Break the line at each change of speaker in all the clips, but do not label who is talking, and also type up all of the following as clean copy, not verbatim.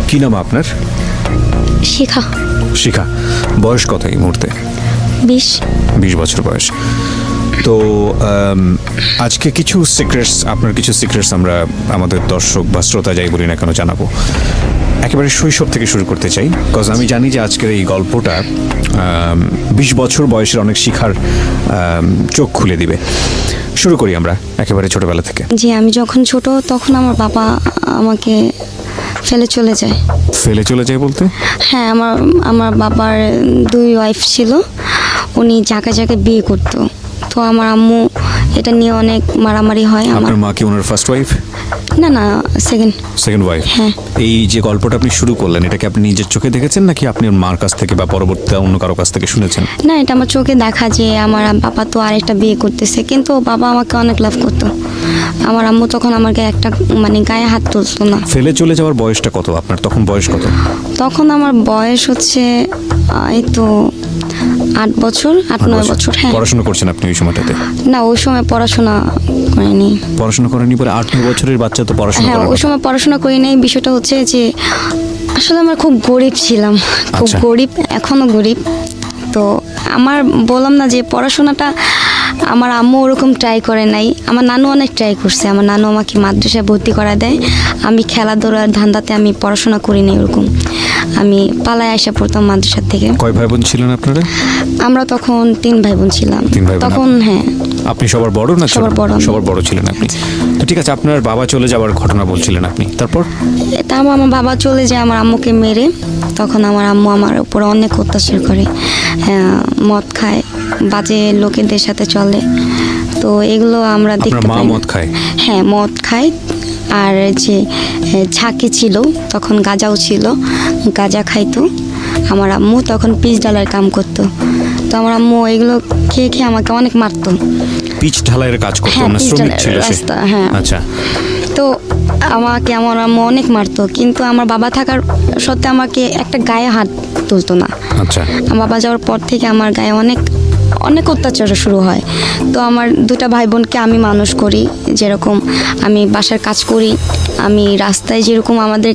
কি নাম আপনার?
শিখা।
শিখা। বয়স কত এই মুহূর্তে?
20
বছর বয়স। তো আজকে কিছু সিক্রেটস, আপনার কিছু সিক্রেটস আমরা আমাদের দর্শক বা শ্রোতা যাই বলি না কেন জানাবো। একেবারে শৈশব থেকে শুরু করতে চাই, বিকজ আমি জানি যে আজকের এই গল্পটা 20 বছর বয়সের অনেক শিখার চোখ খুলে দিবে। শুরু করি আমরা একেবারে ছোটবেলা থেকে।
জি, আমি যখন ছোট তখন আমার বাবা আমাকে ফেলে চলে যায়।
ফেলে চলে যায় বলতে?
হ্যাঁ, আমার বাবার 2 ওয়াইফ ছিল, উনি জায়গায় জায়গায় বিয়ে করতো। তো আমার আম্মু এটা নিয়ে অনেক মারামারি হয়।
আপনার মা কি ওনার ফার্স্ট ওয়াইফ?
না না, সেকেন্ড ওয়াইফ। হ্যাঁ।
এই যে গল্পটা আপনি শুরু করলেন, এটা কি আপনি নিজের চোখে দেখেছেন নাকি আপনি মার কাছ থেকে বা পরবর্তীতে অন্য কারো কাছ থেকে শুনেছেন?
না, এটা আমার চোখে দেখা যে আমার বাবা তো আরেকটা বিয়ে করতেছে, কিন্তু বাবা আমাকে অনেক লাভ করতো। আমার আম্মু তখন আমাকে একটা গায়ে হাত তুলতো না।
ফেলে চলে যাওয়ার বয়সটা কত আপনার? তখন বয়স কত?
তখন আমার বয়স হচ্ছে এই তো 8 বছর, 8-9 বছর। হ্যাঁ।
পড়াশোনা করছেন আপনি ওই সময়টাতে?
না, ওই সময় পড়াশোনা করিনি।
পড়াশোনা করেনি? পরে 8-9 বছরের বাচ্চা তো পড়াশোনা করে?
হ্যাঁ, ওই সময় পড়াশোনা করিনি। বিষয়টা হচ্ছে যে আসলে আমরা খুব গরিব ছিলাম, খুব গরিব, এখনো গরিব। তো আমার বললাম না যে পড়াশোনাটা আমার আম্মু ওরকম ট্রাই করে নাই, আমার নানু অনেক ট্রাই করছে। আমার নানু আমাকে মাদ্রাসায় ভর্তি করা দেয়। আমি খেলাধুলার ধান্দাতে আমি পড়াশোনা করিনি ওরকম। আমি পালায় আসা পড়তাম মাদ্রাসার থেকে।
কয় ভাই বোন ছিলেন আপনারা?
আমরা তখন 3 ভাই বোন ছিলাম। তখন হ্যাঁ।
আপনি সবার বড় না? সবার বড় ছিলেন আপনি। তো ঠিক আছে, আপনার বাবা চলে যাওয়ার ঘটনা বলছিলেন আপনি, তারপর?
আমার বাবা চলে যায় আমার আম্মুকে মেরে। তখন আমার আম্মু আমার উপর অনেক অত্যাচার করে, মদ খায়, বাজে লোকেদের সাথে চলে। তো এগুলো আমরা দেখতে পাই।
মদ খায়?
হ্যাঁ, মদ খায়। আর যে ঝাঁকি ছিল, তখন গাঁজাও ছিল, গাঁজা খাইতো আমার আম্মু। তখন পিচ ডালার কাম করতো। তো আমার আম্মু এগুলো খেয়ে খেয়ে আমাকে অনেক মারতো।
পিচ ঢালাইয়ের কাজ করতো?
হ্যাঁ, শ্রমিক ছিল সে। হ্যাঁ।
আচ্ছা।
তো আমাকে আমার আম্মু অনেক মারতো, কিন্তু আমার বাবা থাকার সত্ত্বে আমাকে একটা গায়ে হাত তুলতো না।
আচ্ছা।
আমার বাবা যাওয়ার পর থেকে আমার গায়ে অনেক অনেক অত্যাচার শুরু হয়। তো আমার 2টা ভাই বোনকে আমি মানুষ করি, যেরকম আমি বাসার কাজ করি, আমি রাস্তায় যেরকম আমাদের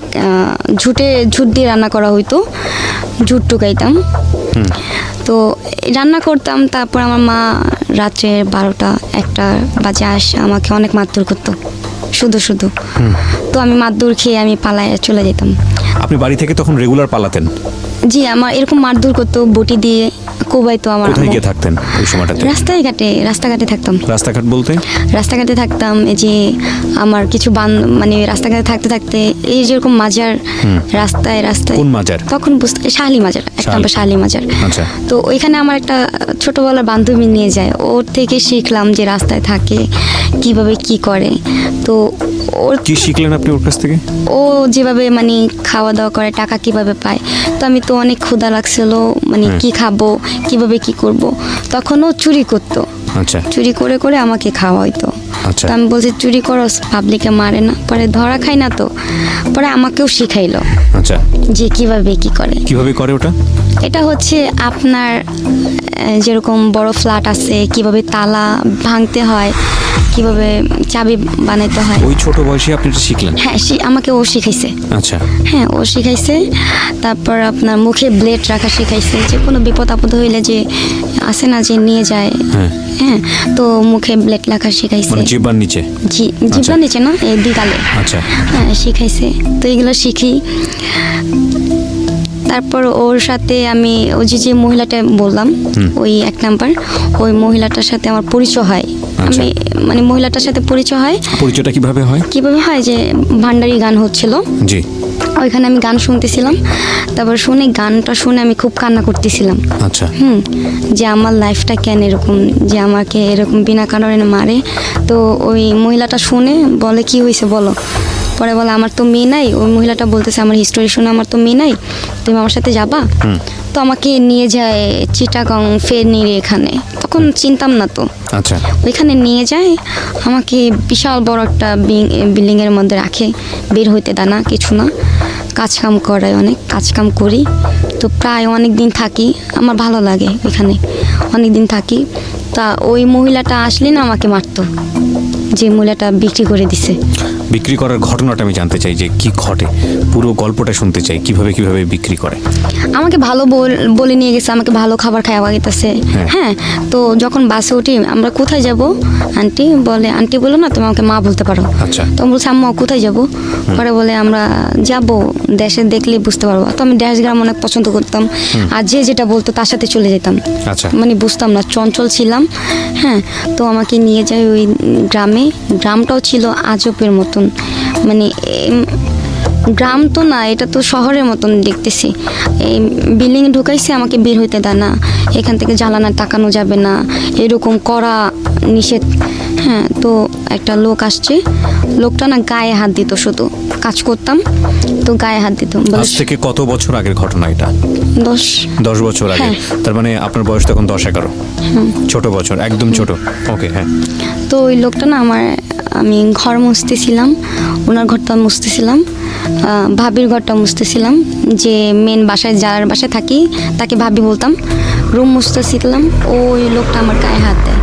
ঝুট দিয়ে রান্না করা হইতো, ঝুট টুকাইতাম। তো রান্না করতাম। তারপর আমার মা রাত্রে 12টা-1টা বাজে আসে আমাকে অনেক মারধর করতো, শুধু। তো আমি মারধর খেয়ে আমি পালায় চলে যেতাম।
আপনি বাড়ি থেকে তখন রেগুলার পালাতেন?
জি, আমার এরকম মারধর করতো, বটি দিয়ে কোবাইতো। আমার
কোথায় গিয়ে থাকতেন ওই সময়টাতে?
রাস্তাঘাটে থাকতাম।
রাস্তাঘাট বলতে?
রাস্তাঘাটে থাকতাম। এই যে আমার কিছু রাস্তাঘাটে থাকতে এই যেরকম মাজার, রাস্তায়।
কোন মাজার?
তখন শাহলি মাজার, একটা শাহলি মাজার।
আচ্ছা।
তো ওইখানে আমার একটা ছোটবেলার বান্ধবী নিয়ে যায়, ওর থেকে শিখলাম যে রাস্তায় থাকে কিভাবে কি করে। তো ওর
কি শিখলেন আপনি ওর কাছ থেকে?
ও যেভাবে খাওয়া দাওয়া করে, টাকা কিভাবে পায়। তো আমি তো অনেক ক্ষুধা লাগছিল, কি খাবো, কিভাবে কি করব। তখন ও চুরি করতো।
আচ্ছা।
চুরি করে করে আমাকে খাওয়াইতো।
আচ্ছা।
তো আমি বলছি চুরি করো, পাবলিকে মারে না। পরে ধরা খাই না, তো পরে আমাকেও শিখাইলো।
আচ্ছা।
যে কিভাবে করে
ওটা?
এটা হচ্ছে আপনার যেরকম বড় ফ্ল্যাট আছে, কিভাবে তালা ভাঙতে হয়, কিভাবে চাবি বানাইতে হয়।
ওই ছোট বয়সে আপনি এটা শিখলেন?
হ্যাঁ, আমাকে ও শিখাইছে।
আচ্ছা।
হ্যাঁ, ও শিখাইছে। তারপর আপনার মুখে ব্লেড রাখা শিখাইছে, যে কোনো বিপদ আপদ হইলে যে আসে না যে নিয়ে যায়। হ্যাঁ, তো মুখে ব্লেড রাখা শিখাইছে।
জিহ্বার নিচে? জি,
জিহ্বার নিচে না, এই দিগালে।
আচ্ছা।
হ্যাঁ, শিখাইছে। তো এগুলো শিখি। তারপর ওর সাথে আমি ওই যে মহিলাটা বললাম, ওই 1 নাম্বার, ওই মহিলাটার সাথে আমার পরিচয় হয়। আমি মহিলাটার সাথে পরিচয় হয়।
পরিচয়টা কিভাবে হয়?
যে ভান্ডারি গান হচ্ছিল,
জি,
ওইখানে আমি গান শুনতেছিলাম। তারপর গানটা শুনে আমি খুব কান্না করতেছিলাম।
আচ্ছা।
যে আমার লাইফটা কেন এরকম, যে আমাকে এরকম বিনা কারণে মারে। তো ওই মহিলাটা শুনে বলে, কি হয়েছে বলো। পরে বলে, আমার তো মেয়ে নাই। ওই মহিলাটা বলতেছে আমার হিস্টোরি শুনে, আমার তো মেয়ে নাই, তুমি আমার সাথে যাবা। তো আমাকে নিয়ে যায় চিটাগং ফেনীর এখানে। তখন চিনতাম না তো।
আচ্ছা।
ওইখানে নিয়ে যায় আমাকে, বিশাল বড় একটা বিল্ডিংয়ের মধ্যে রাখে, বের হইতে দেয় না, কিছু না। কাজকাম করায়, অনেক কাজকাম করি। তো প্রায় অনেক দিন থাকি, আমার ভালো লাগে ওইখানে, অনেক দিন থাকি। তা ওই মহিলাটা আসলে না আমাকে মারতো, যে মহিলাটা বিক্রি করে দিছে।
বিক্রি করার ঘটনাটা আমি জানতে চাই যে কি ঘটে, পুরো গল্পটা শুনতে চাই, কিভাবে কিভাবে বিক্রি করে।
আমাকে ভালো বলে নিয়ে গেছে, আমাকে ভালো খাবার খাওয়া গেছে। হ্যাঁ, তো যখন বাসে উঠি, আমরা কোথায় যাব আন্টি বলে, আন্টি বলো না তুমি আমাকে মা বলতে পারো।
আচ্ছা।
তো বলছে আম্মা কোথায় যাব, পরে বলে আমরা যাব দেশে দেখলে বুঝতে পারবো। তো আমি দেশ গ্রাম অনেক পছন্দ করতাম, আর যে যেটা বলতো তার সাথে চলে যেতাম।
আচ্ছা।
মানে বুঝতাম না, চঞ্চল ছিলাম। হ্যাঁ, তো আমাকে নিয়ে যায় ওই গ্রামে। গ্রামটাও ছিল আজবের মতন, মানে গ্রাম তো না, এটা তো শহরের মতন দেখতেছি। এই বিল্ডিং ঢুকাইছে, আমাকে বের হইতে দেয় না, এখান থেকে জ্বালানা টাকানো যাবে না, এরকম করা নিষেধ। হ্যাঁ, তো একটা লোক আসছে, লোকটা না গায়ে হাত দিত, শুধু কাজ করতাম তো গায়ে হাত দিত।
আজ থেকে কত বছর আগের ঘটনা এটা? 10 বছর আগে।
হ্যাঁ।
তার মানে আপনার বয়স তখন 10-11, ছোট বছর, একদম ছোট। ওকে, হ্যাঁ।
তো ওই লোকটা না আমি ঘর মুছতেছিলাম, ওনার ঘরটা মুছতেছিলাম, ভাবির ঘরটা মুছতেছিলাম, যে মেন বাসায় যার বাসায় থাকি তাকে ভাবি বলতাম, রুম মুছতেছিলাম। ওই লোকটা আমার গায়ে হাত দেয়।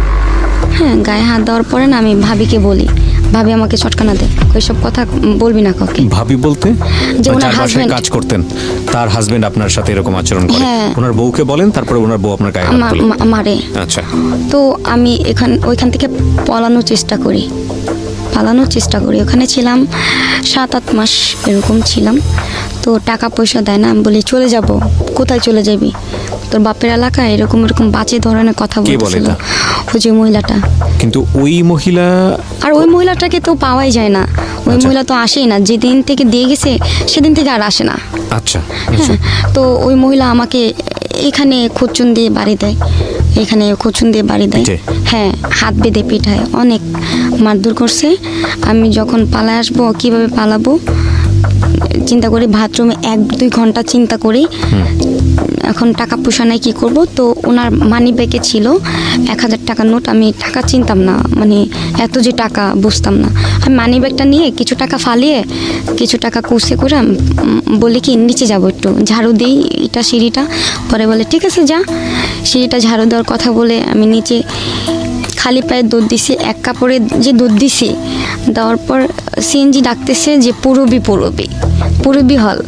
হ্যাঁ, গায়ে হাত দেওয়ার পরে না আমি ভাবিকে বলি, ভাবি আমাকে চটকানা দেয়, ওইসব কথা বলবি না কাউকে।
ভাবি বলতে
যে ওনার
যার বাসায়
হাজবেন্ড
কাজ করতেন, তার হাজবেন্ড আপনার সাথে এরকম আচরণ করে?
হ্যাঁ।
ওনার বউকে বলেন, তারপরে ওনার বউ আপনার গায়ে হাত তোলে?
মারে।
আচ্ছা।
তো আমি ওইখান থেকে পালানোর চেষ্টা করি। ওখানে ছিলাম 7-8 মাস এরকম ছিলাম। তো টাকা পয়সা দেয় না, আমি বলি চলে যাব। কোথায় চলে যাবি, তোর বাপের এলাকা, এরকম বাজে ধরনের কথা বলছিল ওই যে মহিলাটা।
কিন্তু ওই মহিলা,
আর ওই মহিলাটাকে তো পাওয়াই যায় না, ওই মহিলা তো আসেই না, যেদিন থেকে দিয়ে গেছে সেদিন থেকে আর আসে না।
আচ্ছা।
হ্যাঁ, তো ওই মহিলা আমাকে এখানে খুচুন দিয়ে বাড়ি দেয়, হ্যাঁ, হাত বেঁধে পিঠায়, অনেক মারধর করছে। আমি যখন পালায় আসবো, কিভাবে পালাবো চিন্তা করি, বাথরুমে 1-2 ঘন্টা চিন্তা করি, এখন টাকা পয়সা নাই, কী করব। তো ওনার মানি ব্যাগে ছিল 1000 টাকার নোট। আমি টাকা চিনতাম না, মানে এত যে টাকা বুঝতাম না। আমি মানি ব্যাগটা নিয়ে কিছু টাকা ফালিয়ে, কিছু টাকা কুচে করে বলি কি নিচে যাব, একটু ঝাড়ু দিই এটা সিঁড়িটা। পরে বলে ঠিক আছে যা। সিঁড়িটা ঝাড়ু দেওয়ার কথা বলে আমি নিচে খালি পায়ে দুধ দিছি, এক কাপড়ে যে দুধ দিছি, দেওয়ার পর সিএনজি ডাকতেছে যে পুরবী হল।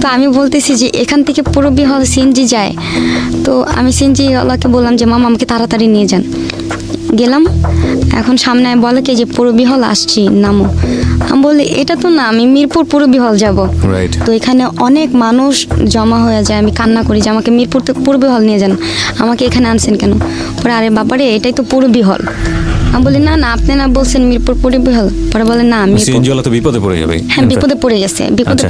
তো আমি বলতেছি যে এখান থেকে পুরবী হল সিএনজি যায়। তো আমি সিএনজি ওয়ালাকে বললাম যে মামা আমাকে তাড়াতাড়ি নিয়ে যান। গেলাম, এখন সামনে বলে কি যে পুরবী হল আসছি, নামো। আমি বলি এটা তো না, আমি মিরপুর পুরবী হল যাব। তো এখানে অনেক মানুষ জমা হয়ে যায়, আমি কান্না করি যে আমাকে মিরপুর থেকে পুরবী হল নিয়ে যান, আমাকে এখানে আনছেন কেন? পরে আরে বাবারে এটাই তো পুরবী হল। আমি বলি না আপনি না বলছেন মিরপুর পুরবী হল। পরে বলে না, আমি
বিপদে পড়ে যাবে।
হ্যাঁ, বিপদে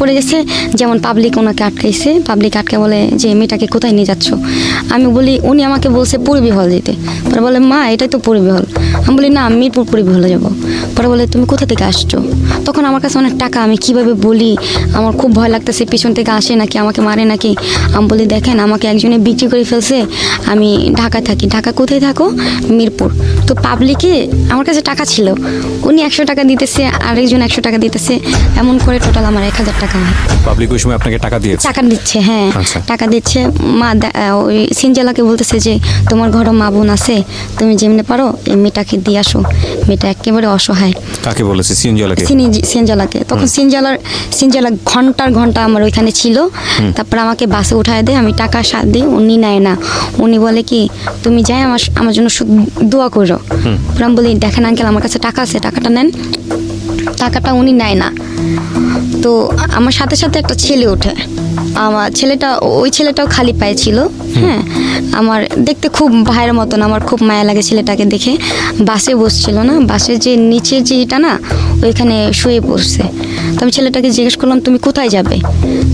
পড়ে গেছে। যেমন পাবলিক ওনাকে আটকাইছে, পাবলিক আটকে বলে যে মেয়েটাকে কোথায় নিয়ে যাচ্ছ? আমি বলি উনি আমাকে বলছে পুরবী হল যেতে। পরে বলে মা এটাই তো পুরবী হল। আমি বলি না, মিরপুর পুরবী হলে যাবো। পরে বলে তুমি কোথা থেকে আসছো? তখন আমার কাছে অনেক টাকা, আমি কিভাবে বলি, আমার খুব ভয় লাগতেছে, পিছন থেকে আসে নাকি, আমাকে মারে নাকি। আমি বলি দেখেন আমাকে একজনে বিক্রি করে ফেলছে, আমি ঢাকায় থাকি। ঢাকা কোথায় থাকো? মিরপুর। তো পাবলিকে আমার কাছে টাকা ছিল, উনি 100 টাকা দিতেছে, আরেকজন 100 টাকা দিতেছে, এমন করে টোটাল আমার 1000 টাকা হয়।
পাবলিক ওই সময় আপনাকে টাকা
দিচ্ছে। হ্যাঁ, টাকা দিচ্ছে। মা ওই সিনজালাকে বলতেছে যে তোমার ঘরে মা বোন আছে, তুমি যেমনি পারো এই মেয়েটাকে দিয়ে আসো, মেয়েটা একেবারে অসহায়।
কাকে বলেছে?
সিনজালাকে। তখন সিনজালা ঘন্টা আমার ওইখানে ছিল। তারপর আমাকে বাসে উঠায় দেয়, আমি টাকা সাথ দিই, উনি নেয় না। উনি বলে কি তুমি যাই আমার জন্য দোয়া করো। আমি বলি দেখেন আঙ্কেল আমার কাছে টাকা আছে, টাকাটা নেন। টাকাটা উনি নেয় না। তো আমার সাথে সাথে একটা ছেলে ওঠে, আমার ওই ছেলেটাও খালি পায়ে ছিল। হ্যাঁ, আমার দেখতে খুব ভাইয়ের মতন, আমার খুব মায়া লাগে ছেলেটাকে দেখে। বাসে বসছিল না, বাসে যে নিচে যে এটা না, ওইখানে শুয়ে পড়ছে। তো আমি ছেলেটাকে জিজ্ঞেস করলাম তুমি কোথায় যাবে?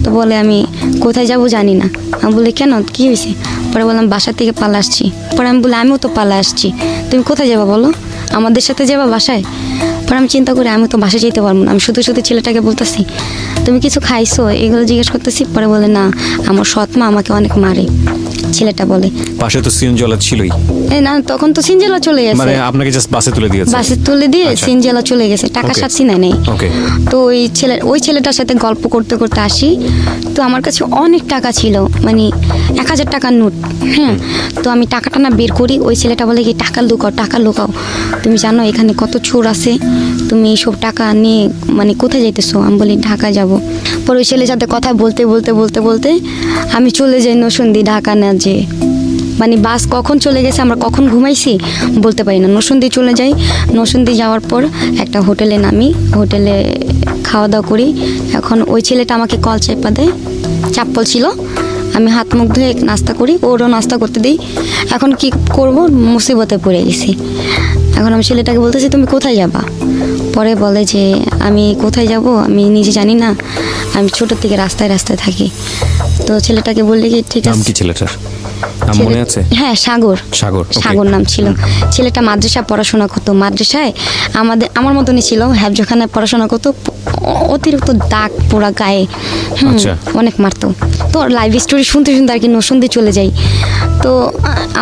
তো বলে আমি কোথায় যাব জানি না। আমি বলি কেন, কী হয়েছে? পরে বললাম বাসা থেকে পালা আসছি। পরে আমি বলি আমিও তো পালা আসছি, তুমি কোথায় যাবা বলো? আমাদের সাথে যাবা বাসায়? পরে আমি চিন্তা করি আমি তো বাসায় যেতে পারবো না। আমি শুধু ছেলেটাকে বলতেছি তুমি কিছু খাইছো, এগুলো জিজ্ঞেস করতেছি। পরে বলে না, আমার সৎ মা আমাকে অনেক মারে। ছেলেটা বলে
পাশে তো সিনজালা ছিলই।
না, তখন তো সিনজালা চলে গেছে,
মানে আপনাকে জাস্ট বাসে তুলে
দিয়ে সিনজালা চলে গেছে, টাকা সাথী নেই। তো ওই ছেলেটার সাথে গল্প করতে করতে আসি। তো আমার কাছে অনেক টাকা ছিল, মানে 1000 টাকার নোট। হ্যাঁ, তো আমি টাকাটা না বের করি, ওই ছেলেটা বলে কি টাকা লুকাও। তুমি জানো এখানে কত চোর আছে, তুমি এইসব টাকা নিয়ে মানে কোথায় যাইতেছো? আমি বলি ঢাকা যাব। পরে ওই ছেলের সাথে কথা বলতে বলতে বলতে বলতে আমি চলে যাই নরসিংদী, ঢাকা না যে মানে বাস কখন চলে গেছে, আমরা কখন ঘুমাইছি বলতে পারি না। নরসিংদী চলে যাই। নরসিংদী যাওয়ার পর একটা হোটেলে নামি, হোটেলে খাওয়া দাওয়া করি। এখন ওই ছেলেটা আমাকে কল চেপা দেয়, চাপ্পল ছিল, আমি হাত মুখ ধুয়ে নাস্তা করি, ওরও নাস্তা করতে দিই। এখন কি করব, মুসিবতে পড়ে গেছি। এখন আমি ছেলেটাকে বলতেছি তুমি কোথায় যাবা? পরে বলে যে আমি কোথায় যাব আমি নিজে জানি না, আমি ছোট থেকে রাস্তায় রাস্তায় থাকি। তো ছেলেটাকে বললে কি ঠিক
নাম
আছে।
কি ছেলেটার? নাম মনে আছে?
হ্যাঁ, সাগর।
সাগর, okay.
সাগর নাম ছিল। ছেলেটা মাদ্রাসা পড়াশোনা করতো, মাদ্রাসায় আমার মতনই ছিল, হ্যাফজখানায় পড়াশোনা করতো। অতিরিক্ত দাগ পোড়া গায়ে,
আচ্ছা।
অনেক মারতো। তো লাইভ স্টোরি শুনতে শুনতে আর কি নরসিংদী চলে যাই। তো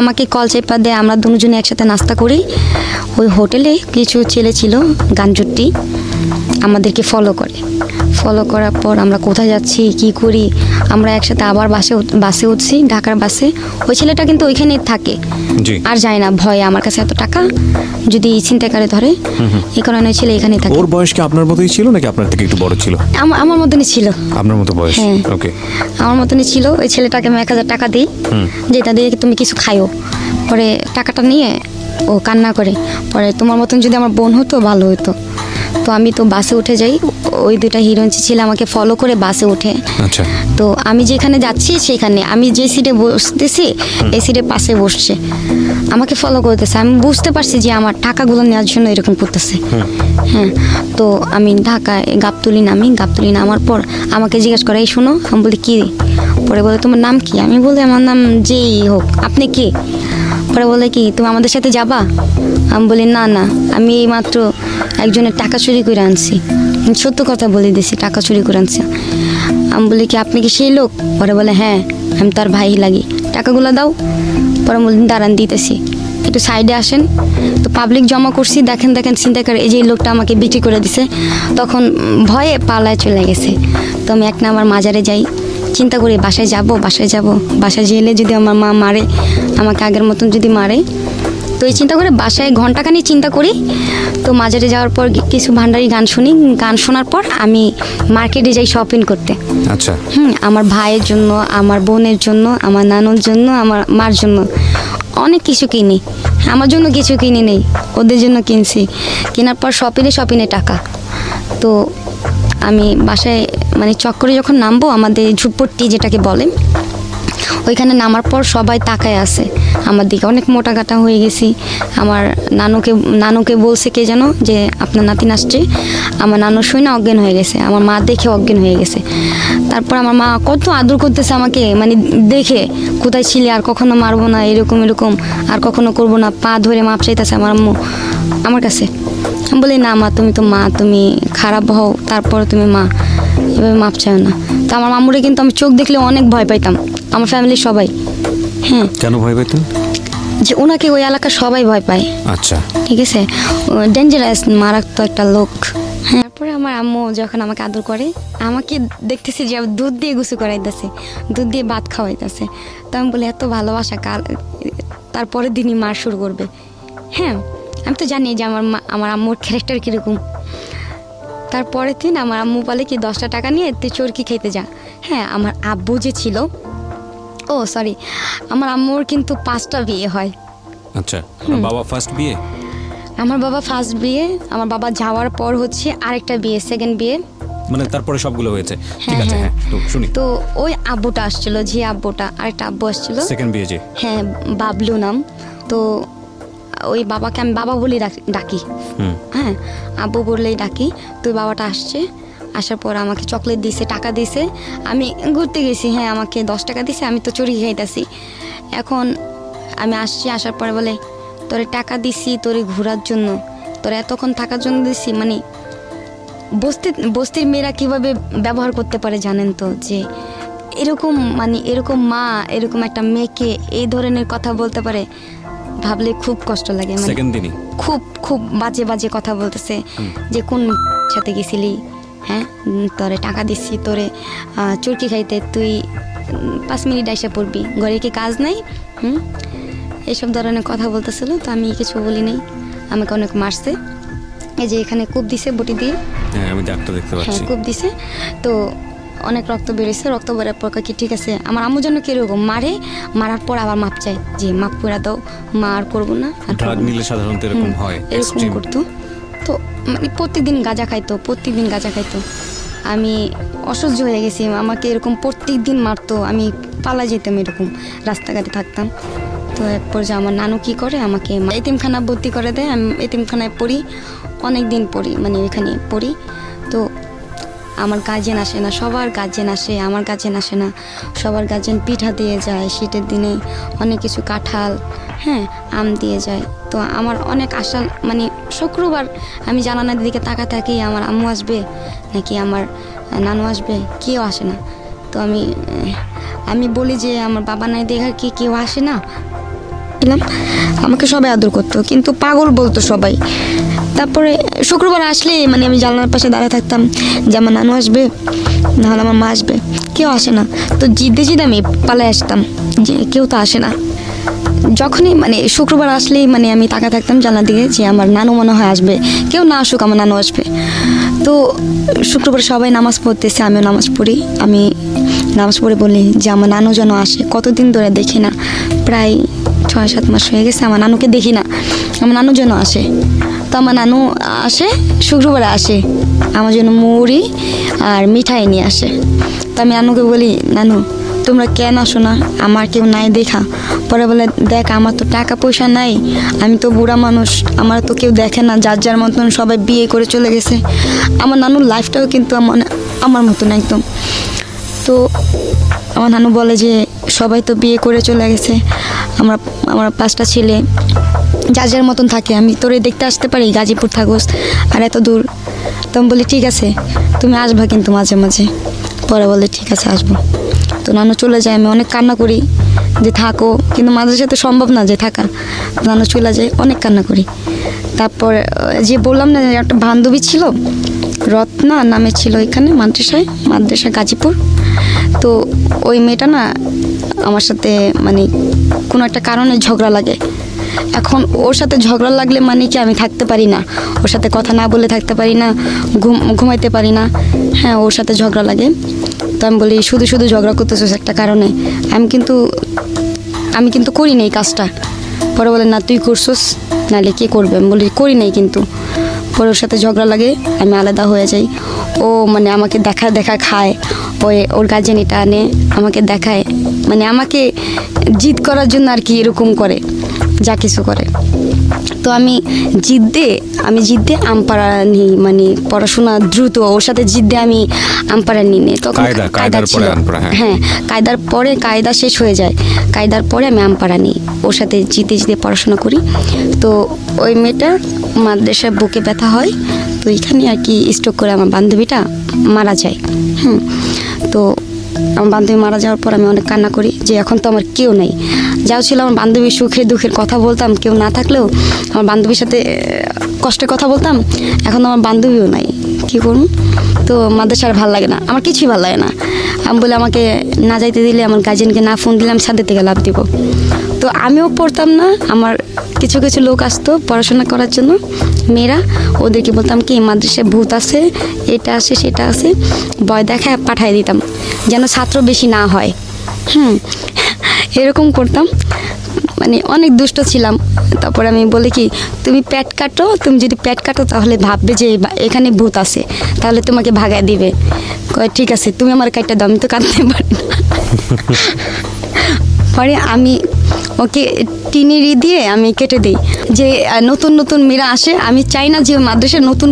আমাকে কল চেপা দেয়, আমরা দুজনে একসাথে নাস্তা করি। ওই হোটেলে কিছু ছেলে ছিল গাঞ্জুটি, আমাদেরকে ফলো করে। ফলো করার পর আমরা কোথায় যাচ্ছি কি করি, আমরা একসাথে আবার বাসে উঠছি, ঢাকার বাসে। ওই ছেলেটা কিন্তু ওইখানেই থাকে,
জি।
আর যায় না, ভয়ে আমার কাছে এত টাকা যদি ছিনতাইকারী ধরে, এই কারণে ওই ছেলে এখানেই থাকে।
ওর বয়স কি আপনার মতোই ছিল নাকি আপনার থেকে একটু বড় ছিল?
আমার মতনই ছিল।
আপনার মতো বয়স?
হ্যাঁ।
ওকে।
আমার মতনই ছিল। ওই ছেলেটাকে আমি 1000 টাকা দিই, যেটা দিয়ে তুমি কিছু খাইও। পরে টাকাটা নিয়ে ও কান্না করে, পরে তোমার মতন যদি আমার বোন হতো ভালো হতো। তো আমি তো বাসে উঠে যাই, ওই দুটা হিরোইন ছিল আমাকে ফলো করে বাসে উঠে।
আচ্ছা।
তো আমি যেখানে যাচ্ছি সেখানে আমি যে সিটে বসতেছি এই সিটের পাশে বসছে, আমাকে ফলো করতেছে। আমি বুঝতে পারছি যে আমার টাকাগুলো নেওয়ার জন্য এরকম করতেছে। হ্যাঁ। তো আমি ঢাকায় গাবতলী নামার পর আমাকে জিজ্ঞেস করে এই শোনো। আমি বলি কি? পরে বলে তোমার নাম কি? আমি বলি আমার নাম যেই হোক, আপনি কে? পরে বলে কি তুমি আমাদের সাথে যাবা? আমি বলি না না, আমি এইমাত্র একজনের টাকা চুরি করে আনছি। সত্য কথা বলে দিছি, টাকা চুরি করে আনছি। আমি বলি কি আপনি কি সেই লোক? পরে বলে হ্যাঁ, আমি তার ভাই লাগি, টাকাগুলো দাও। পরে বলি দাঁড়ান দিতেছি, একটু সাইডে আসেন। তো পাবলিক জমা করছি, দেখেন ছিনতাইকারী এই যে লোকটা আমাকে বিক্রি করে দিছে। তখন ভয়ে পালায় চলে গেছে। তো আমি 1 নাম্বার মাজারে যাই, চিন্তা করি বাসায় যাব। বাসায় গেলে যদি আমার মা মারে, আমাকে আগের মতন যদি মারে, তো এই চিন্তা করে বাসায় ঘন্টাখানি চিন্তা করি। তো মাজারে যাওয়ার পর কিছু ভান্ডারি গান শুনি, গান শোনার পর আমি মার্কেটে যাই শপিং করতে।
আচ্ছা।
আমার ভাইয়ের জন্য, আমার বোনের জন্য, আমার নানুর জন্য, আমার মার জন্য অনেক কিছু কিনি। আমার জন্য কিছু কিনি নেই, ওদের জন্য কিনছি। কেনার পর শপিংয়ে টাকা। তো আমি বাসায় মানে চক্করে যখন নামবো, আমাদের ঝুটপট্টি যেটাকে বলে, ওইখানে নামার পর সবাই তাকায় আছে আমার দিকে। অনেক মোটা কাটা হয়ে গেছি। আমার নানুকে বলছে কে যেন যে আপনার নাতিন আসছে। আমার নানু শুনে অজ্ঞান হয়ে গেছে, আমার মা দেখে অজ্ঞান হয়ে গেছে। তারপর আমার মা কত আদর করতেছে আমাকে, মানে দেখে কোথায় ছিলে, আর কখনো মারবো না, এরকম আর কখনো করবো না, পা ধরে মাপ চাইতেছে আমার আম্মু আমার কাছে। আমি বলি না মা, তুমি তো মা, তুমি খারাপ হও তারপর তুমি মা, এভাবে মাপ চাও না। তো আমার মামুরে কিন্তু আমি চোখ দেখলে অনেক ভয় পাইতাম, আমার ফ্যামিলির সবাই। হ্যাঁ।
কেন ভয় পেতেন?
যে ওনাকে ওই এলাকার সবাই ভয় পায়।
আচ্ছা।
ঠিক আছে, ডেঞ্জারাস, মারাত্মক একটা লোক। হ্যাঁ। তারপরে আমার আম্মু যখন আমাকে আদর করে, আমাকে দেখতেছি যে দুধ দিয়ে গোসল করাইতেছে, দুধ দিয়ে ভাত খাওয়াইতেছে। তো আমি বলি এত ভালোবাসা কাল, তারপরের দিনই মার শুরু করবে। হ্যাঁ, আমি তো জানি যে আমার আম্মুর ক্যারেক্টার কীরকম। তারপরের দিন আমার আম্মু বলে কি 10টা টাকা নিয়ে তুই চরকি খেতে যা। হ্যাঁ, আমার আব্বু যে ছিল, আমার আম্মুর কিন্তু 5টা বিয়ে হয়।
আচ্ছা। বাবা ফার্স্ট বিয়ে?
আমার বাবা ফার্স্ট বিয়ে, আমার বাবা যাওয়ার পর হচ্ছে আরেকটা বিয়ে, সেকেন্ড বিয়ে,
মানে তারপরে সবগুলো হয়েছে। ঠিক আছে, হ্যাঁ তো শুনি।
তো ওই আব্বুটা আসছিল, যে আব্বুটা, আরেকটা আব্বু আসছিল,
সেকেন্ড বিয়ে যে।
হ্যাঁ, বাবলু নাম। তো ওই বাবাকে আমি বাবা বলেই ডাকি। হ্যাঁ, আব্বু বললেই ডাকি। তো বাবাটা আসছে, আসার পর আমাকে চকলেট দিয়েছে, টাকা দিয়েছে। আমি ঘুরতে গেছি, হ্যাঁ, আমাকে 10 টাকা দিয়েছে, আমি তো চুরি খাইতেছি। এখন আমি আসছি, আসার পরে বলে তোরে টাকা দিছি তোরে ঘোরার জন্য, তোরে এতক্ষণ থাকার জন্য দিছি। মানে বস্তির মেয়েরা কীভাবে ব্যবহার করতে পারে জানেন তো, যে এরকম মা এরকম একটা মেয়েকে এই ধরনের কথা বলতে পারে, ভাবলে খুব কষ্ট লাগে। মানে খুব বাজে কথা বলতেছে, যে কোন সাথে গেছিলি, হ্যাঁ, তোরে টাকা দিচ্ছি তোরে চুরকি খাইতে, তুই 5 মিনিট এসে পড়বি, ঘরে কি কাজ নাই? এইসব ধরনের কথা বলতেছিল। তো আমি কিছু বলি নাই, আমাকে অনেক মারছে। এই যে এখানে কূপ দিছে বটি দিয়ে,
হ্যাঁ আমি ডাক্তার দেখতে
হ্যাঁ
পাচ্ছি।
কূপ দিছে। তো অনেক রক্ত বেরোচ্ছে, রক্ত বেরোর পর কি ঠিক আছে, আমার আম্মু জন্য কীরকম মারে, মারার পর আবার মাপ চাই যে মাপ করে দাও, মা আর করবো না।
ড্রাগ নিলে সাধারণত এরকম হয়,
এরকম
এক্সট্রিম।
করতো। তো মানে প্রত্যেকদিন গাঁজা খাইতো। আমি অসহ্য হয়ে গেছি, আমাকে এরকম প্রত্যেক দিন মারতো, আমি পালা যেতাম, এরকম রাস্তাঘাটে থাকতাম। তো এক পর্যায়ে আমার নানু কী করে, আমাকে এতিমখানা ভর্তি করে দেয়। আমি এতিমখানায় পড়ি, অনেক দিন পড়ি, মানে ওইখানে পড়ি। তো আমার গার্জেন আসে না, সবার গার্জেন আসে, আমার গার্জেন আসে না। সবার গার্জেন পিঠা দিয়ে যায়, শীতের দিনে অনেক কিছু, কাঁঠাল, হ্যাঁ আম দিয়ে যায়। তো আমার অনেক আশা, মানে শুক্রবার আমি জানালার দিকে তাকা থাকি, আমার আম্মু আসবে নাকি আমার নানু আসবে, কেউ আসে না। তো আমি বলি যে আমার বাবা নাই দেখার কি কেউ আসে না। আমাকে সবাই আদর করতো, কিন্তু পাগল বলতো সবাই। তারপরে শুক্রবার আসলে মানে আমি জানলার পাশে দাঁড়িয়ে থাকতাম যে আমার নানু আসবে, নাহলে আমার মা আসবে, কেউ আসে না। তো জিদ্দে আমি পালায় আসতাম যে কেউ তো আসে না। যখনই মানে শুক্রবার আসলেই মানে আমি তাকা থাকতাম জানলার দিকে যে আমার নানু মনে হয় আসবে, কেউ না আসুক আমার নানু আসবে। তো শুক্রবার সবাই নামাজ পড়তেছে, আমিও নামাজ পড়ি। আমি নামাজ পড়ে বলি যে আমার নানু যেন আসে, কতদিন ধরে দেখি না, প্রায় 6-7 মাস হয়ে গেছে আমার নানুকে দেখি না, আমার নানু যেন আসে। তো আমার নানু আসে, শুক্রবারে আসে, আমার জন্য মুড়ি আর মিঠাই নিয়ে আসে। তো আমি নানুকে বলি, নানু তোমরা কেন আসো না, আমার কেউ নাই দেখা। পরে বলে, দেখ আমার তো টাকা পয়সা নাই, আমি তো বুড়া মানুষ, আমার তো কেউ দেখে না, যার যার মতন সবাই বিয়ে করে চলে গেছে। আমার নানুর লাইফটাও কিন্তু আমার মতন একদম। তো আমার নানু বলে যে সবাই তো বিয়ে করে চলে গেছে, আমার 5টা ছেলে যার যার মতন থাকে, আমি তোরে দেখতে আসতে পারি, গাজীপুর থাকোস আর এত দূর। তো আমি বলি ঠিক আছে তুমি আসবা কিন্তু মাঝে মাঝে। পরে বলে ঠিক আছে আসবো। তো নানু চলে যায়, আমি অনেক কান্না করি যে থাকো, কিন্তু মাঝে সাথে সম্ভব না যে থাকা। নানু চলে যায়, অনেক কান্না করি। তারপর যে বললাম না একটা বান্ধবী ছিল, রত্না নামে ছিল, এখানে মাদ্রাসা গাজীপুর। তো ওই মেয়েটা না আমার সাথে মানে কোনো একটা কারণে ঝগড়া লাগে। এখন ওর সাথে ঝগড়া লাগলে মানে কি আমি থাকতে পারি না, ওর সাথে কথা না বলে থাকতে পারি না, ঘুমাইতে পারি না। হ্যাঁ ওর সাথে ঝগড়া লাগে। তো আমি বলি শুধু ঝগড়া করতেছিস একটা কারণে, আমি কিন্তু করি নাই কাজটা। পরে বলে না তুই করছিস, নাহলে কে করবে। আমি বলি করি নাই কিন্তু। পরে ওর সাথে ঝগড়া লাগে, আমি আলাদা হয়ে যাই। ও মানে আমাকে দেখা খায়, ওর গার্জেন এটা আনে আমাকে দেখায়, মানে আমাকে জিদ করার জন্য আর কি এরকম করে, যা কিছু করে। তো আমি জিদ্দে আমপাড়া নিই, মানে পড়াশোনা দ্রুত, ওর সাথে জিদ্দে আমি আমপাড়া নিই নি। তখন কায়দা ছিল, হ্যাঁ কায়দার পরে কায়দা শেষ হয়ে যায়, কায়দার পরে আমি আমপাড়া নিই, ওর সাথে জিতে পড়াশোনা করি। তো ওই মেয়েটা মাদ্রাসায় বুকে ব্যথা হয়, তো এখানে আর কি স্ট্রোক করে আমার বান্ধবীটা মারা যায়। তো আমার বান্ধবী মারা যাওয়ার পর আমি অনেক কান্না করি যে এখন তো আমার কেউ নাই। যাও ছিল আমার বান্ধবীর সুখে দুঃখের কথা বলতাম, কেউ না থাকলেও আমার বান্ধবীর সাথে কষ্টের কথা বলতাম। এখন আমার বান্ধবীও নাই, কী করুন। তো মাদ্রাসা আর ভালো লাগে না, আমার কিছুই ভালো লাগে না। আমি বলে আমাকে না যাইতে দিলে, আমার গার্জেনকে না ফোন দিলে আমি ছাদের থেকে লাভ দিব। তো আমিও পড়তাম না, আমার কিছু লোক আসতো পড়াশোনা করার জন্য, মেয়েরা, ওদেরকে বলতাম কি মাদ্রাসায় ভূত আছে, এটা আছে সেটা আছে, ভয় দেখায় পাঠাই দিতাম যেন ছাত্র বেশি না হয়। এরকম করতাম, মানে অনেক দুষ্ট ছিলাম। তারপর আমি বলি কি তুমি পেট কাটো, তুমি যদি পেট কাটো তাহলে ভাববে যে এখানে ভূত আছে, তাহলে তোমাকে ভাগায় দিবে। কয় ঠিক আছে তুমি আমার কাটটা দাও, আমি তো কাটতে পারি না। পরে আমি ওকে টিনেরি দিয়ে আমি কেটে দিই যে নতুন মেয়েরা আসে, আমি চাই না যে মাদ্রাসায় নতুন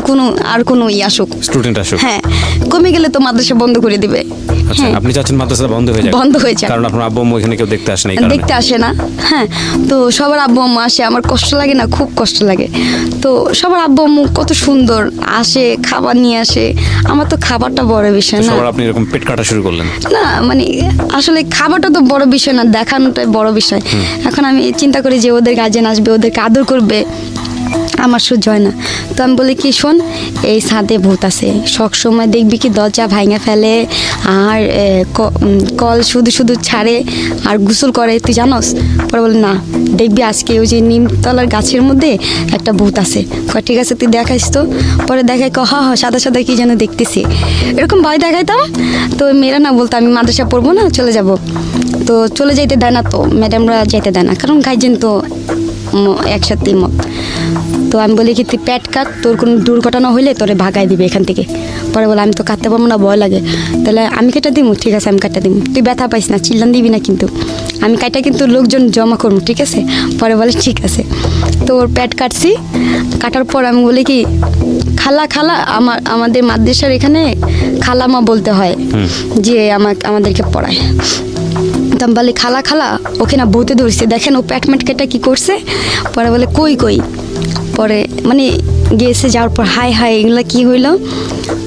কোনো আসুক,
স্টুডেন্ট আসুক।
হ্যাঁ কমে গেলে তো মাদ্রাসা বন্ধ করে দিবে।
আচ্ছা আপনি চাচ্ছেন মাদ্রাসা বন্ধ হয়ে যায়, কারণ আপনার আব্বু আম্মু এখানে কেউ দেখতে আসে না। হ্যাঁ তো সবার আব্বু আম্মু আসে, আমার কষ্ট লাগে না, খুব কষ্ট লাগে। তো সবার আব্বু আম্মু কত সুন্দর আসে, খাবার নিয়ে আসে, আমার তো খাবারটা বড় বিষয় না। আপনি এরকম পেট কাটা শুরু করলেন
না, মানে আসলে খাবারটা তো বড় বিষয় না, দেখানোটাই বড় বিষয়। এখন আমি চিন্তা করি যে ওদের গার্জেন আসবে, ওদেরকে আদর করবে, আমার সহ্য হয় না। তো আমি বলি কি শোন, এই ছাদে ভূত আছে, সব সময় দেখবি কি দরজা ভাঙে ফেলে আর কল শুধু শুধু ছাড়ে আর গোসল করে, তুই জানোস? পরে বলে না, দেখবি আজকে ওই যে নিমতলার গাছের মধ্যে একটা ভূত আছে। ঠিক আছে তুই দেখাইস তো। পরে দেখাই হা হা সাদা সাদা কি যেন দেখতেছি, এরকম ভয় দেখাইতাম। তো মেয়েরা না বলতো আমি মাদ্রাসা পড়বো না, চলে যাব। তো চলে যাইতে দেয় না, তো ম্যাডামরা যেতে দেয় না, কারণ গাইজেন তো একসাথে মত। তো আমি বলি কি তুই পেট কাট, তোর কোনো দুর্ঘটনা হইলে তোরে ভাগাই দিবে এখান থেকে। পরে বলে আমি তো কাটতে পারবো না, ভয় লাগে। তাহলে আমি কেটে দিব? ঠিক আছে আমি কাটতে দিব, তুই ব্যথা পাইস না, চিল্লান দিবি না কিন্তু, আমি কাটা কিন্তু লোকজন জমা করবো, ঠিক আছে? পরে বলে ঠিক আছে। তো ওর পেট কাটছি, কাটার পর আমি বলি কি খালা খালা, আমাদের মাদ্রাসার এখানে খালামা বলতে হয় যে আমাদেরকে পড়ায়। তো আমি বলি খালা খালা, ওকে না ভূতে ধরছে, দেখেন ও প্যাট ম্যাট কেটে কী করছে। পরে বলে কই কই, পরে মানে গিয়েছে, যাওয়ার পর হাই হাই এগুলো কী হইলো।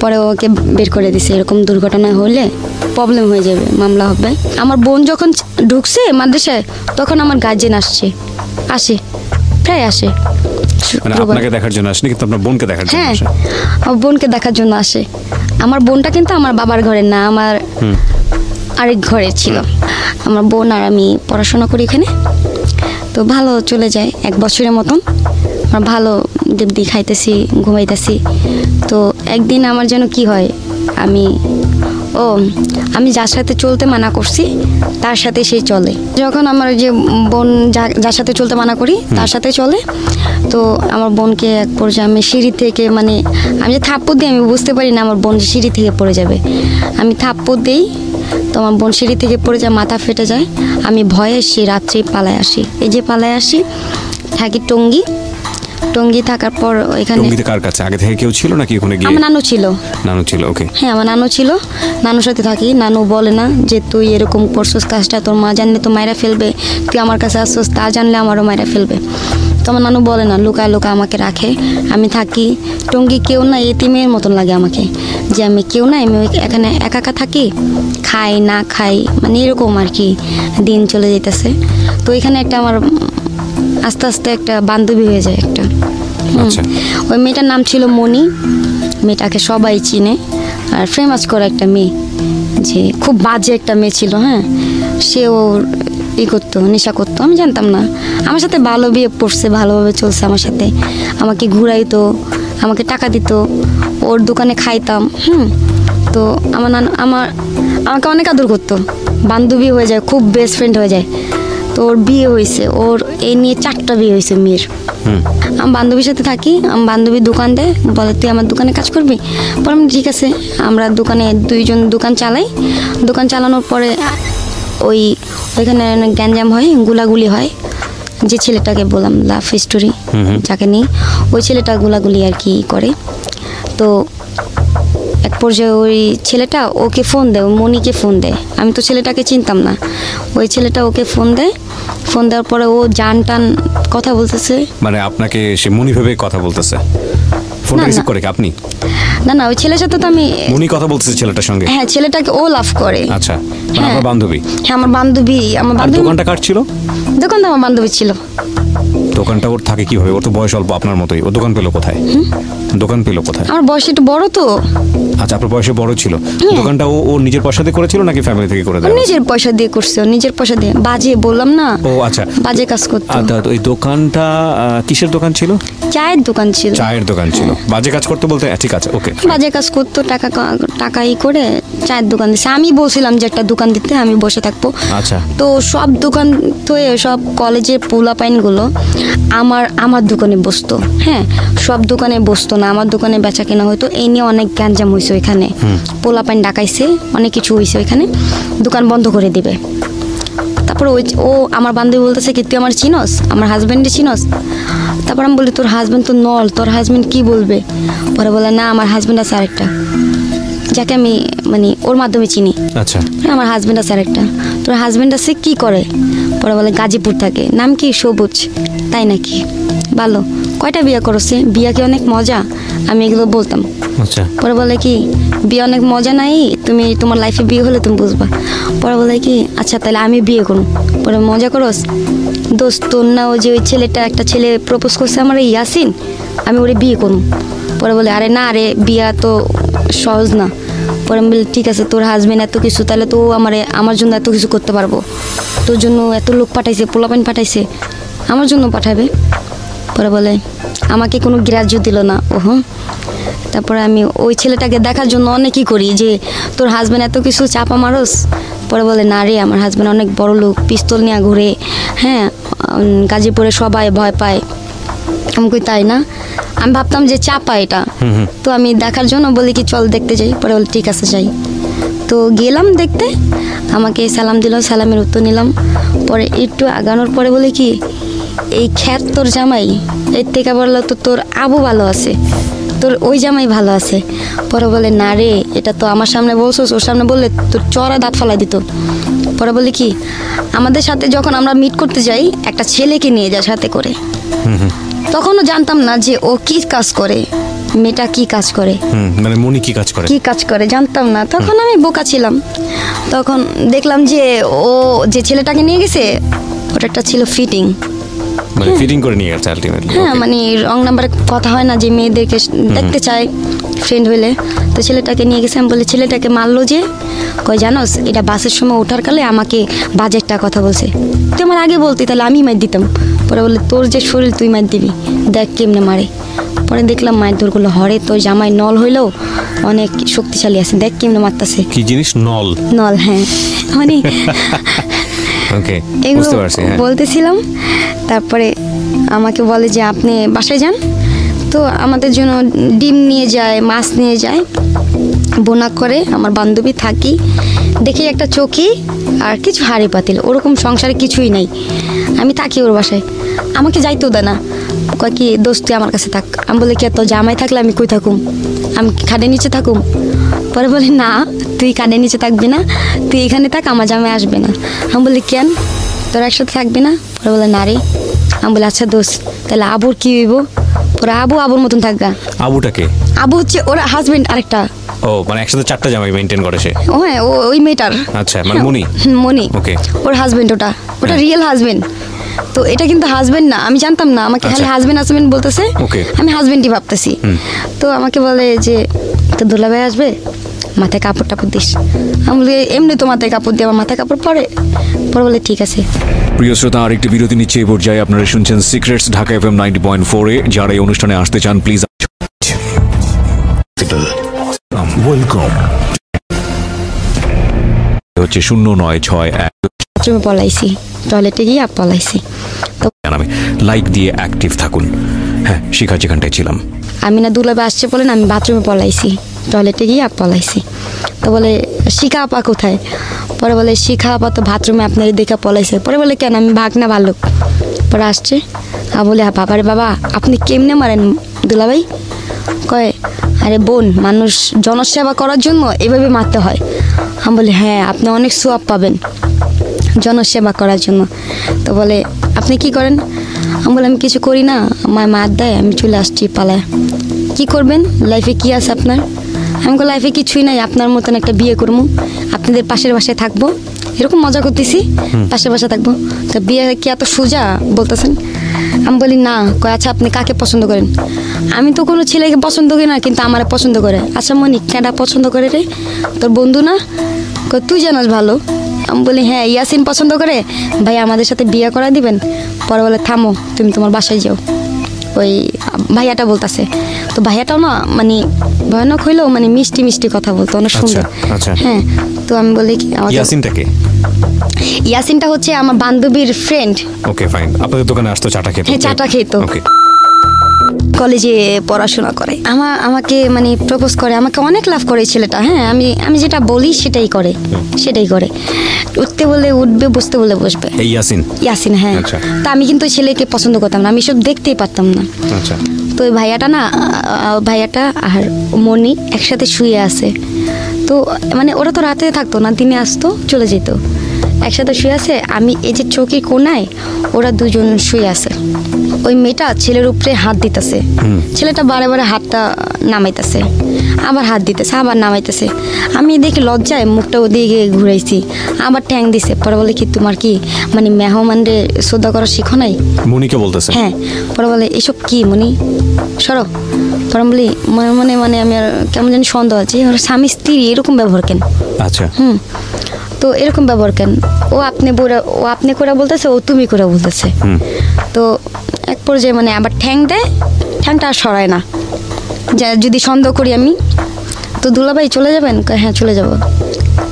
পরে ওকে বের করে দিছে, এরকম দুর্ঘটনা হলে প্রবলেম হয়ে যাবে, মামলা হবে। আমার বোন যখন ঢুকছে মাদ্রাসায়, তখন আমার গার্জেন আসে প্রায় আসে।
মানে আপনাকে দেখার জন্য আসেনি, কিন্তু আপনার বোনকে দেখার জন্য আসে।
আমার বোনকে দেখার জন্য আসে। আমার বোনটা কিন্তু আমার বাবার ঘরে না, আমার আরেক ঘরে ছিল। আমার বোন আর আমি পড়াশোনা করি এখানে, তো ভালো চলে যায় 1 বছরের মতন। আমরা ভালো দেবদি খাইতেছি, ঘুমাইতেছি। তো একদিন আমার যেন কি হয়, আমি যার সাথে চলতে মানা করছি তার সাথে সেই চলে। যখন আমার যে বোন যার সাথে চলতে মানা করি তার সাথে চলে, তো আমার বোনকে এক পর্যায়ে আমি সিঁড়ি থেকে, মানে আমি যে থাপ্পড় দিই আমি বুঝতে পারি না আমার বোন যে সিঁড়ি থেকে পড়ে যাবে। আমি থাপ্পড় দিই, তো আমার বোন সিঁড়ি থেকে পড়ে যায়, মাথা ফেটে যায়। আমি ভয়ে সে রাত্রেই পালায় আসি। এই যে পালায় আসি, থাকি টঙ্গী থাকার পর ওইখানে।
টঙ্গীতে কার কাছে? আগে থেকে কেউ ছিল নাকি ওখানে গিয়ে?
আমার নানু ছিল।
নানু ছিল, ওকে।
হ্যাঁ আমার নানু ছিল, নানুর সাথে থাকি। নানু বলে না যে তুই এরকম করছিস কাজটা, তোর মা জানলে তো মায়েরা ফেলবে, তুই আমার কাছে আসছিস, তা জানলে আমারও মায়েরা ফেলবে। তো আমার নানু বলে না, লুকায় লুকায় আমাকে রাখে। আমি থাকি টঙ্গী, কেউ না, এতিমের মতন লাগে আমাকে, যে আমি কেউ না, আমি এখানে একা একা থাকি, খাই না খাই, মানে এরকম আর কি দিন চলে যেতেছে। তো এখানে একটা আমার আস্তে আস্তে একটা বান্ধবী হয়ে যায় একটা। ওই মেয়েটার নাম ছিল মনি। মেয়েটাকে সবাই চিনে, আর ফেমাস করা একটা মেয়ে, যে খুব বাজে একটা মেয়ে ছিল। হ্যাঁ, সেও করতো, নেশা করতো, আমি জানতাম না। আমার সাথে ভালো বিয়ে পড়ছে, ভালোভাবে চলছে আমার সাথে, আমাকে ঘুরাইতো, আমাকে টাকা দিত, ওর দোকানে খাইতাম। তো আমাকে অনেক আদর করতো, বান্ধবী হয়ে যায়, খুব বেস্ট ফ্রেন্ড হয়ে যায়। তো ওর বিয়ে হয়েছে, ওর এই নিয়ে 4টা বিয়ে হয়েছে মেয়ের। আমি বান্ধবীর সাথে থাকি, আমার বান্ধবীর দোকান দেয়, বলে তুই আমার দোকানে কাজ করবি। পরে আমি ঠিক আছে, আমরা দোকানে 2 জন দোকান চালাই। দোকান চালানোর পরে ওইখানে গ্যাঞ্জাম হয়, গুলাগুলি হয়। যে ছেলেটাকে বললাম লাভ স্টোরি, যাকে নিয়ে, ওই ছেলেটা গুলাগুলি আর কি করে। তো এক পর্যায়ে ওই ছেলেটা ওকে ফোন দেয়, মনিকে ফোন দেয়। আমি তো ছেলেটাকে চিনতাম না। ওই ছেলেটা ওকে ফোন দেয়, ফোন দেওয়ার পরে ও জান টান কথা বলতেছে।
মানে আপনাকে সে মনি ভেবে কথা বলতেছে? ফোন রিসিভ করে কি আপনি?
না, ওই ছেলের সাথে তো আমি।
মনি কথা বলতেছে ছেলেটার সঙ্গে?
হ্যাঁ, ছেলেটাকে ও লাভ করে।
আচ্ছা, আমার বান্ধবী?
হ্যাঁ আমার বান্ধবী।
দোকানটা কার ছিল?
দোকানটা আমার বান্ধবী ছিল।
দোকানটা ওর থাকে কিভাবে? ওর তো বয়স অল্প আপনার মতোই, ও দোকান পেলো কোথায়? দোকান পেলো কোথায়?
আমার বয়স একটু বড় তো।
আচ্ছা, আপনার বয়সে বড় ছিল। দোকানটা ও নিজের পয়সা দিয়ে করেছিল নাকি ফ্যামিলি থেকে করে দেয়?
নিজের পয়সা দিয়ে করছে, নিজের পয়সা দিয়ে। বাজে বললাম না।
ও আচ্ছা,
বাজে কাজ করতো।
আচ্ছা, ওই দোকানটা কিসের দোকান ছিল?
চায়ের দোকান ছিল।
চায়ের দোকান ছিল। বাজে কাজ করতে বলতে? ঠিক আছে, ওকে।
বাজে কাজ করতো, টাকাই করে চায়ের দোকান দিচ্ছে। আমি বলছিলাম যে একটা দোকান দিতে, আমি বসে থাকবো।
আচ্ছা।
তো সব দোকান তো সব কলেজের পোলাপাইনগুলো আমার দোকানে বসতো। হ্যাঁ, সব দোকানে বসতো না, আমার দোকানে বেচা কেনা হতো। এই নিয়ে অনেক গ্যাঞ্জাম হয়েছে ওইখানে, পোলাপাইন ডাকাইছে, অনেক কিছু হয়েছে ওইখানে। দোকান বন্ধ করে দিবে। তারপর ও আমার বান্ধবী বলতেছে কি তুই আমার চিনস, আমার হাজব্যান্ডে চিনস? তারপর আমি বলি তোর হাজব্যান্ড তো নল, তোর হাজব্যান্ড কি বলবে? পরে বলে না, আমার হাজব্যান্ড আছে আরেকটা, যাকে আমি মানে ওর মাধ্যমে চিনি।
আচ্ছা,
আমার হাজব্যান্ড আছে আরেকটা। তোর হাজব্যান্ড আছে কি করে? পরে বলে গাজীপুর থাকে। নাম কি? সবুজ। তাই নাকি? ভালো। কয়টা বিয়ে করছে? বিয়ে কি অনেক মজা? আমি এগুলো বলতাম।
আচ্ছা।
পরে বলে কি বিয়ে অনেক মজা নাই, তুমি তোমার লাইফে বিয়ে হলে তুমি বুঝবা। পরে বলে কি আচ্ছা তাহলে আমি বিয়ে করুন। পরে মজা করস? দোস্ত তোর না ওই যে ওই ছেলেটা একটা ছেলে প্রপোজ করছে আমার এই ইয়াসিন, আমি ওরে বিয়ে করুম। পরে বলে আরে না রে, বিয়া তো সহজ না। পরে আমি বলি ঠিক আছে, তোর হাজবেন্ড এত কিছু, তাহলে তো আমার জন্য এত কিছু করতে পারবো, তোর জন্য এত লোক পাঠাইছে, পোলাপাইন পাঠাইছে, আমার জন্য পাঠাবে। পরে বলে আমাকে কোনো গ্রাহ্য দিল না। ওহ, তারপরে আমি ওই ছেলেটাকে দেখার জন্য অনেকই করি যে তোর হাজবেন্ড এত কিছু চাপা মারস। পরে বলে না রে, আমার হাজবেন্ড অনেক বড় লোক, পিস্তল নিয়ে ঘুরে, হ্যাঁ গাজীপুরে সবাই ভয় পায়। আমি কই তাই না? আমি ভাবতাম যে চাপা এটা, তো আমি দেখার জন্য বলি কি চল দেখতে যাই। পরে বলে ঠিক আছে যাই। তো গেলাম দেখতে, আমাকে সালাম দিল, সালামের উত্তর নিলাম। পরে একটু আগানোর পরে বলে কি এই খ্যাত তোর জামাই, এর থেকে বললো তো তোর আবু ভালো আছে, তোর ওই জামাই ভালো আছে। পরে বলে না রে, এটা তো আমার সামনে বলছোস, ওর সামনে বললে তোর চড়া দাঁত ফালাই দিত। পরে বলে কি আমাদের সাথে যখন আমরা মিট করতে যাই একটা ছেলেকে নিয়ে যায় সাথে করে, তখনও জানতাম না যে ও কি কাজ করে, মেয়েটা কি কাজ করে,
মানে মনি কি কাজ করে
জানতাম না। তখন আমি বোকা ছিলাম। তখন দেখলাম যে ও যে ছেলেটাকে নিয়ে গেছে ওটা একটা ছিল ফিটিং,
মানে ফিটিং করে নিয়ে গেছে আলটিমেটলি।
হ্যাঁ মানে রং নাম্বারে কথা হয় না যে মেয়েদেরকে দেখতে চায় ফ্রেন্ড হইলে, তো ছেলেটাকে নিয়ে গেছে। আমি বলি ছেলেটাকে মারলো যে, কই জানোস এটা বাসের সময় ওঠার কালে আমাকে বাজে একটা কথা বলছে, তুই আমার আগে বলতি তাহলে আমি মার দিতাম। পরে বলে তোর যে শরীর তুই মার দিবি, দেখ কেমনে মারে। পরে দেখলাম মায়ের দৌড়গুলো হরে, তোর জামাই নল হইলেও অনেক শক্তিশালী আছে, দেখ কেমনে মারতাছে।
কি জিনিস? নল?
নল, হ্যাঁ মানে
ওকে
এগুলো
বুঝতে পারছি।
বলতেছিলাম। তারপরে আমাকে বলে যে আপনি বাসায় যান, তো আমাদের জন্য ডিম নিয়ে যায়, মাছ নিয়ে যায়, বোনা করে। আমার বান্ধবী থাকি, দেখি একটা চৌকি আর কিছু হাঁড়ি পাতিল, ওরকম সংসারে কিছুই নাই। আমি থাকি ওর বাসায়, আমাকে যাইতেও দেয় না, কয় কি দোস্ত তুই আমার কাছে থাক। আমি বলি কি তো জামাই থাকলে আমি কই থাকুম, আমি খাটের নিচে থাকুম? পরে বলে না তুই খাটের নিচে থাকবি না, তুই এখানে থাক, আমার জামাই আসবে না। আমি বলি কেন, তোর একসাথে থাকবি না? পরে বলে না রে। আমি বলি আচ্ছা দোস্ত তাহলে আবুর কি হইব? পরে আবুর মতন থাকগা।
আবুটাকে?
আবু হচ্ছে ওর হাজবেন্ড আরেকটা।
ও মানে একসাথে 4টা জামাই মেইনটেইন করে সে?
ও হ্যাঁ, ওই মেয়েটার।
আচ্ছা মানে মনি?
মনি,
ওকে।
ওর হাজবেন্ড ওটা রিয়েল হাজবেন্ড। তো এটা কিন্তু হাজবেন্ড না, আমি জানতাম না, আমাকে খালি হাজবেন্ড বলতেছে, আমি হাজবেন্ডই ভাবতেছি। তো আমাকে বলে যে তো দুলাভাই আসবে, মাথায় কাপড় টাপড় দিস। আমি বলি এমনি তো মাথায় কাপড় দিয়ে, আমার মাথায় কাপড় পরে বলে ঠিক আছে।
প্রিয় শ্রোতা, আরেকটি বিরতি নিচ্ছে এই পর্যায়ে। আপনারা শুনছেন সিক্রেটস ঢাকা FM 90.4-এ। যারা এই অনুষ্ঠানে আসতে চান প্লিজ ওয়েলকাম। হচ্ছে 0961
বাথরুমে পলাইছি, টয়লেটে গিয়ে পলাইছি। তো
লাইক দিয়ে অ্যাক্টিভ থাকুন। হ্যাঁ, শিখা যেখানটায় ছিলাম।
আমি না দুলাভাই আসছে বলেন, আমি বাথরুমে পলাইছি, টয়লেটে গিয়ে পলাইছি। তো বলে শিখা আপা কোথায়? পরে বলে শিখা আপা তো বাথরুমে আপনারই দেখে পলাইছে। পরে বলে কেন, আমি ভাগ না ভাল্লুক। পরে আসছে বলে বাবারে বাবা আপনি কেমনে মারেন দুলাভাই? কয় আরে বোন, মানুষ জনসেবা করার জন্য এভাবে মারতে হয়। আমি বলি হ্যাঁ, আপনি অনেক সোয়াব পাবেন জনসেবা করার জন্য। তো বলে আপনি কি করেন? আমি বলি আমি কিছু করি না, আমার মার দেয়, আমি চলে আসছি পালায়। কি করবেন লাইফে, কি আছে আপনার? আমি বলি লাইফে কিছুই নাই, আপনার মতন একটা বিয়ে করবো, আপনাদের পাশের বাসায় থাকবো, এরকম মজা করতেছি, পাশের বাসায় থাকবো। তো বিয়ে কি এত সোজা বলতেছেন? আমি বলি না। কয় আচ্ছা আপনি কাকে পছন্দ করেন? আমি তো কোনো ছেলেকে পছন্দ করি না, কিন্তু আমার পছন্দ করে। আচ্ছা মনি কেডা পছন্দ করে রে? তোর বন্ধু না? কয় তুই জানাস ভালো। আমি বলি হ্যাঁ, ইয়াসিন পছন্দ করে, ভাই আমাদের সাথে বিয়ে করা দিবেন? পরে বলে থামো, তুমি তোমার বাসায় যাও। ওই ভাইয়াটা বলতেছে, তো ভাইয়াটাও না মানে ভয়ানক হইলেও মানে মিষ্টি মিষ্টি কথা বলতো, অনেক সুন্দর। হ্যাঁ, তো আমি বলি কি ইয়াসিনটা হচ্ছে আমার বান্ধবীর ফ্রেন্ড।
Okay fine. আপনাদের দোকানে আসতো চাটা খেতে?
হ্যাঁ, চাটা খেতো। কলেজে পড়াশোনা করে। আমাকে মানে প্রপোজ করে, আমাকে অনেক লাভ করে ছেলেটা। হ্যাঁ, আমি যেটা বলি সেটাই করে। উঠতে বলে উঠবে, বসতে বলে বসবে।
এই ইয়াসিন?
হ্যাঁ। তা আমি কিন্তু ছেলেকে পছন্দ করতাম না, আমি সব দেখতেই পারতাম না।
আচ্ছা।
তো ওই ভাইয়াটা আর মনি একসাথে শুয়ে আছে। তো মানে ওরা তো রাতে থাকতো না, দিনে আসতো চলে যেত। একসাথে শুয়ে আছে, আমি এই যে চৌকির কোনায় ওরা দুজন শুয়ে আছে। ওই মেয়েটা ছেলের উপরে হাত দিতেছে, ছেলেটা বারে বারে হাতটা নামাইতেছে, আবার হাত দিতেছে, আবার নামাইতেছে। আমি দেখি লজ্জায় মুখটা ওদিকে ঘুরাইছি, আবার ট্যাং দিছে। পরে বলে কি তোমার কি মানে মেহমানরে শ্রদ্ধা করা শিখো নাই?
মনিকে বলতেছে?
হ্যাঁ। পরে বলে এসব কি মনি, সরো। পরে আমি বলি মনে মানে আমি আর কেমন জানি সন্দেহ আছে, ওর স্বামী স্ত্রী এরকম ব্যবহার কেন?
আচ্ছা।
তো এরকম ব্যবহার কেন? ও আপনি করে বলতেছে, ও তুমি করে বলতেছে। তো এক পর্যায়ে মানে আবার ঠ্যাং দেয়, ঠ্যাংটা আর সরায় না। যা যদি সন্দেহ করি আমি, তো দুলাভাই চলে যাবেন? হ্যাঁ চলে যাব।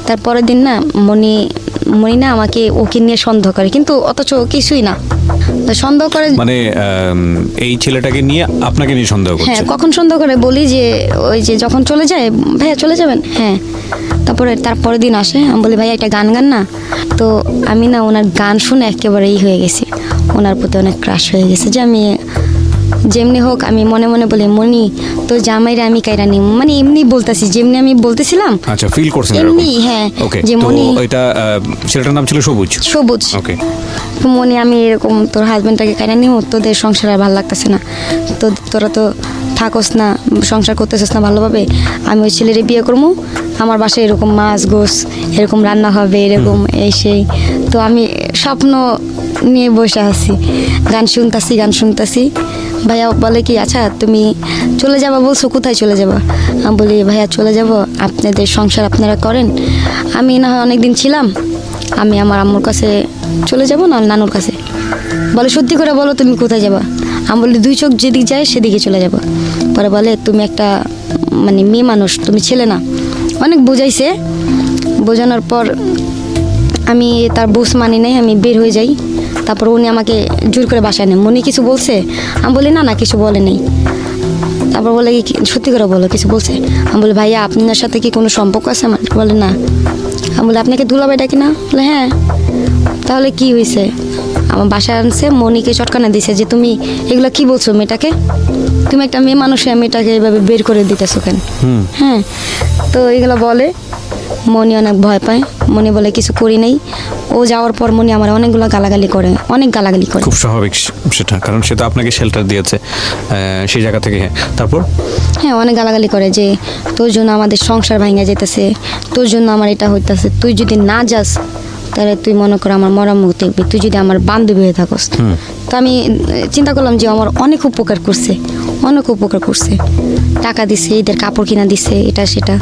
তারপরের দিন না মনি না আমাকে ওকে নিয়ে সন্দেহ করে, কিন্তু অথচ কিছুই না সন্দেহ করে।
মানে এই ছেলেটাকে নিয়ে আপনাকে নিয়ে সন্দেহ করছে?
হ্যাঁ, কখন সন্দেহ করে বলি যে ওই যে যখন চলে যায়, ভাইয়া চলে যাবেন? হ্যাঁ। তারপরের দিন আসে, আমি বলি ভাইয়া একটা গান না। তো আমি না ওনার গান শুনে একেবারেই হয়ে গেছি, ওনার প্রতি অনেক ক্রাশ হয়ে গেছে। যে আমি যেমনি হোক আমি মনে মনে বলি মনি তো জামাইরা আমি কাইরা নিই, মানে এমনি বলতেছি যেমনি আমি বলতেছিলাম।
আচ্ছা, ফিল করছেন
এমনি? হ্যাঁ।
যে মনি, এটা ছেলেটার নাম ছিল সবুজ। ওকে।
মনি আমি এরকম তোর হাজবেন্ডটাকে কাইরা নিও, তোদের সংসার আর ভালো লাগতেছে না, তো তোরা তো থাকোস না, সংসার করতেছিস না ভালোভাবে, আমি ওই ছেলেরে বিয়ে করবো, আমার বাসায় এরকম মাছ গোস এরকম রান্না হবে, এরকম এই সেই। তো আমি স্বপ্ন নিয়ে বসে আছি, গান শুনতাছি। ভাইয়া বলে কি আচ্ছা তুমি চলে যাবা বলছো, কোথায় চলে যাবা? আমি বলি ভাইয়া চলে যাব, আপনাদের সংসার আপনারা করেন, আমি না হয় অনেকদিন ছিলাম, আমি আমার আম্মুর কাছে চলে যাব না নানুর কাছে। বলে সত্যি করে বলো তুমি কোথায় যাবা? আমি বলি দুই চোখ যেদিকে যায় সেদিকে চলে যাব। পরে বলে তুমি একটা মানে মেয়ে মানুষ, তুমি ছেলে না। অনেক বোঝাইছে, বোঝানোর পর আমি তার বুঝ মানি নাই, আমি বের হয়ে যাই। তারপর উনি আমাকে জোর করে বাসায় নেন। মনি কিছু বলছে? আমি বলি না কিছু বলে নেই। তারপর বলে কি সত্যি করে বলো কিছু বলছে? আমি বলি ভাইয়া আপনার সাথে কি কোনো সম্পর্ক আছে আমার? বলে না। আমি বলি আপনাকে দুলাভাই ডাকি না? বলে হ্যাঁ। তাহলে কি হয়েছে? আমার বাসায় আনছে, মনিকে চটকানা দিছে যে তুমি এগুলো কি বলছো মেয়েটাকে, তুমি একটা মেয়ে মানুষ, মেয়েটাকে এইভাবে বের করে দিতেছো কেন? হ্যাঁ। তো এগুলো বলে, মনি অনেক ভয় পায়। মনি বলে কিছু করি নাই। ও যাওয়ার পর মনি আমার অনেকগুলো গালাগালি করে, অনেক গালাগালি করে।
খুব স্বাভাবিক সেটা, কারণ সে তো আপনাকে শেল্টার দিয়েছে সেই জায়গা থেকে। হ্যাঁ, তারপর?
হ্যাঁ, অনেক গালাগালি করে যে তোর জন্য আমাদের সংসার ভাঙা যেতেছে, তোর জন্য আমার এটা হইতেছে, তুই যদি না যাস তাহলে তুই মনে কর আমার মরা মুখ দেখবি, তুই যদি আমার বান্ধবী হয়ে থাকস। তো আমি চিন্তা করলাম যে আমার অনেক উপকার করছে, টাকা দিছে, এদের কাপড় কিনা দিছে, এটা সেটা।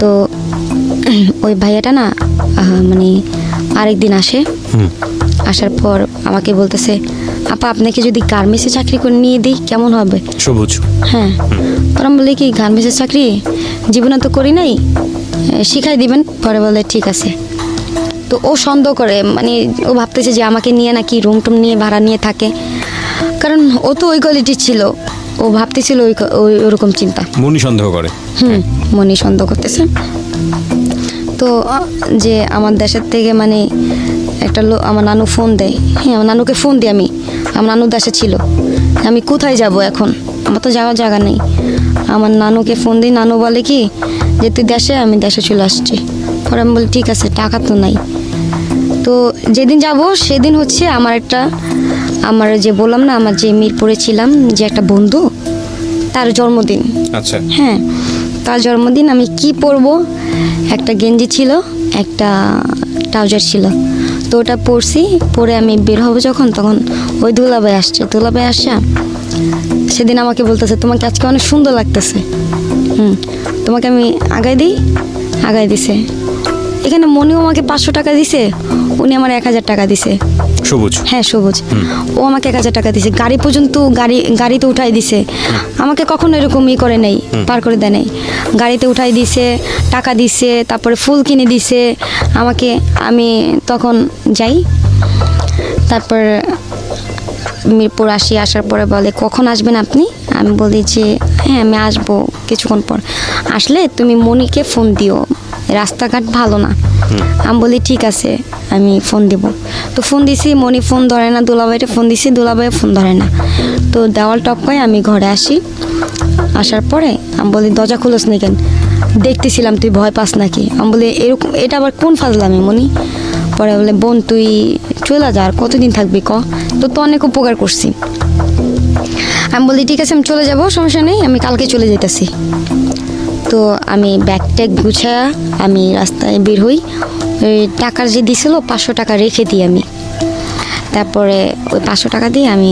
তো ওই ভাইয়াটা না মানে আরেকদিন আসে, আসার পর আমাকে বলতেছে আপা আপনাকে যদি গার্মেন্টসে চাকরি করে নিয়ে দিই কেমন হবে?
সবুজ?
হ্যাঁ। পরে আমি বলি কি গার্মেন্টসের চাকরি জীবনে তো করি নাই, শিখাই দিবেন? পরে বলে ঠিক আছে। তো ও সন্দেহ করে, মানে ও ভাবতেছে যে আমাকে নিয়ে নাকি রুম টুম নিয়ে ভাড়া নিয়ে থাকে, কারণ ও তো ওই কোয়ালিটির ছিল, ও ভাবতেছিল ওরকম চিন্তা।
মনি সন্দেহ করে?
মনি সন্দেহ করতেছে। তো যে আমার দেশের থেকে মানে একটা লোক, আমার নানু ফোন দেয়। হ্যাঁ, আমার নানুকে ফোন দিই আমি, আমার নানু দেশে ছিল, আমি কোথায় যাব এখন, আমার তো যাওয়ার জায়গা নেই। আমার নানুকে ফোন দিই, নানু বলে কি যে তুই দেশে, আমি দেশে চলে আসছি। পরে আমি বলি ঠিক আছে, টাকা তো নাই। তো যেদিন যাব সেদিন হচ্ছে আমার যে বললাম না, আমার যে মিরপুরে ছিলাম যে একটা বন্ধু, তার জন্মদিন।
আচ্ছা।
হ্যাঁ, তার জন্মদিন। আমি কি পরবো, একটা গেঞ্জি ছিল, একটা ট্রাউজার ছিল, তো ওটা পরছি। পরে আমি বের হবো যখন, তখন ওই দুলাভাই আসছে। সেদিন আমাকে বলতেছে তোমাকে আজকে অনেক সুন্দর লাগতেছে, তোমাকে আমি আগাই দিছে। এখানে মনিও আমাকে 500 টাকা দিছে, উনি আমার 1000 টাকা দিছে।
সবুজ?
হ্যাঁ, সবুজ। ও আমাকে 1000 টাকা দিছে, গাড়ি পর্যন্ত গাড়িতে উঠাই দিছে। আমাকে কখনো এরকম করে নেই, পার করে দেয় নাই, গাড়িতে উঠাই দিছে, টাকা দিছে, তারপরে ফুল কিনে দিছে আমাকে। আমি তখন যাই, তারপর মিরপুর আসার পরে বলে কখন আসবেন আপনি? আমি বলি যে হ্যাঁ আমি আসবো কিছুক্ষণ পর, আসলে তুমি মনিকে ফোন দিও, রাস্তাঘাট ভালো না। আমি বলি ঠিক আছে, আমি ফোন দিব। তো ফোন দিছি, মনি ফোন ধরে না, দুলাভাইটা ফোন দিছি, দুলাভাই ফোন ধরে না। তো দেওয়াল টপকায় আমি ঘরে আসি। আসার পরে আমি বলি দরজা খুলোস নি কেন? দেখতেছিলাম তুই ভয় পাস নাকি? আমি বলি এরকম, এটা আবার কোন ফাজলামি মনি? পরে বলে বোন তুই চলে যা, আর কতদিন থাকবি ক, তো তো অনেক উপকার করছি। আমি বলি ঠিক আছে আমি চলে যাব, সমস্যা নেই, আমি কালকে চলে যেতেছি। তো আমি ব্যাগ ট্যাগ গুছায়া আমি রাস্তায় বের হই। ওই টাকার যে দিছিল 500 টাকা রেখে দিই আমি। তারপরে ওই 500 টাকা দিয়ে আমি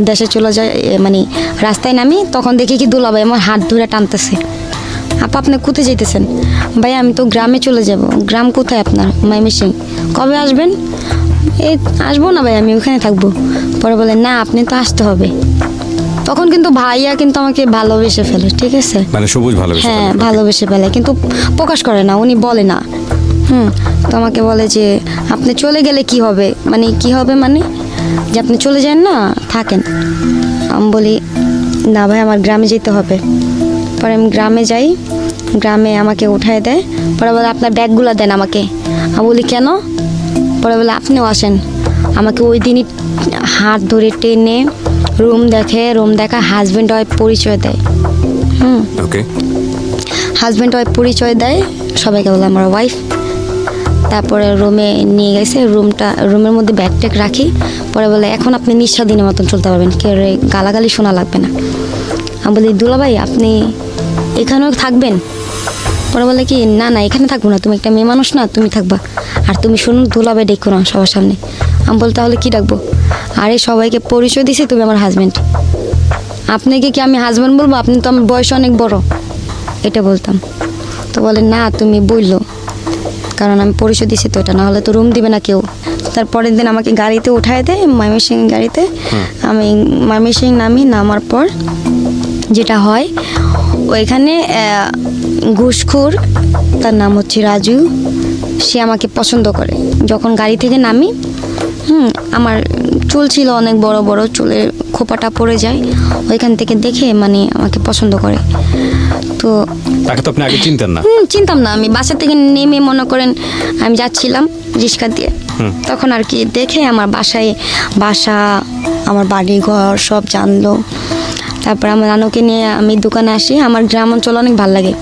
দেশে চলে যাই, মানে রাস্তায় নামি। তখন দেখি কি দুলাভাই আমার হাত ধরে টানতেছে, আপা আপনি কোথায় যেতেছেন? ভাই আমি তো গ্রামে চলে যাব। গ্রাম কোথায় আপনার? ময়মনসিং। কবে আসবেন? এই আসবো না ভাই, আমি ওখানে থাকবো। পরে বলে না আপনি তো আসতে হবে। তখন কিন্তু ভাইয়া কিন্তু আমাকে ভালোবেসে ফেলে, ঠিক আছে,
মানে সবুজ ভালোবেসে
হ্যাঁ
ফেলে।
ভালোবেসে ফেলে, কিন্তু প্রকাশ করে না, উনি বলে না। তো আমাকে বলে যে আপনি চলে গেলে কি হবে, মানে কি হবে, মানে যে আপনি চলে যান না, থাকেন। আমি বলি না ভাই আমার গ্রামে যেতে হবে। পরে আমি গ্রামে যাই, গ্রামে আমাকে উঠায় দেয়। পরে বলে আপনার ব্যাগগুলো দেন আমাকে। আমি বলি কেন? পরে বলে আপনিও আসেন। আমাকে ওই দিনই হাত ধরে টেনে রুম দেখে, রুম দেখা, হাজব্যান্ড ওয়াইফ পরিচয় দেয়।
ওকে,
হাজব্যান্ড ওয়াইফ পরিচয় দেয়, সবাইকে বলে আমার ওয়াইফ। তারপরে রুমে নিয়ে গেছে, রুমের মধ্যে ব্যাগ ট্যাগ রাখি। পরে বলে এখন আপনি নিঃস্বাধীনের মতন চলতে পারবেন, কেউ গালাগালি শোনা লাগবে না। আমি বলি দুলাভাই আপনি এখানেও থাকবেন? পরে বলে কি না না এখানে থাকবো না, তুমি একটা মেয়ে মানুষ না, তুমি থাকবা। আর তুমি শুনুন দুলাভাই ডেকো না সবার সামনে। আমি বলি তাহলে কি ডাকবো? আরে সবাইকে পরিচয় দিছি তুমি আমার হাজব্যান্ড, আপনাকে কি আমি হাজব্যান্ড বলবো? আপনি তো আমার বয়স অনেক বড়, এটা বলতাম। তো বলে না তুমি বললো, কারণ আমি পরিচয় দিছি তো, এটা না হলে তো রুম দিবে না কেউ। তারপরের দিন আমাকে গাড়িতে উঠায় দেয়, ময়মনসিং গাড়িতে। আমি ময়মনসিং নামার পর যেটা হয় ওইখানে ঘুষখোর, তার নাম হচ্ছে রাজু, সে আমাকে পছন্দ করে। যখন গাড়ি থেকে নামি, আমার চুল ছিল অনেক বড় বড়, চুলের খোপাটা পড়ে যায়, ওইখান থেকে দেখে মানে আমাকে পছন্দ করে। তো
তাকে তো আপনি আগে চিনতেন না?
চিনতাম না। আমি বাসা থেকে নেমে মনে করেন আমি যাচ্ছিলাম রিক্সা দিয়ে, তখন আর কি দেখে আমার বাসা, আমার বাড়ি ঘর সব জানলো। তারপর আমার নানুকে নিয়ে আমি দোকানে আসি। আমার গ্রাম অঞ্চল অনেক ভালো লাগে,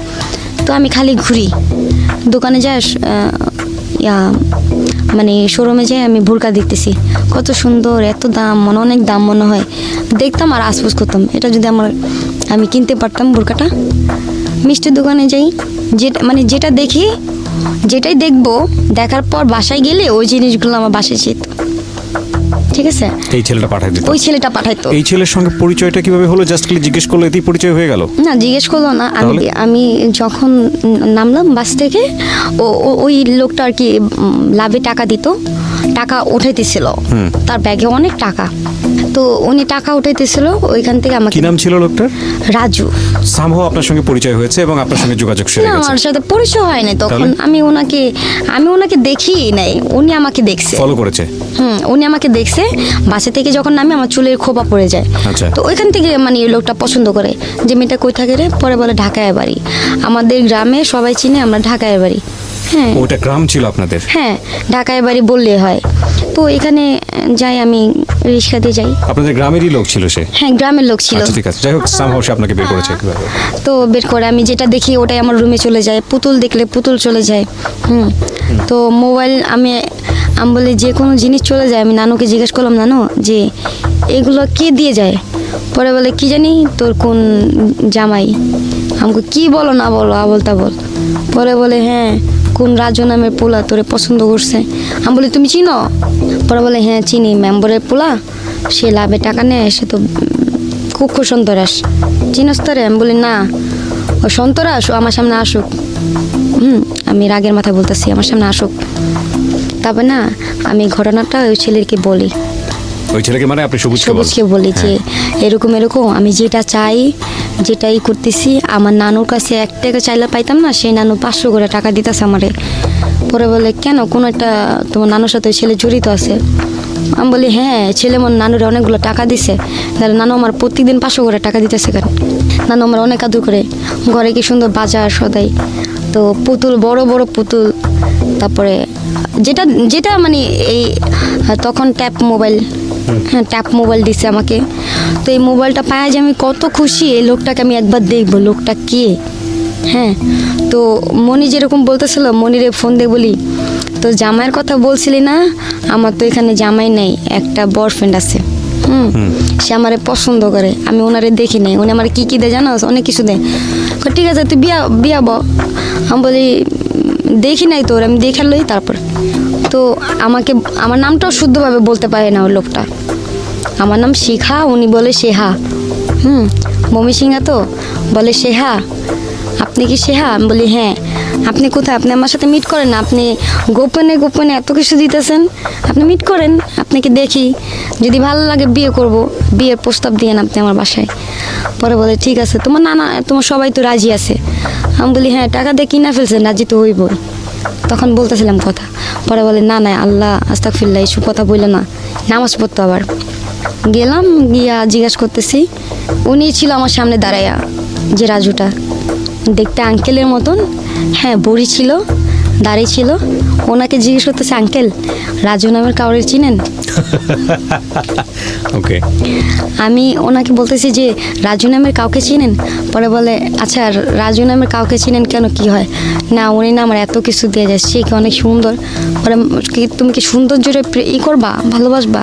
তো আমি খালি ঘুরি। দোকানে যাই, মানে শোরুমে যাই, আমি বোরকা দেখতেছি কত সুন্দর, এত দাম, অনেক দাম মনে হয়। দেখতাম আর আফসোস করতাম, এটা যদি আমি কিনতে পারতাম বোরকাটা। মিষ্টির দোকানে যাই, যেটা দেখি, যেটাই দেখবো, দেখার পর বাসায় গেলে ওই জিনিসগুলো আমার বাসায় যেত, ঠিক আছে।
এই ছেলেটা পাঠাই দিত? ওই
ছেলেটা পাঠাইতো।
এই ছেলের সঙ্গে পরিচয়টা কিভাবে হলো? জাস্ট খালি জিজ্ঞেস করলো, এতেই পরিচয় হয়ে গেল?
না জিজ্ঞেস করলো না। আমি যখন নামলাম বাস থেকে, ওই লোকটা আর কি লাভে টাকা দিত, টাকা উঠাইতেছিল, তার ব্যাগে অনেক টাকা। তো উনি টাকা উঠাইতেছিল, ওইখান থেকে আমাকে।
কি নাম ছিল লোকটার?
রাজু।
সামহাও আপনার সঙ্গে পরিচয় হয়েছে এবং আপনার সঙ্গে যোগাযোগ সেরে গেছে?
আমার সাথে পরিচয় হয় নাই তখন। আমি ওনাকে দেখি নাই, উনি আমাকে দেখছে,
ফলো করেছে।
উনি আমাকে দেখছে। বাসা থেকে যখন নামি আমার চুলের খোপা পড়ে যায়, তো ওইখান থেকে মানে এই লোকটা পছন্দ করে যে মেয়েটা কই থাকে রে। পরে বলে ঢাকায় বাড়ি, আমাদের গ্রামে সবাই চিনে আমরা ঢাকায় বাড়ি। হ্যাঁ
ওটা গ্রাম ছিল আপনাদের?
হ্যাঁ ঢাকায় বাড়ি বললে হয়। তো এখানে যাই, আমি রিক্সা দিয়ে যাই।
আপনাদের গ্রামেরই লোক ছিল সে?
হ্যাঁ গ্রামের লোক ছিল।
ঠিক আছে, যাই হোক সামহাও সে আপনাকে বের করেছে।
তো বের করে আমি যেটা দেখি ওটাই আমার রুমে চলে যায়, পুতুল দেখলে পুতুল চলে যায়। তো মোবাইল আমি বলি যে কোনো জিনিস চলে যায়। আমি নানুকে জিজ্ঞেস করলাম, নানু যে এগুলো কে দিয়ে যায়? পরে বলে কি জানি তোর কোন জামাই। আমাকে কি বলো না বলো, আবল তাবল। পরে বলে হ্যাঁ কোন রাজু নামের পোলা তোরে পছন্দ করছে। আমি বলি তুমি চিনো? পরে বলে হ্যাঁ চিনি, মেম্বরের পোলা, সে লাভে টাকা নেয়, সে তো খুব সন্তরাস, চিনস তোরে? আমি বলি না, ও সন্তরাস, ও আমার সামনে আসুক। আমি রাগের মাথায় বলতেছি আমার সামনে আসুক। তবে না আমি ঘটনাটা ওই ছেলেকে বলি।
ওই ছেলেকে মানে আপনি
সবুজকে বলি যে এরকম আমি যেটা চাই, যেটাই করতেছি। আমার নানুর কাছে 1 টাকা চাইলে পাইতাম না, সেই নানু 500 করে টাকা দিতেছে আমারে। পরে বলে কেন, কোনো একটা তোমার নানুর সাথে ছেলে জড়িত আছে? আমি বলি হ্যাঁ, ছেলে আমার নানুরে অনেকগুলো টাকা দিছে। তাহলে নানু আমার প্রত্যেকদিন 500 করে টাকা দিতেছে কেন? নানু আমার অনেক আদর করে, ঘরে কি সুন্দর বাজার সদাই, তো পুতুল, বড় বড় পুতুল। তারপরে যেটা মানে এই তখন ট্যাপ মোবাইল, হ্যাঁ ট্যাপ মোবাইল দিছে আমাকে। তো এই মোবাইলটা পায় যে আমি কত খুশি, এই লোকটাকে আমি একবার দেখবো, লোকটা কে। হ্যাঁ তো মনি যেরকম বলতেছিল, মনিরে ফোন দিয়ে বলি তো তো জামাইয়ের কথা বলছিলি না, আমার তো এখানে জামাই নেই, একটা বয়ফ্রেন্ড আছে। সে আমারে পছন্দ করে, আমি ওনারে দেখি নাই। উনি আমার কি কি দেয় জানো, অনেক কিছু দেয়। ঠিক আছে তুই বিয়া ব। আমি বলি দেখি নাই তোর, আমি দেখে লই তারপর। তো আমাকে আমার নামটাও শুদ্ধভাবে বলতে পারে না ওই লোকটা। আমার নাম শিখা, উনি বলে শেহা। মমি সিংহা তো বলে শেহা, আপনি কি শেহা? আমি বলি হ্যাঁ। আপনি কোথায়? আপনি আমার সাথে মিট করেন না, আপনি গোপনে গোপনে এত কিছু দিতেছেন, আপনি মিট করেন, আপনাকে দেখি, যদি ভালো লাগে বিয়ে করব, বিয়ের প্রস্তাব দিয়েন আপনি আমার বাসায়। পরে বলে ঠিক আছে, তোমার নানা তোমার সবাই তো রাজি আছে। আমি বলি হ্যাঁ, টাকা দিয়ে কিনা ফেলছেন, রাজি তো হইবই। তখন বলতেছিলাম কথা। পরে বলে না না, আল্লাহ আস্তাগফিরুল্লাহ, এইসব কথা বললে না, নামাজ পড়তো। আবার গেলাম, গিয়া জিজ্ঞাসা করতেছি, উনি ছিল আমার সামনে দাঁড়াইয়া, যে রাজুটা দেখতে আঙ্কেলের মতন, হ্যাঁ বড়ি ছিল, দাড়ি ছিল। ওনাকে জিজ্ঞেস করতেছে আঙ্কেল রাজু নামের কাউরে চিনেন?
ওকে,
আমি ওনাকে বলতেছি যে রাজু নামের কাউকে চিনেন? পরে বলে আচ্ছা রাজু নামের কাউকে চিনেন কেন, কি হয়? না উনি না আমার এত কিছু দিয়ে যায়, সে কি অনেক সুন্দর। পরে তুমি কি সৌন্দর্যরে করবা, ভালোবাসবা?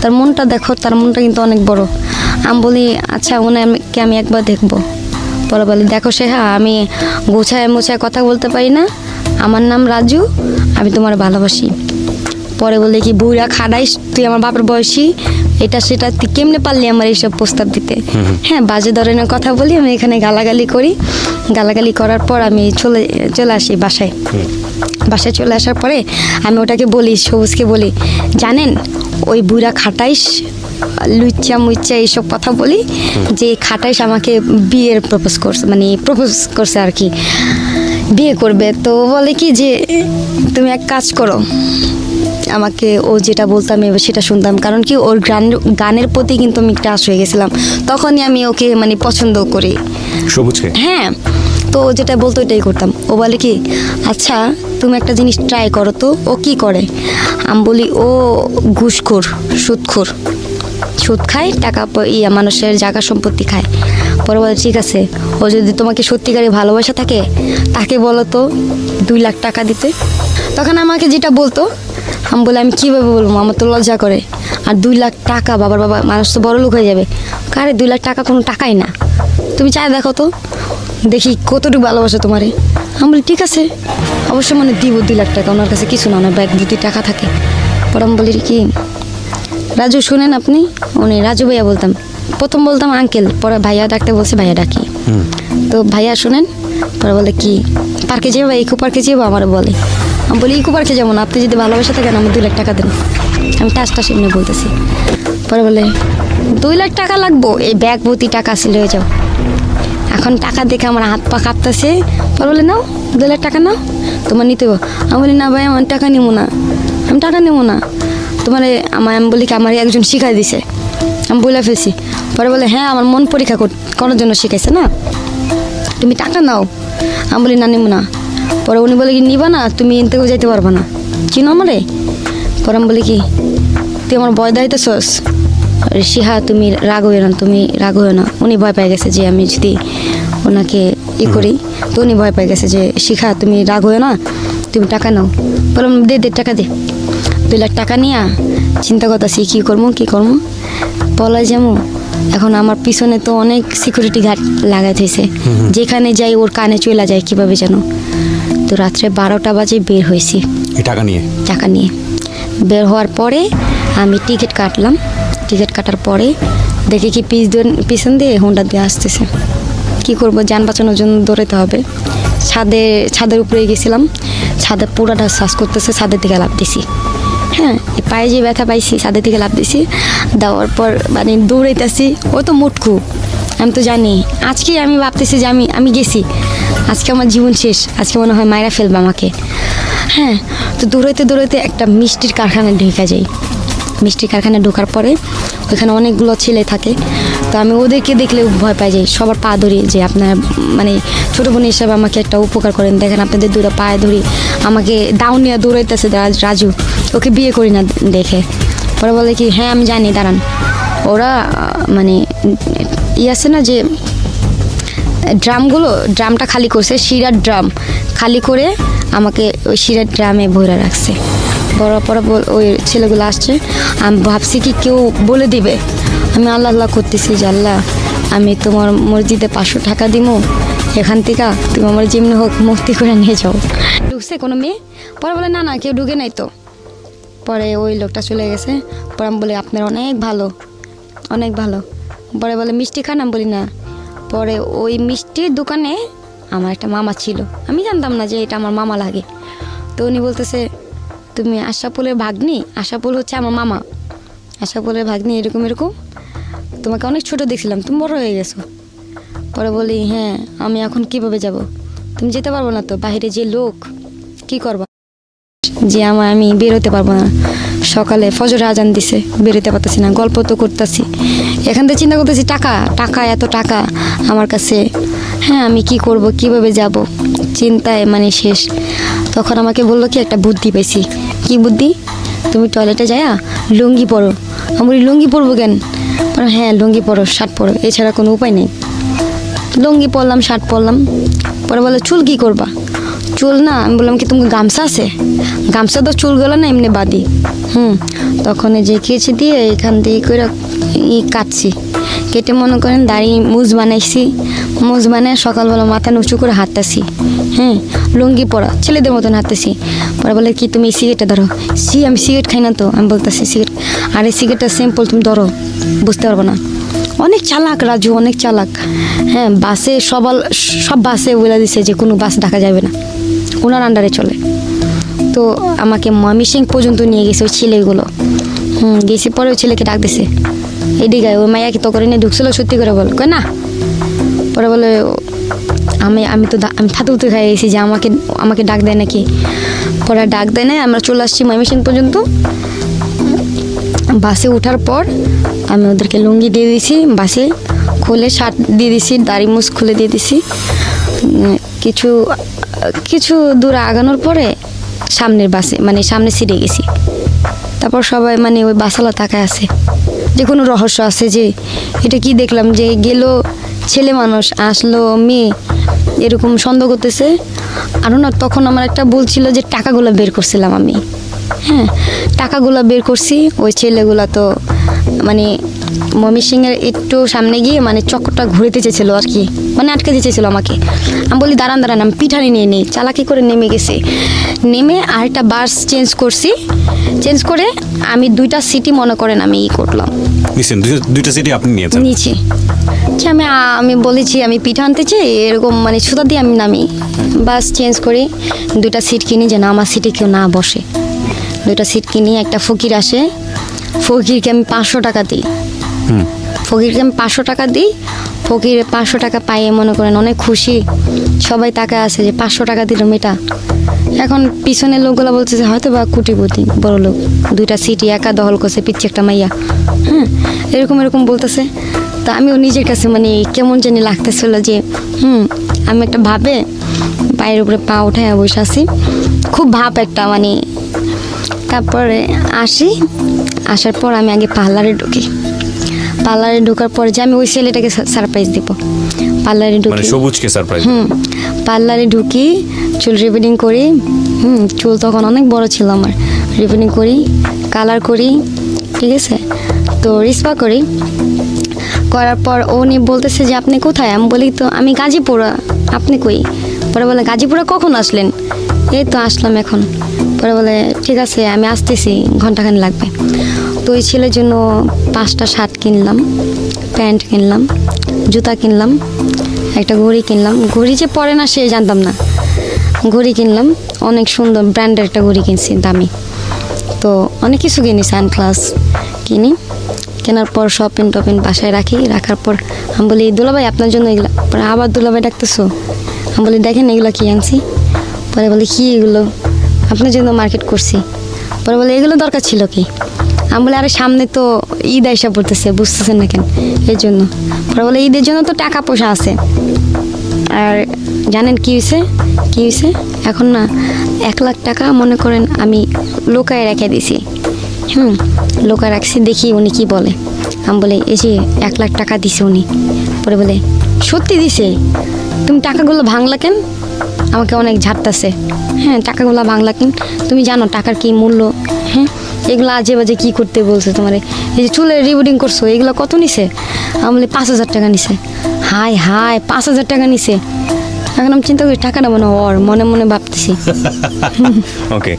তার মনটা দেখো, তার মনটা কিন্তু অনেক বড়। আমি বলি আচ্ছা ওনাকে আমি একবার দেখবো। পরে বলে দেখো শেহা, আমি গোছায় মোছায় কথা বলতে পারি না, আমার নাম রাজু, আমি তোমার ভালোবাসি। পরে বলে কি বুড়া খাড়াইস, তুই আমার বাপের বয়সী, এটা সেটা তুই কেমনে পারলি আমার এইসব প্রস্তাব দিতে? হ্যাঁ বাজে ধরনের কথা বলি, আমি এখানে গালাগালি করি। গালাগালি করার পর আমি চলে আসি বাসায়। বাসায় চলে আসার পরে আমি ওটাকে বলি, সবুজকে বলি, জানেন ওই বুড়া খাটাইস লুচ্চা মুচ্চা এইসব কথা বলি, যে খাটাইস আমাকে বিয়ের প্রপোজ করছে আর কি, বিয়ে করবে। তো বলে কি যে তুমি এক কাজ করো, আমাকে ও যেটা বলতো আমি এবার সেটা শুনতাম, কারণ কি ওর গানের প্রতি কিন্তু আমি একটা হয়ে গেছিলাম, তখনই আমি ওকে মানে পছন্দ করি,
সবুজকে।
হ্যাঁ, তো ও যেটা বলতো ওইটাই করতাম। ও বলে কি আচ্ছা তুমি একটা জিনিস ট্রাই করো তো। ও কি করে? আমি বলি ও ঘুষখোর, সুদ খায়, টাকা মানুষের জায়গা সম্পত্তি খায়। পরে বলে ঠিক আছে, ও যদি তোমাকে সত্যিকারে ভালোবাসা থাকে তাকে বলো তো 2 লাখ টাকা দিতে। তখন আমাকে যেটা বলতো, আমি বলে আমি কীভাবে বলবো, আমার তো লজ্জা করে। আর 2 লাখ টাকা, বাবা মানুষ তো বড় লোক হয়ে যাবে। কারে 2 লাখ টাকা কোনো টাকাই না, তুমি চাই দেখো তো, দেখি কতটুকু ভালোবাসো তোমারে। আমি বলি ঠিক আছে, অবশ্যই মানে দিব 2 লাখ টাকা, ওনার কাছে কিছু না, ওনার ব্যাগ ভর্তি টাকা থাকে। পরে আমি বলি কি রাজু শুনেন আপনি, উনি রাজু ভাইয়া বলতাম, প্রথম বলতাম আঙ্কেল, পরে ভাইয়া ডাকতে বলছে, ভাইয়া ডাকি। তো ভাইয়া শুনেন, পরে বলে কি পার্কে যাবো, ইকো পার্কে যাবো? আমার বলে, আমি বলি ইকো পার্কে যাবো না, আপনি যদি ভালোবাসা থাকেন আমার 2 লাখ টাকা দেন। আমি টাস এমনি বলতেছি। পরে বলে 2 লাখ টাকা লাগবো, এই ব্যাগ ভর্তি টাকা ছিল, হয়ে যাও। এখন টাকা দেখে আমার হাত পা কাঁপতেছে। পরে বলে নাও 2 লাখ টাকা নাও, তোমার নিতে হবে। আমি বলি না ভাই আমার টাকা নেবো না, আমি টাকা নেবো না তোমারে। আমি বলি কি আমার একজন শিখাই দিছে, আমি বলে ফেলছি। পরে বলে হ্যাঁ আমার মন পরীক্ষা করার জন্য শিখাইছে না, তুমি টাকা নাও। আমি বলি না নেবো না। পরে উনি বলে কি নিবা না, তুমি এনতেও যাইতে পারবা না, চিনো আমারে? পরে আমি বলি কি তুই আমার ভয় দাইতেছস? শিহা তুমি রাগ হইও না, তুমি রাগ হইও না। উনি ভয় পেয়ে গেছে যে আমি যদি ওনাকে করি, তো উনি ভয় পেয়ে গেছে যে শিখা তুমি রাগ হইও না, তুমি টাকা নাও। বললাম দে টাকা দে। 2 লাখ টাকা নিয়ে চিন্তা করতেছি কী করবো পলায় যাবো। এখন আমার পিছনে তো অনেক সিকিউরিটি গার্ড লাগাই হয়েছে, যেখানে যাই ওর কানে চলে যায় কীভাবে যেন। তো রাত্রে 12টা বাজে বের হয়েছি টাকা নিয়ে। বের হওয়ার পরে আমি টিকিট কাটলাম। টিকিট কাটার পরে দেখি কি পিছন দিয়ে হোন্ডা দিয়ে আসতেছে। কি করব, যান বাঁচানোর জন্য দৌড়াতে হবে। ছাদের উপরে গেছিলাম, ছাদে পুরাটা শ্বাস করতেছে, ছাদের দিকে লাফ দিছি। হ্যাঁ, পায়ে যে ব্যথা পাইছি, ছাদের দিকে লাফ দিছি। দেওয়ার পর মানে দৌড়াইতেছি, ও তো মুটকু, আমি তো জানি। আজকে আমি ভাবতেছি যে আমি গেছি, আজকে আমার জীবন শেষ, আজকে মনে হয় মায়েরা ফেলবে আমাকে। হ্যাঁ, তো দৌড়াইতে একটা মিষ্টির কারখানায় ঢুকে যাই। মিষ্টির কারখানায় ঢোকার পরে ওইখানে অনেকগুলো ছেলে থাকে, তো আমি ওদেরকে দেখলে ভয় পাই যাই। সবার পা ধরি যে আপনার মানে ছোটো বোন হিসাবে আমাকে একটা উপকার করেন, দেখেন আপনাদের 2টা পায়ে ধরি। আমাকে ডাউন নিয়ে দৌড়াইতেছে রাজু, ওকে বিয়ে করি না দেখে। পরে বলে কি হ্যাঁ আমি জানি, দাঁড়ান। ওরা মানে আছে না যে ড্রামটা খালি করছে, শিরার ড্রাম খালি করে আমাকে ওই শিরার ড্রামে ভরে রাখছে। বড় পরে ওই ছেলেগুলো আসছে, আমি ভাবছি কি কেউ বলে দিবে। আমি আল্লাহ আল্লাহ করতেছি যে আল্লাহ আমি তোমার মসজিদে 500 টাকা দিব, এখান থেকে তুমি আমার যেমনি হোক মুক্তি করে নিয়ে যাও। ঢুকছে কোনো মেয়ে, পরে বলে না কেউ ঢুকে নাই তো। পরে ওই লোকটা চলে গেছে। পরে আমি বলি আপনার অনেক ভালো, অনেক ভালো। পরে বলে মিষ্টি খান, আমি বলি না। পরে ওই মিষ্টির দোকানে আমার একটা মামা ছিল, আমি জানতাম না যে এটা আমার মামা লাগে। তো উনি বলতেছে তুমি আশাপুলের ভাগ্নি? আশাপুল হচ্ছে আমার মামা। আশাপুলের ভাগ্নি এরকম এরকম, তোমাকে অনেক ছোট দেখছিলাম, তুমি বড় হয়ে গেছো। পরে বলি হ্যাঁ, আমি এখন কিভাবে যাব? তুমি যেতে পারবো না তো, বাইরে যে লোক, কি করবা? যে আমি বেরোতে পারবো না। সকালে ফজরে আজান দিছে, বেরোতে পারতেছি না, গল্প তো করতেছি। এখান থেকে চিন্তা করতেছি টাকা এত টাকা আমার কাছে, হ্যাঁ আমি কি করব, কিভাবে যাব, চিন্তায় মানে শেষ। তখন আমাকে বললো কি একটা বুদ্ধি পেয়েছি। কি বুদ্ধি? তুমি টয়লেটে যায়া লুঙ্গি পরো। আমি বলি লুঙ্গি পরবো কেন? হ্যাঁ লুঙ্গি পরো, শার্ট পরো, এছাড়া কোনো উপায় নেই। লুঙ্গি পরলাম, শার্ট পরলাম। পরে বলে চুল কি করবা? চুল না, আমি বললাম কি তোমার গামছা আছে? গামছা তো চুলগুলো না এমনি বাদি। তখন যে কেচি দিয়ে এখান দিয়ে করে কাটছি, কেটে মনে করেন দাড়ি মুজ বানাইছি। মুজ বানায় সকালবেলা মাথা উঁচু করে হাঁটতেছি, হ্যাঁ লুঙ্গি পরা ছেলেদের মতন হাঁটতেছি। পরে বলে কি তুমি সিগারেটটা ধরো। আমি সিগারেট খাই না তো। আমি বলতেছি সিগারেট, আরে সিগারেটটা সিম্পল, তুমি ধরো, বুঝতে পারবো না। অনেক চালাক রাজু, অনেক চালাক। হ্যাঁ বাসে সব বাসে বলে দিছে যে কোনো বাস ঢাকা যাবে না, ওনার আন্ডারে চলে। তো আমাকে ময়মনসিং পর্যন্ত নিয়ে গেছে ওই ছেলেগুলো। গেছি। পরে ওই ছেলেকে ডাক দিছে, এদিকে ওই মাইয়া কি তো করে নিয়ে ঢুকছিল, সত্যি করে বল, কয় না। পরে বলে আমি থাতুতে খাই গেছি যে আমাকে ডাক দেয় নাকি। পরে ডাক দেয় না, আমরা চলে আসছি ময়মনসিং পর্যন্ত। বাসে ওঠার পর আমি ওদেরকে লুঙ্গি দিয়ে দিয়েছি, বাসে খুলে শার্ট দিয়ে দিছি, দাড়ি মুছ খুলে দিয়ে দিছি। কিছু দূর আগানোর পরে সামনের বাসে মানে সামনে সিটে গেছি। তারপর সবাই মানে ওই বাসালা তাকায় আছে, যে কোনো রহস্য আছে, যে এটা কি দেখলাম, যে গেল ছেলে মানুষ আসলো মেয়ে, এরকম সন্দেহ করতেছে। আরও না তখন আমার একটা বলছিল যে টাকাগুলো বের করছিলাম আমি, হ্যাঁ টাকাগুলো বের করছি। ওই ছেলেগুলা তো মানে ময়মনসিংহের একটু সামনে গিয়ে মানে চক্করটা ঘুরেতে চেয়েছিল আর কি, মানে আটকে দিতেছিল আমাকে। আমি বলি দাঁড়ান আমি পিঠানি নিয়ে নিই, চালাকি করে নেমে গেছি। নেমে আরেকটা বাস চেঞ্জ করছি, চেঞ্জ করে আমি 2টা সিটি মনে করেন আমি করলাম।
দুইটা সিটি আপনি নিয়েছি।
আমি বলেছি আমি পিঠা আনতে চাই, এরকম মানে সুতা দিয়ে আমি নামি। বাস চেঞ্জ করি, 2টা সিট কিনি যেন আমার সিটে কেউ না বসে। 2টা সিট কিনি, একটা ফকির আসে, ফকিরকে আমি 500 টাকা দিই। ফকিরকে আমি 500 টাকা দিই। ফকির 500 টাকা পাইয়ে মনে করেন অনেক খুশি, সবাই তাকায় আছে যে 500 টাকা দিল মেয়েটা। এখন পিছনের লোকগুলো বলতেছে হয়তো বা কোটিপতি বড় লোক, 2টা সিটি একা দখল করছে, পিচ্ছে একটা মাইয়া, হ্যাঁ এরকম বলতেছে। তা আমিও নিজের কাছে মানে কেমন জানি লাগতেছিল যে আমি একটা ভাবে পায়ের উপরে পা উঠায় বসে আছি, খুব ভাব একটা মানে। তারপরে আসার পর আমি আগে পার্লারে ঢুকি। পার্লারে ঢোকার পর যে আমি ওই ছেলেটাকে সারপ্রাইজ দিব, পার্লারে ঢুকি,
সবুজকে সারপ্রাইজ।
পার্লারে ঢুকি, চুল রিবনিং করি। চুল তখন অনেক বড় ছিল আমার, রিবনিং করি, কালার করি, ঠিক আছে। তো রিসপা করার পর উনি বলতেছে যে আপনি কোথায়? আমি বলি তো আমি গাজীপুরা, আপনি কই? পরে বলে গাজীপুরা কখন আসলেন? এই তো আসলাম এখন। পরে বলে ঠিক আছে আমি আসতেছি, ঘন্টাখানি লাগবে। তো ওই ছেলের জন্য 5টা শার্ট কিনলাম, প্যান্ট কিনলাম, জুতা কিনলাম, একটা ঘড়ি কিনলাম। ঘড়ি যে পরে না সে জানতাম না, ঘড়ি কিনলাম, অনেক সুন্দর ব্র্যান্ডের একটা ঘড়ি কিনছি দামি। তো অনেক কিছু কিনি, সানগ্লাস কিনি। কেনার পর শপিং বাসায় রাখার পর আমি বলি দুলাভাই আপনার জন্য এগুলো। পরে আবার দুলাভাই ডাকতেছো? আমি বলি দেখেন এগুলো কি আনছি। পরে বলে কি এগুলো? আপনার জন্য মার্কেট করছি। পরে বলে এগুলো দরকার ছিল কি? আমি বলি আরে সামনে তো ঈদ আইসা পড়তেছে, বুঝতেছেন না কেন, এর জন্য। পরে বলে ঈদের জন্য তো টাকা পয়সা আছে। আর জানেন কি হয়েছে? এখন না 1 লাখ টাকা মনে করেন আমি লোকায় রেখে দিছি। লোকায় রাখছি, দেখি উনি কি বলে। আমি বলে এই যে 1 লাখ টাকা দিছে উনি। পরে বলে সত্যি দিছে? তুমি টাকাগুলো ভাঙলা কেন? আমাকে অনেক ঝাড়তাছে। হ্যাঁ, টাকাগুলো ভাঙলা কেন? তুমি জানো টাকার কি মূল্য? হ্যাঁ, এগুলো আজে বাজে কী করতে বলছে তোমারে? এই যে চুলের রিবুডিং করছো, এগুলো কত নিছে? আমি বলি 5,000 টাকা নিছে। হায় হায়, 5,000 টাকা নিছে। এখন আমি চিন্তা করি টাকাটা মনে ওর, মনে মনে ভাবতেছি।
ওকে,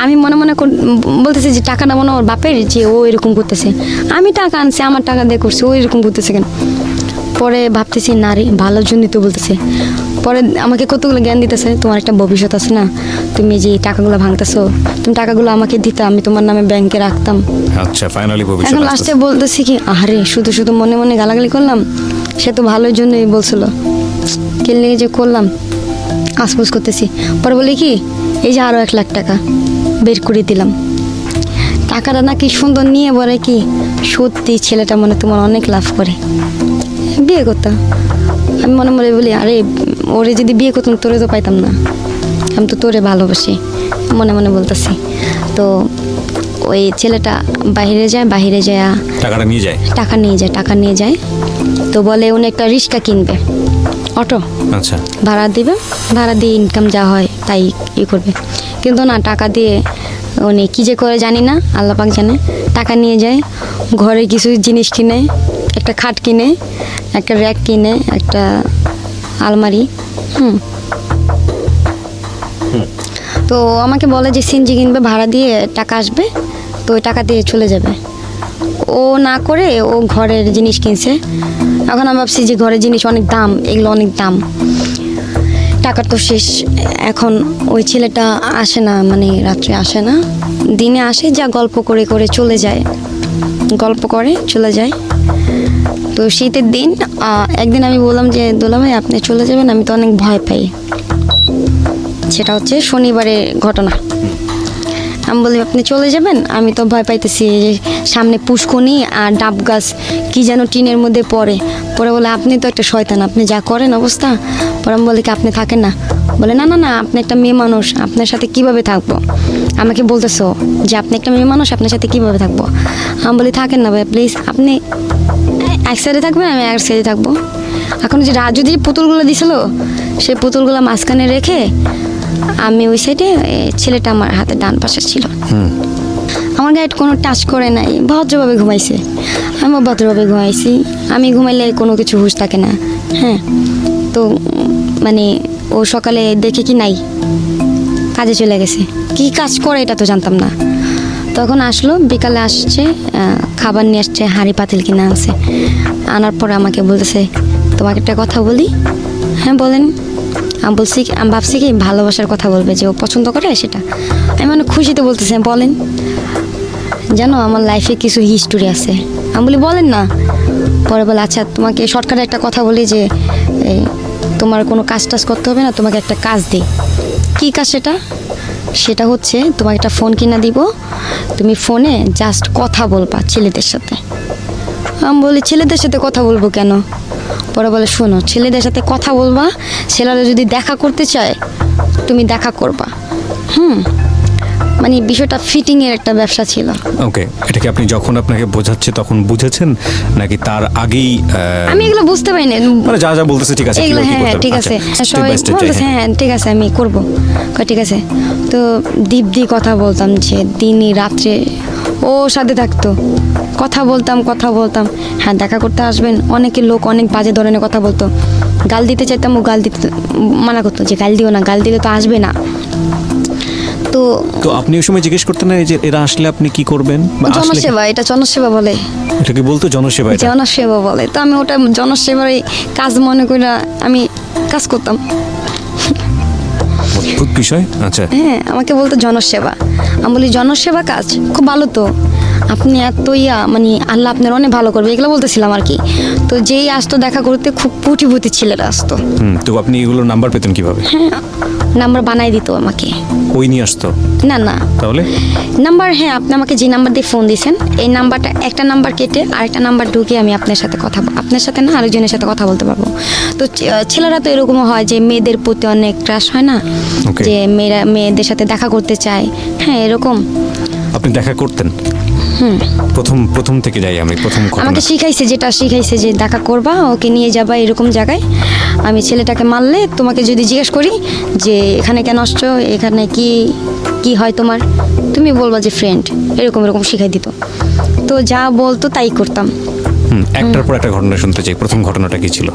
আমি মনে মনে বলতেছি যে টাকাটা মনে ওর বাপের, যে ও এরকম করতেছে। আমি টাকা আনছি, আমার টাকা দিয়ে করছি, ও এরকম করতেছে কেন? পরে ভাবতেছি নারী ভালোর জন্যই তো বলতেছে। পরে আমাকে কতগুলো জ্ঞান দিতেছে, তোমার একটা ভবিষ্যৎ আছে না, তুমি যে টাকাগুলো ভাঙতেছো, তুমি টাকাগুলো আমাকে দিতে, আমি তোমার নামে ব্যাংকে রাখতাম।
আচ্ছা, ফাইনালি ভবিষ্যৎ
এখন লাস্টে বলতেছি কি, আরে শুধু শুধু মনে মনে গালাগালি করলাম, সে তো ভালোর জন্যই বলছিল, কেলে যে করলাম, আশপুস করতেছি। পরে বলি কি, এই যে আরও 1 লাখ টাকা বের করে দিলাম। টাকাটা নাকি সুন্দর নিয়ে বলে কি, সত্যি ছেলেটা মনে তোমার অনেক লাভ করে, বিয়ে করতাম। আমি মনে মনে বলি, আরে ওরে যদি বিয়ে করতাম তোরে তো পাইতাম না, আমি তো তোরে ভালোবাসি, মনে মনে বলতেছি। তো ওই ছেলেটা বাইরে যায়,
টাকাটা নিয়ে যায়।
টাকা নিয়ে যায়। তো বলে উনি একটা রিক্সা কিনবে, অটো।
আচ্ছা,
ভাড়া দিবে, ভাড়া দিয়ে ইনকাম যা হয় তাই করবে। কিন্তু না, টাকা দিয়ে উনি কী যে করে জানি না, আল্লাহ পাক জানে। টাকা নিয়ে যায়, ঘরে কিছু জিনিস কিনে, একটা খাট কিনে, একটা র্যাক কিনে, একটা আলমারি। তো আমাকে বলে যে সিনজি কিনবে, ভাড়া দিয়ে টাকা আসবে, তো ওই টাকা দিয়ে চলে যাবে। ও না করে ও ঘরের জিনিস কিনছে। এখন আমি ভাবছি যে ঘরের জিনিস অনেক দাম, এগুলো অনেক দাম, টাকা তো শেষ। এখন ওই ছেলেটা আসে না, মানে রাত্রে আসে না, দিনে আসে, যা গল্প করে করে চলে যায়, গল্প করে চলে যায়। তো শীতের দিন একদিন আমি বললাম যে দোলা ভাই আপনি চলে যাবেন, আমি তো অনেক ভয় পাই। সেটা হচ্ছে শনিবারের ঘটনা। আমি বলি আপনি চলে যাবেন, আমি তো ভয় পাইতেছি, যে সামনে পুষ্কনি আর ডাব গাছ কি যেন টিনের মধ্যে পড়ে। পরে বলে আপনি তো একটা শয়তান, আপনি যা করেন অবস্থা। পরে আমি বলি কি আপনি থাকেন না? বলে না না না, আপনি একটা মেয়ে মানুষ, আপনার সাথে কিভাবে থাকবো? আমাকে বলতেছো যে আপনি একটা মেয়ে মানুষ, আপনার সাথে কিভাবে থাকবো? আমি বলি থাকেন না ভাই প্লিজ, আপনি এক সাইডে থাকবেন, আমি এক সাইডে থাকবো। এখন যে রাজু যে পুতুলগুলো দিছিল, সেই পুতুলগুলো মাঝখানে রেখে আমি ওই সাইডে, ছেলেটা আমার হাতে ডান পাশে ছিল। আমার গায়ে কোনো টাচ করে নাই, ভদ্রভাবে ঘুমাইছে, আমিও ভদ্রভাবে ঘুমাইছি। আমি ঘুমাইলে কোনো কিছু হুঁশ থাকে না। হ্যাঁ, তো মানে ও সকালে দেখে কি নাই, কাজে চলে গেছে। কি কাজ করে এটা তো জানতাম না। তখন আসলো, বিকালে আসছে, খাবার নিয়ে আসছে, হাঁড়ি পাতিল কিনে আনছে। আনার পরে আমাকে বলতেছে তোমাকে একটা কথা বলি। হ্যাঁ বলেন। আমি ভাবছি কি ভালোবাসার কথা বলবে, যে ও পছন্দ করে সেটা। আমি মানে খুশিতে বলতেছি বলেন। জানো আমার লাইফে কিছু হিস্টোরি আছে। আমি বলি বলেন না। পরে বলে আচ্ছা তোমাকে শর্টকাটে একটা কথা বলি, যে তোমার কোনো কাজ টাজ করতে হবে না, তোমাকে একটা কাজ দিই। কী কাজ সেটা? সেটা হচ্ছে তোমাকে একটা ফোন কিনে দিব, তুমি ফোনে জাস্ট কথা বলবা ছেলেদের সাথে। আমি বলি ছেলেদের সাথে কথা বলবো কেন? পরে বলে শোনো, ছেলেদের সাথে কথা বলবা, ছেলেরা যদি দেখা করতে চায় তুমি দেখা করবা। মানে বিষয়টা ফিটিংয়ের একটা ব্যবসা ছিল।
ওকে, এটা কি আপনি যখন আপনাকে বোঝাচ্ছে তখন বুঝেছেন, নাকি তার আগেই?
আমি এগুলো বুঝতে পারি না,
মানে যা যা বলতেছে ঠিক আছে,
এগুলো হ্যাঁ ঠিক আছে, সবাই বলতেছে হ্যাঁ ঠিক আছে আমি করবো, ঠিক আছে। তো দীপ্তি কথা বলতাম, যে দিনই রাত্রে ও সাথে থাকতো, কথা বলতাম। হ্যাঁ দেখা করতে আসবেন, অনেকে লোক অনেক বাজে ধরনের কথা বলতো, গাল দিতে চাইতাম, ও গাল দিতে মানা করতো, যে গাল দিও না, গাল দিলে তো আসবে না।
তো আপনি ওই সময় জিজ্ঞেস করতেন না যে এরা আসলে আপনি কি করবেন?
জনসেবা, এটা জনসেবা বলে।
এটা কি বলতো জনসেবা?
জনসেবা বলে। তো আমি ওটা জনসেবার কাজ মনে করে আমি কাজ করতাম।
অদ্ভুত বিষয়। আচ্ছা
হ্যাঁ, আমাকে বলতো জনসেবা। আমি বলি জনসেবা কাজ খুব ভালো তো, আপনি এত মানে আল্লাহ আপনার অনেক ভালো করবে, এগুলো বলতেছিলাম আর কি। তো যেই আসতো দেখা করতে খুব পুঁটি ছেলেরা আসতো।
তো আপনি এগুলোর নাম্বার পেতেন কিভাবে?
হ্যাঁ, নাম্বার বানাই দিত আমাকে।
ওই নিয়ে আসতো? না তাহলে
নাম্বার, হ্যাঁ আপনি আমাকে যে নাম্বার দিয়ে ফোন দিয়েছেন, এই নাম্বারটা একটা নাম্বার কেটে আরেকটা নাম্বার ঢুকে আমি আপনার সাথে আপনার সাথে না আরেকজনের সাথে কথা বলতে পারবো। তো ছেলেরা তো এরকমও হয় যে মেয়েদের প্রতি অনেক ক্রাশ হয় না, যে মেয়েদের সাথে দেখা করতে চায়। হ্যাঁ এরকম।
আপনি দেখা করতেন? প্রথম থেকে যাই আমি, প্রথম ঘটনা।
আমাকে শিখাইছে যে দেখা করবা, ওকে নিয়ে যাবা এরকম জায়গায়। আমি ছেলেটাকে মারলে তোমাকে যদি জিজ্ঞেস করি যে এখানে কেন আসছো, এখানে কি হয় তোমার, তুমি বলবা যে ফ্রেন্ড, এরকম শিখাই দিত। তো যা বলতো তাই করতাম।
একটার পর একটা ঘটনা শুনতে চাই। প্রথম ঘটনাটা কি ছিল?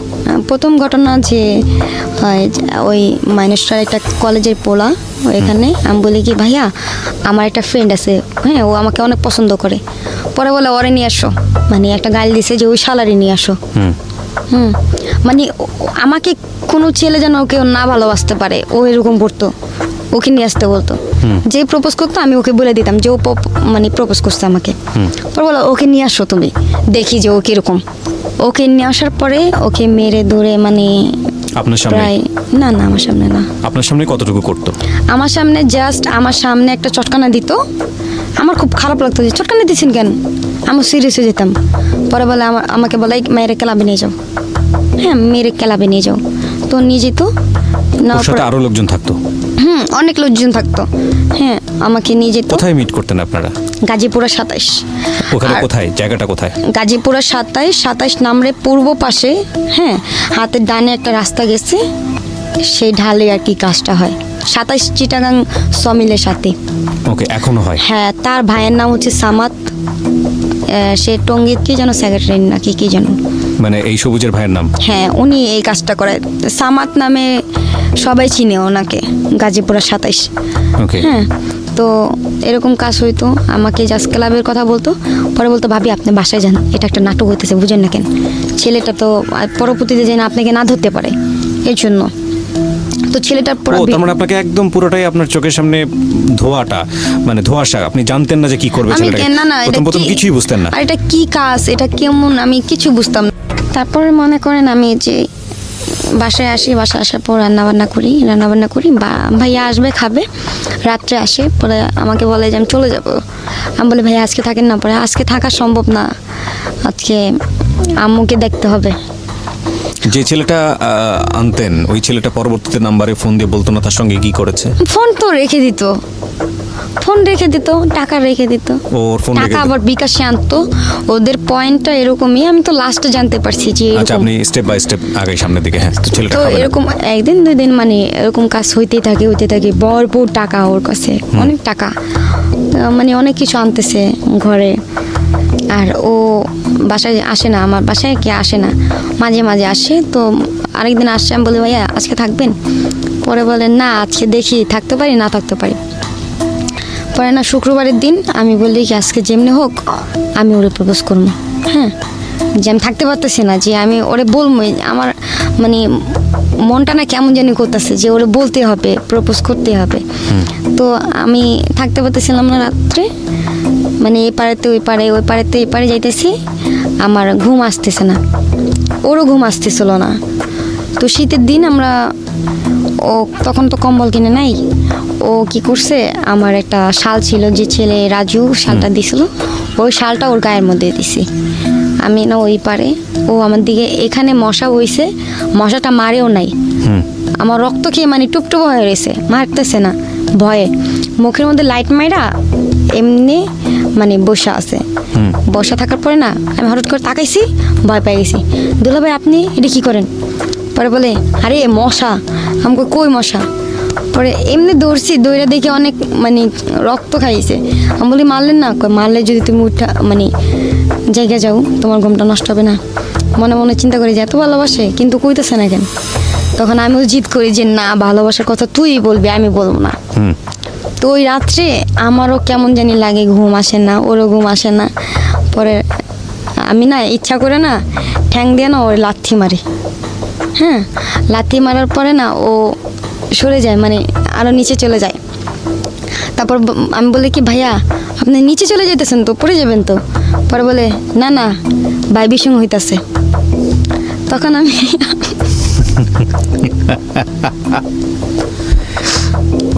প্রথম ঘটনা যে ওই মাইনস্টার একটা কলেজের পোলা, এখানে আমি বলি কি ভাইয়া আমার একটা ফ্রেন্ড আছে, হ্যাঁ ও আমাকে অনেক পছন্দ করে। পরে বলে ওরে নিয়ে আসো, মানে একটা গালি দিছে যে ওই শালারি নিয়ে আসো। মানে আমাকে কোনো ছেলে যেন ওকে না ভালোবাসতে পারে, ও এরকম করতো, ওকে নিয়ে আসতে বলতো। যে প্রপোজ করতো আমি ওকে বলে দিতাম যে ও মানে প্রপোজ করছে আমাকে। পরে বলো ওকে নিয়ে আসো তুমি, দেখি যে ও কিরকম। ওকে নিয়ে আসার পরে ওকে মেরে ধরে, মানে
আপনার সামনে?
প্রায় না আমার সামনে না।
আপনার সামনে কতটুকু করতো?
আমার সামনে জাস্ট আমার সামনে একটা চটকানা দিত। আমার খুব খারাপ লাগতো যে চটকানা দিচ্ছেন কেন, আমি সিরিয়াস হয়ে যেতাম। পরে বলে আমাকে বলে মেয়েরে ক্লাবে নিয়ে যাও, হ্যাঁ মেয়েরে ক্লাবে নিয়ে যাও। তো নিয়ে যেত।
ওর সাথে আরো লোকজন থাকতো?
অনেক লোকজন থাকতো, হ্যাঁ আমাকে নিয়ে যেত।
কোথায় মিট করতেন আপনারা?
গাজীপুরা 27।
ওখানে কোথায়, জায়গাটা কোথায়?
গাজীপুরা 27 নামরে পূর্ব পাশে, হ্যাঁ হাতের ডানে একটা রাস্তা গেছে, সেই ঢালে আর কি কাজটা হয়। 27 চিটাগাং সমিলের সাথে।
ওকে, এখনো হয়?
হ্যাঁ, তার ভাইয়ের নাম হচ্ছে সামাত। সে টঙ্গীর কি যেন সেক্রেটারি নাকি কি যেন,
মানে এই সবুজের ভাইয়ের নাম?
হ্যাঁ উনি এই কাজটা করে। সামাত নামে সবাই চিনে ওনাকে, গাজীপুরা 27।
ওকে।
হ্যাঁ, তো এরকম কাজ হইতো। আমাকে জাস্ট ক্লাবের কথা বলতো, পরে বলতো ভাবি আপনি বাসায় যান, এটা একটা নাটক হইতেছে, বুঝেন না কেন, ছেলেটা তো পরবর্তীতে যেন আপনাকে না ধরতে পারে, এর জন্য। তো ছেলেটার পুরো,
তার মানে আপনাকে একদম পুরোটাই আপনার চোখের সামনে ধোঁয়াটা, মানে ধোঁয়াশা, আপনি জানতেন না যে কি করবে ছেলেটা?
না
প্রথম কিছুই বুঝতেন না?
আর এটা কি কাজ, এটা কেমন, আমি কিছু বুঝতাম না। তারপরে মনে করেন আমি যে বাসায় আসি, বাসায় আসার পর রান্নাবান্না করি, বা ভাইয়া আসবে খাবে, রাত্রে আসে। পরে আমাকে বলে যে আমি চলে যাব। আমি বলি ভাইয়া আজকে থাকেন না। পরে আজকে থাকা সম্ভব না, আজকে আম্মুকে দেখতে হবে।
যে ছেলেটা আনতেন, ওই ছেলেটা পরবর্তীতে নাম্বারে ফোন দিয়ে বলতো না তার সঙ্গে কি করেছে?
ফোন তো রেখে দিত, টাকা রেখে দিত।
ওর ফোন
টাকা আবার বিকাশে আনতো। ওদের পয়েন্টটা এরকমই, আমি তো লাস্টে জানতে পারছি যে
আচ্ছা, আপনি স্টেপ বাই স্টেপ আগে সামনের দিকে। হ্যাঁ, তো ছেলেটা
তো এরকম একদিন দুই দিন মানে এরকম কাজ হইতেই থাকে, ভরপুর টাকা ওর কাছে, অনেক টাকা, মানে অনেক কিছু আনতেছে ঘরে। আর ও বাসায় আসে না, আমার বাসায় কে আসে না, মাঝে মাঝে আসে। তো আরেকদিন আসছে, আমি বলি ভাইয়া আজকে থাকবেন? পরে বলে না আজকে দেখি থাকতে পারি, না থাকতে পারি। পরে না শুক্রবারের দিন আমি বলি কি আজকে যেমনি হোক আমি ওরে প্রপোজ করবো। হ্যাঁ, যে আমি থাকতে পারতেছি না, যে আমি ওরে বলবো, আমার মানে মনটা না কেমন জানি করতেছে যে ওরে বলতে হবে, প্রপোজ করতে হবে। তো আমি থাকতে পারতেছিলাম না রাত্রে, মানে এই পাড়েতে ওই পাড়ে, ওই পাড়েতে এই পাড়ে যাইতেছি, আমার ঘুম আসতেছে না, ওরও ঘুম আসতেছিল না। তো শীতের দিন আমরা, ও তখন তো কম্বল কিনে নাই, ও কি করছে, আমার একটা শাল ছিল, যে ছেলে রাজু শালটা দিছিল, ওই শালটা ওর গায়ের মধ্যে দিছি আমি। না ওই পারে ও আমার দিকে, এখানে মশা হইছে, মশাটা মারেও নাই, আমার রক্ত খেয়ে মানে টুপটুপ হয়ে রয়েছে, মারতেছে না ভয়ে, মুখের মধ্যে লাইট মাইরা এমনি মানে বসা আছে। বসা থাকার পরে না আমি হঠাৎ করে তাকাইছি, ভয় পেয়ে গেছি। দুলাভাই আপনি এটা কি করেন? পরে বলে আরে মশা। আমাকে কই মশা? পরে এমনি দৌড়ছি, দৌড়ে দেখে অনেক মানে রক্ত খাইছে। আমি বলি মারলেন না? মারলে যদি তুমি উঠা মানে জায়গা যাও, তোমার ঘুমটা নষ্ট হবে না। মনে মনে চিন্তা করি যে এত ভালোবাসে কিন্তু কইতেছে না কেন। তখন আমিও জিদ করি যে না, ভালোবাসার কথা তুই বলবি, আমি বলবো না। তো ওই রাত্রে আমারও কেমন জানি লাগে, ঘুম আসে না, ওরও ঘুম আসে না। পরে আমি না ইচ্ছা করে না ঠ্যাং দিয়ে না ওর লাথি মারি। হ্যাঁ, লাথি মারার পরে না ও সরে যায়, মানে আরও নিচে চলে যায়। তারপর আমি বলি কি ভাইয়া আপনি নিচে চলে যেতেছেন তো, পড়ে যাবেন তো। পরে বলে না না বাইবির সঙ্গে হইতাছে। তখন আমি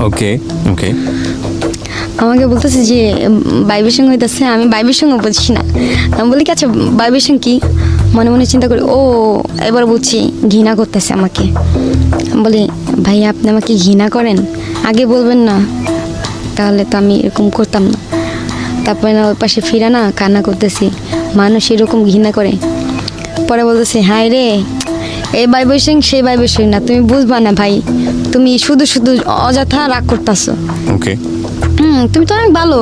ওকে ওকে
আমাকে বলতেছে যে বাইবির সঙ্গে হইতেছে, আমি বাইবির সঙ্গে বুঝছি না। আমি বলি কি আচ্ছা বাইবির সঙ্গে কি? মনে মনে চিন্তা করি, ও এবার বুঝছি ঘৃণা করতেছে আমাকে। বলি ভাইয়া আপনি আমাকে ঘৃণা করেন, আগে বলবেন না, তাহলে তো আমি এরকম করতাম না। তারপরে না ওই পাশে ফিরে না কান্না করতেছি, মানুষ এরকম ঘৃণা করে। পরে বলতেছি হায় রে, এই ভাইবেশন সেই ভাইবেশন না, তুমি বুঝবা না ভাই, তুমি শুধু শুধু অযথা রাগ করতেছো।
ওকে,
তুমি তো অনেক ভালো,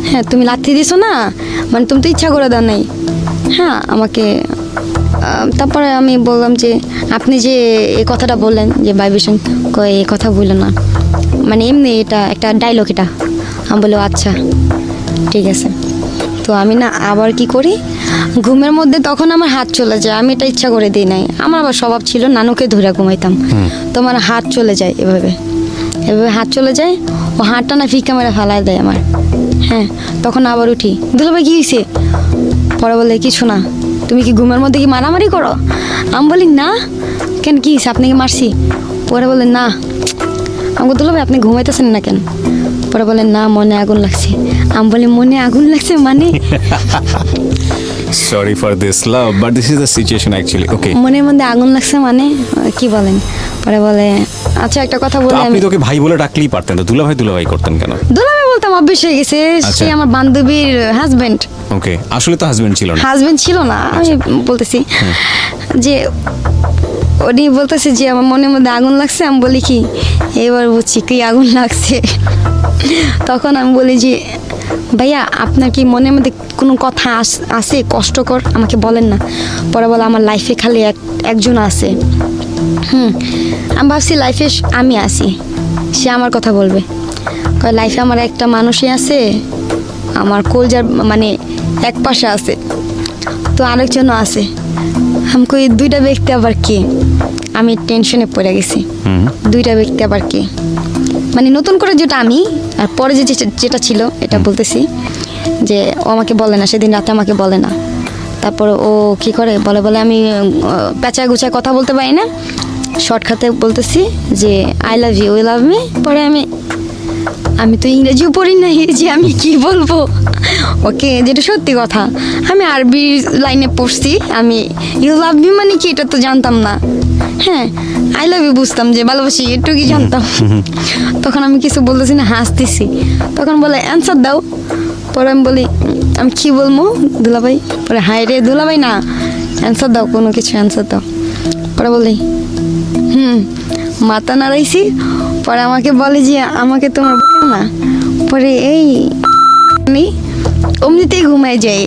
হ্যাঁ তুমি লাথি দিছো না, মানে তুমি তো ইচ্ছা করে দাও নাই। হ্যাঁ আমাকে তারপরে আমি বললাম যে আপনি যে এই কথাটা বললেন যে ভাইবেশন, কয় এই কথা বললো না, মানে এমনি এটা একটা ডায়লগ এটা। আমি বললো আচ্ছা ঠিক আছে। তো আমি না আবার কি করি, ঘুমের মধ্যে তখন আমার হাত চলে যায়, আমি এটা ইচ্ছা করে দিই নাই, আমার আবার স্বভাব ছিল নানুকে ধরে ঘুমাইতাম, তো আমার হাত চলে যায় এভাবে এভাবে হাত চলে যায়, ও হাতটা না ফিকা মেরে ফালাই দেয় আমার। হ্যাঁ তখন আবার উঠি, দুলাভাই কি হয়েছে? পরে বলে কিছু না, তুমি কি ঘুমের মধ্যে কি মারামারি করো? আমি বলি না, কেন কি হয়েছে, আপনি কি মারছি? পরে বলে না। আমাকে দুলাভাই আপনি ঘুমাইতেছেন না কেন? পরে বলে না মনে আগুন লাগছে। আমি বলি মনে আগুন লাগছে মানে?
Sorry for this love, but this is the situation actually. Okay,
মনের মধ্যে আগুন লাগছে মানে কি বলেন? পরে বলে আচ্ছা একটা কথা বলে,
আপনি
আমি
তোকে ভাই বলে ডাকলেই পারতেন, তো দুলাভাই করতেন কেন?
দুলাভাই বলতাম, অভ্যেস হয়ে গেছে, সে আমার বান্ধবীর হাজবেন্ড।
ওকে, আসলে তো হাজবেন্ড ছিল না।
হাজবেন্ড ছিল না, আমি বলতেছি যে উনি বলতেছে যে আমার মনের মধ্যে আগুন লাগছে। আমি বলি কি এবার বুঝছি কি আগুন লাগছে। তখন আমি বলি যে ভাইয়া আপনার কি মনের মধ্যে কোনো কথা আছে কষ্টকর, আমাকে বলেন না। পরে বলে আমার লাইফে খালি একজন আছে। আমি ভাবছি লাইফে আমি আছি, সে আমার কথা বলবে। লাইফে আমার একটা মানুষই আছে, আমার কলজার মানে এক পাশে আছে, তো আরেকজনও আছে। আমি কই দুইটা ব্যক্তি আবার কে? আমি টেনশনে পড়ে গেছি, দুইটা ব্যক্তি আবার কে? মানে নতুন করে যেটা আমি, আর পরে যেটা ছিল এটা বলতেছি যে ও আমাকে বলে না, সেদিন রাতে আমাকে বলে না। তারপর ও কি করে বলে আমি পেঁচায় গুছায় কথা বলতে পারি না, শর্টকাটে বলতেছি যে I love you, you love me. পরে আমি তো ইংরেজিও পড়ি না, যে আমি কি বলবো ওকে, যেটা সত্যি কথা। আমি আরবি লাইনে পড়ছি, আমি ইউ লাভ মি মানে কি এটা তো জানতাম না। হ্যাঁ আই লাভ ইউ বুঝতাম যে ভালোবাসি, একটু কি জানতাম। তখন আমি কিছু বলতেছি না, হাসতেছি। তখন বলে অ্যান্সার দাও। পরে আমি বলি আমি কি বলবো দুলাভাই? পরে হাই রে দুলাভাই না, অ্যান্সার দাও, কোনো কিছু অ্যান্সার দাও। পরে বলি মাথা নাড়াইছি। পরে আমাকে বলে যে আমাকে তোমার বুকে না। পরে এই আমি অমনিতেই ঘুমাই যাই।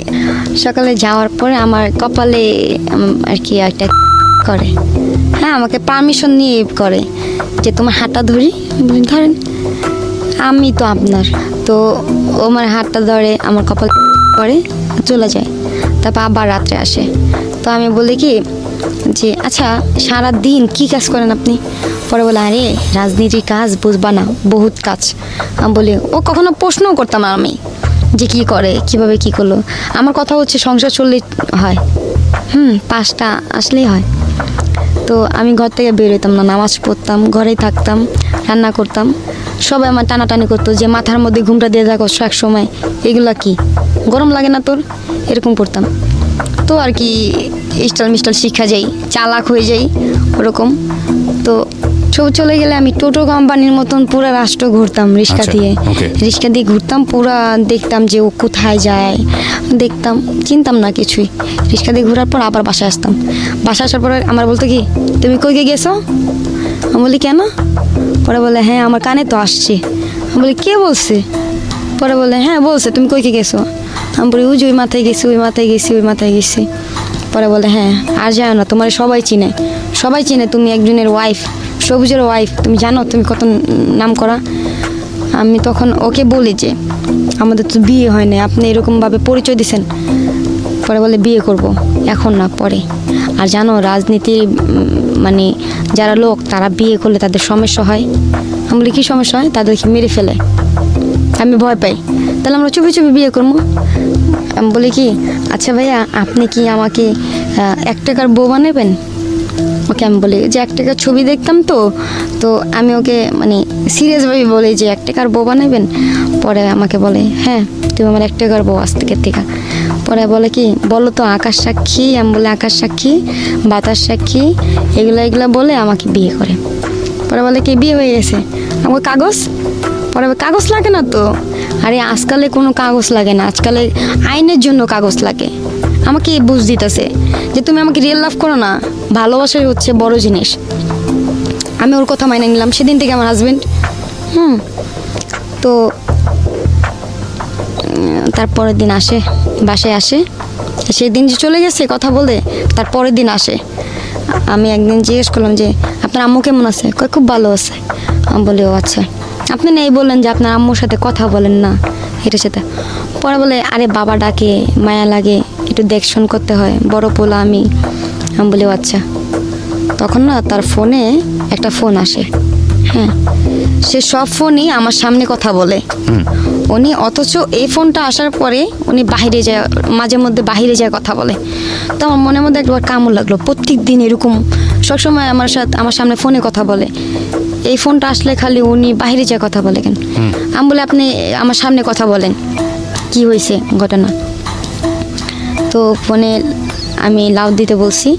সকালে যাওয়ার পরে আমার কপালে আর কি একটা করে, হ্যাঁ আমাকে পারমিশন নিয়ে করে যে তোমার হাতটা ধরি। ধরেন আমি তো আপনার, তো ও আমার হাতটা ধরে আমার কপাল করে চলে যায়। তারপর আবার রাত্রে আসে। তো আমি বলি কি যে আচ্ছা সারা দিন কি কাজ করেন আপনি? পরে বলে আরে রাজনীতির কাজ বুঝবা না, বহুত কাজ। আমি বলি ও কখনো প্রশ্নও করতাম না আমি যে কি করে, কিভাবে কি করলো। আমার কথা হচ্ছে সংসার চললেই হয়, 5টা আসলেই হয়। তো আমি ঘর থেকে বের হইতাম না, নামাজ পড়তাম, ঘরেই থাকতাম, রান্না করতাম। সবাই আমার টানাটানি করতো যে মাথার মধ্যে ঘুমটা দিয়ে থাকো এক সময়, এগুলা কি গরম লাগে না তোর, এরকম করতাম। তো আর কি স্টাইল মিস্টাইল শিখা যাই, চালাক হয়ে যাই ওরকম। তো চলে গেলে আমি টোটো কোম্পানির মতন পুরো রাষ্ট্র ঘুরতাম রিক্সা দিয়ে ঘুরতাম, পুরা দেখতাম যে ও কোথায় যায়, দেখতাম, চিনতাম না কিছুই। রিক্সা দিয়ে ঘোরার পর আবার বাসায় আসতাম। বাসায় আসার পরে আমার বলতো কি তুমি কই গেছো? আমি বলি কেন? পরে বলে হ্যাঁ আমার কানে তো আসছে। আমি বলি কে বলছে? পরে বলে হ্যাঁ বলছে তুমি কই গেছো। আমি বলি ওই যে ওই মাথায় গেছি, ওই মাথায় গেছি, ওই মাথায় গেছি। পরে বলে হ্যাঁ আর যাও না, তোমার সবাই চিনে, তুমি একজনের ওয়াইফ, সবুজের ওয়াইফ, তুমি জানো তুমি কত নাম করা। আমি তখন ওকে বলি যে আমাদের তো বিয়ে হয় না, আপনি এরকমভাবে পরিচয় দিছেন। পরে বলে বিয়ে করব, এখন না পরে। আর জানো রাজনীতির মানে যারা লোক তারা বিয়ে করলে তাদের সমস্যা হয়। আমি বলি কী সমস্যা হয়? তাদেরকে মেরে ফেলে, আমি ভয় পাই, তাহলে আমরা চুপি চুপি বিয়ে করবো। আমি বলি কি আচ্ছা ভাইয়া আপনি কি আমাকে 1 টাকার বউ বানাবেন? ওকে আমি বলি যে 1 টাকার ছবি দেখতাম তো আমি ওকে মানে সিরিয়াসভাবে বলি যে 1 টাকার বউ বানাবেন। পরে আমাকে বলে হ্যাঁ তুমি আমার 1 টাকার বউ আজ থেকে। পরে বলে কি বলো তো আকাশ সাক্ষী। আমি বলে আকাশ সাক্ষী, বাতাস সাক্ষী, এগুলা বলে আমাকে বিয়ে করে। পরে বলে কি বিয়ে হয়ে গেছে? আমাকে কাগজ। পরে কাগজ লাগে না তো, আরে আজকালে কোনো কাগজ লাগে না, আজকালে আইনের জন্য কাগজ লাগে। আমাকে বুঝ দিতেছে যে তুমি আমাকে রিয়েল লাভ করো না, ভালোবাসাই হচ্ছে বড় জিনিস। আমি ওর কথা মাইনে নিলাম, সেদিন থেকে আমার হাজবেন্ড তো তারপরের দিন আসে, বাসায় আসে, সেদিন যে চলে গেছে কথা বলে তারপরের দিন আসে। আমি একদিন জিজ্ঞেস করলাম যে আপনার আম্মু কেমন আছে? কয় খুব ভালো আছে। আমি বলি ও আচ্ছা, আপনি নেই বললেন যে আপনার আম্মুর সাথে কথা বলেন না এটার সাথে। পরে বলে আরে বাবা ডাকে, মায়া লাগে, একটু দেখশন করতে হয়, বড় পোলা আমি। আমি বলি ও আচ্ছা। তখন না তার ফোনে একটা ফোন আসে, হ্যাঁ, সে সব ফোনই আমার সামনে কথা বলে উনি, অথচ এই ফোনটা আসার পরে উনি বাইরে যায়, মাঝে মধ্যে বাইরে যায় কথা বলে। তো আমার মনের মধ্যে একবার কামড় লাগলো, প্রত্যেক দিন এরকম সবসময় আমার সামনে ফোনে কথা বলে, এই ফোনটা আসলে খালি উনি বাইরে যায় কথা বলে কেন? আমি বলে আপনি আমার সামনে কথা বলেন, কি হয়েছে ঘটনা? তো ফোনে আমি লাউড দিতে বলছি,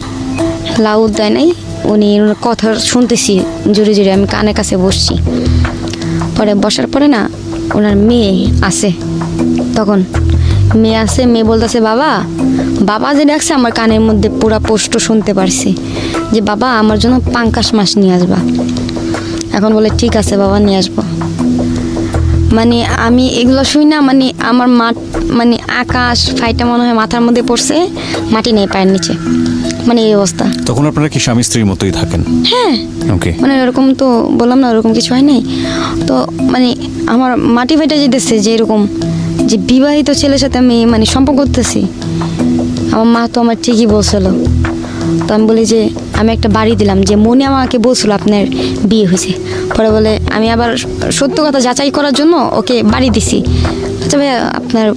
লাউড দেয় নাই, উনি কথা শুনতেছি জোরে জোরে, আমি কানের কাছে বসছি। পরে বসার পরে না ওনার মেয়ে আসে, তখন মেয়ে আসে, মেয়ে বলতেছে বাবা, বাবা যে ডাকছে আমার কানের মধ্যে পুরা পোস্ট শুনতে পারছি যে বাবা আমার জন্য পাঙ্কাশ মাছ নিয়ে আসবা। এখন বলে ঠিক আছে বাবা নিয়ে আসবো। মানে আমি এগুলো শুই না, মানে আমার মানে আকাশ ফাইটা মনে হয় মাথার মধ্যে পড়ছে, মাটি নেই পায়ের নিচে, মানে এই অবস্থা।
তখন আপনারা কি স্বামী স্ত্রীর মতোই থাকেন?
হ্যাঁ,
ওকে।
মানে এরকম তো বললাম না, ওরকম কিছু হয় নাই। তো মানে আমার মাটি ফাইটা যেতেছে যে এরকম যে বিবাহিত ছেলের সাথে আমি মানে সম্পর্ক করতেছি। আমার মা তো আমার ঠিকই বলছিল। তো আমি বলি যে আমি একটা বাড়ি দিলাম, যে মনি আমাকে বলছিল আপনার বিয়ে হয়েছে। পরে বলে আমি আবার সত্য কথা যাচাই করার জন্য ওকে বাড়ি দিছি। আচ্ছা ভাইয়া আপনার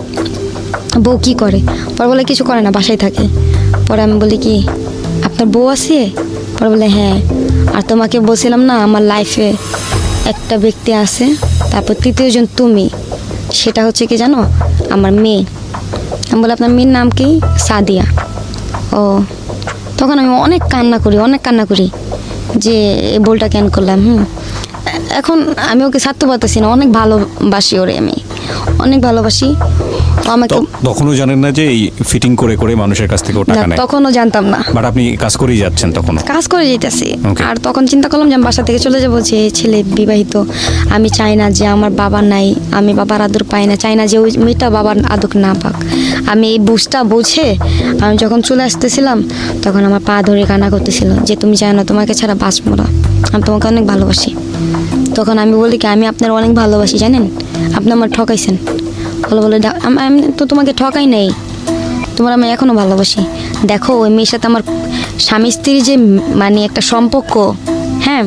বউ কি করে? পরে বলে কিছু করে না, বাসায় থাকে। পরে আমি বলি কি আপনার বউ আছে? পরে বলে হ্যাঁ। আর তোমাকে বলছিলাম না আমার লাইফে একটা ব্যক্তি আছে, তারপর তৃতীয়জন তুমি, সেটা হচ্ছে কি জানো, আমার মেয়ে। আমি বলি আপনার মেয়ের নাম কি? সাদিয়া। ও, তখন আমি অনেক কান্না করি যে এই বলটা কেন করলাম। এখন আমি ওকে ছাড়তে পারতেছি না, অনেক ভালোবাসি ওরে, আমি অনেক ভালোবাসি। আমাকে
তখনও জানেন না যে এই ফিটিং করে করে মানুষের কাছ থেকে টাকা নেয়?
তখনও জানতাম না,
বাট আপনি কাজ করেই যাচ্ছেন, তখনও
কাজ করে যেতেছি।
Okay.
আর তখন চিন্তা করলাম যে আমি বাসা থেকে চলে যাবো, যে ছেলে বিবাহিত, আমি চাই না যে আমার বাবা নাই, আমি বাবার আদর পাই না, চাই না যে ওই মেয়েটা বাবার আদর না পাক। আমি এই বুঝটা বুঝে আমি যখন চলে আসতেছিলাম তখন আমার পা ধরে কান্না করতেছিল যে তুমি জানো তোমাকে ছাড়া বাঁচবো না, আমি তোমাকে অনেক ভালোবাসি। তখন আমি বলি কি আমি আপনার অনেক ভালোবাসি জানেন, আপনি আমার ঠকাইছেন। বলে আমি তো তোমাকে ঠকাই নাই, তোমার আমি এখনো ভালোবাসি। দেখো ওই মেয়ের সাথে আমার স্বামী স্ত্রী যে মানে একটা সম্পর্ক, হ্যাঁ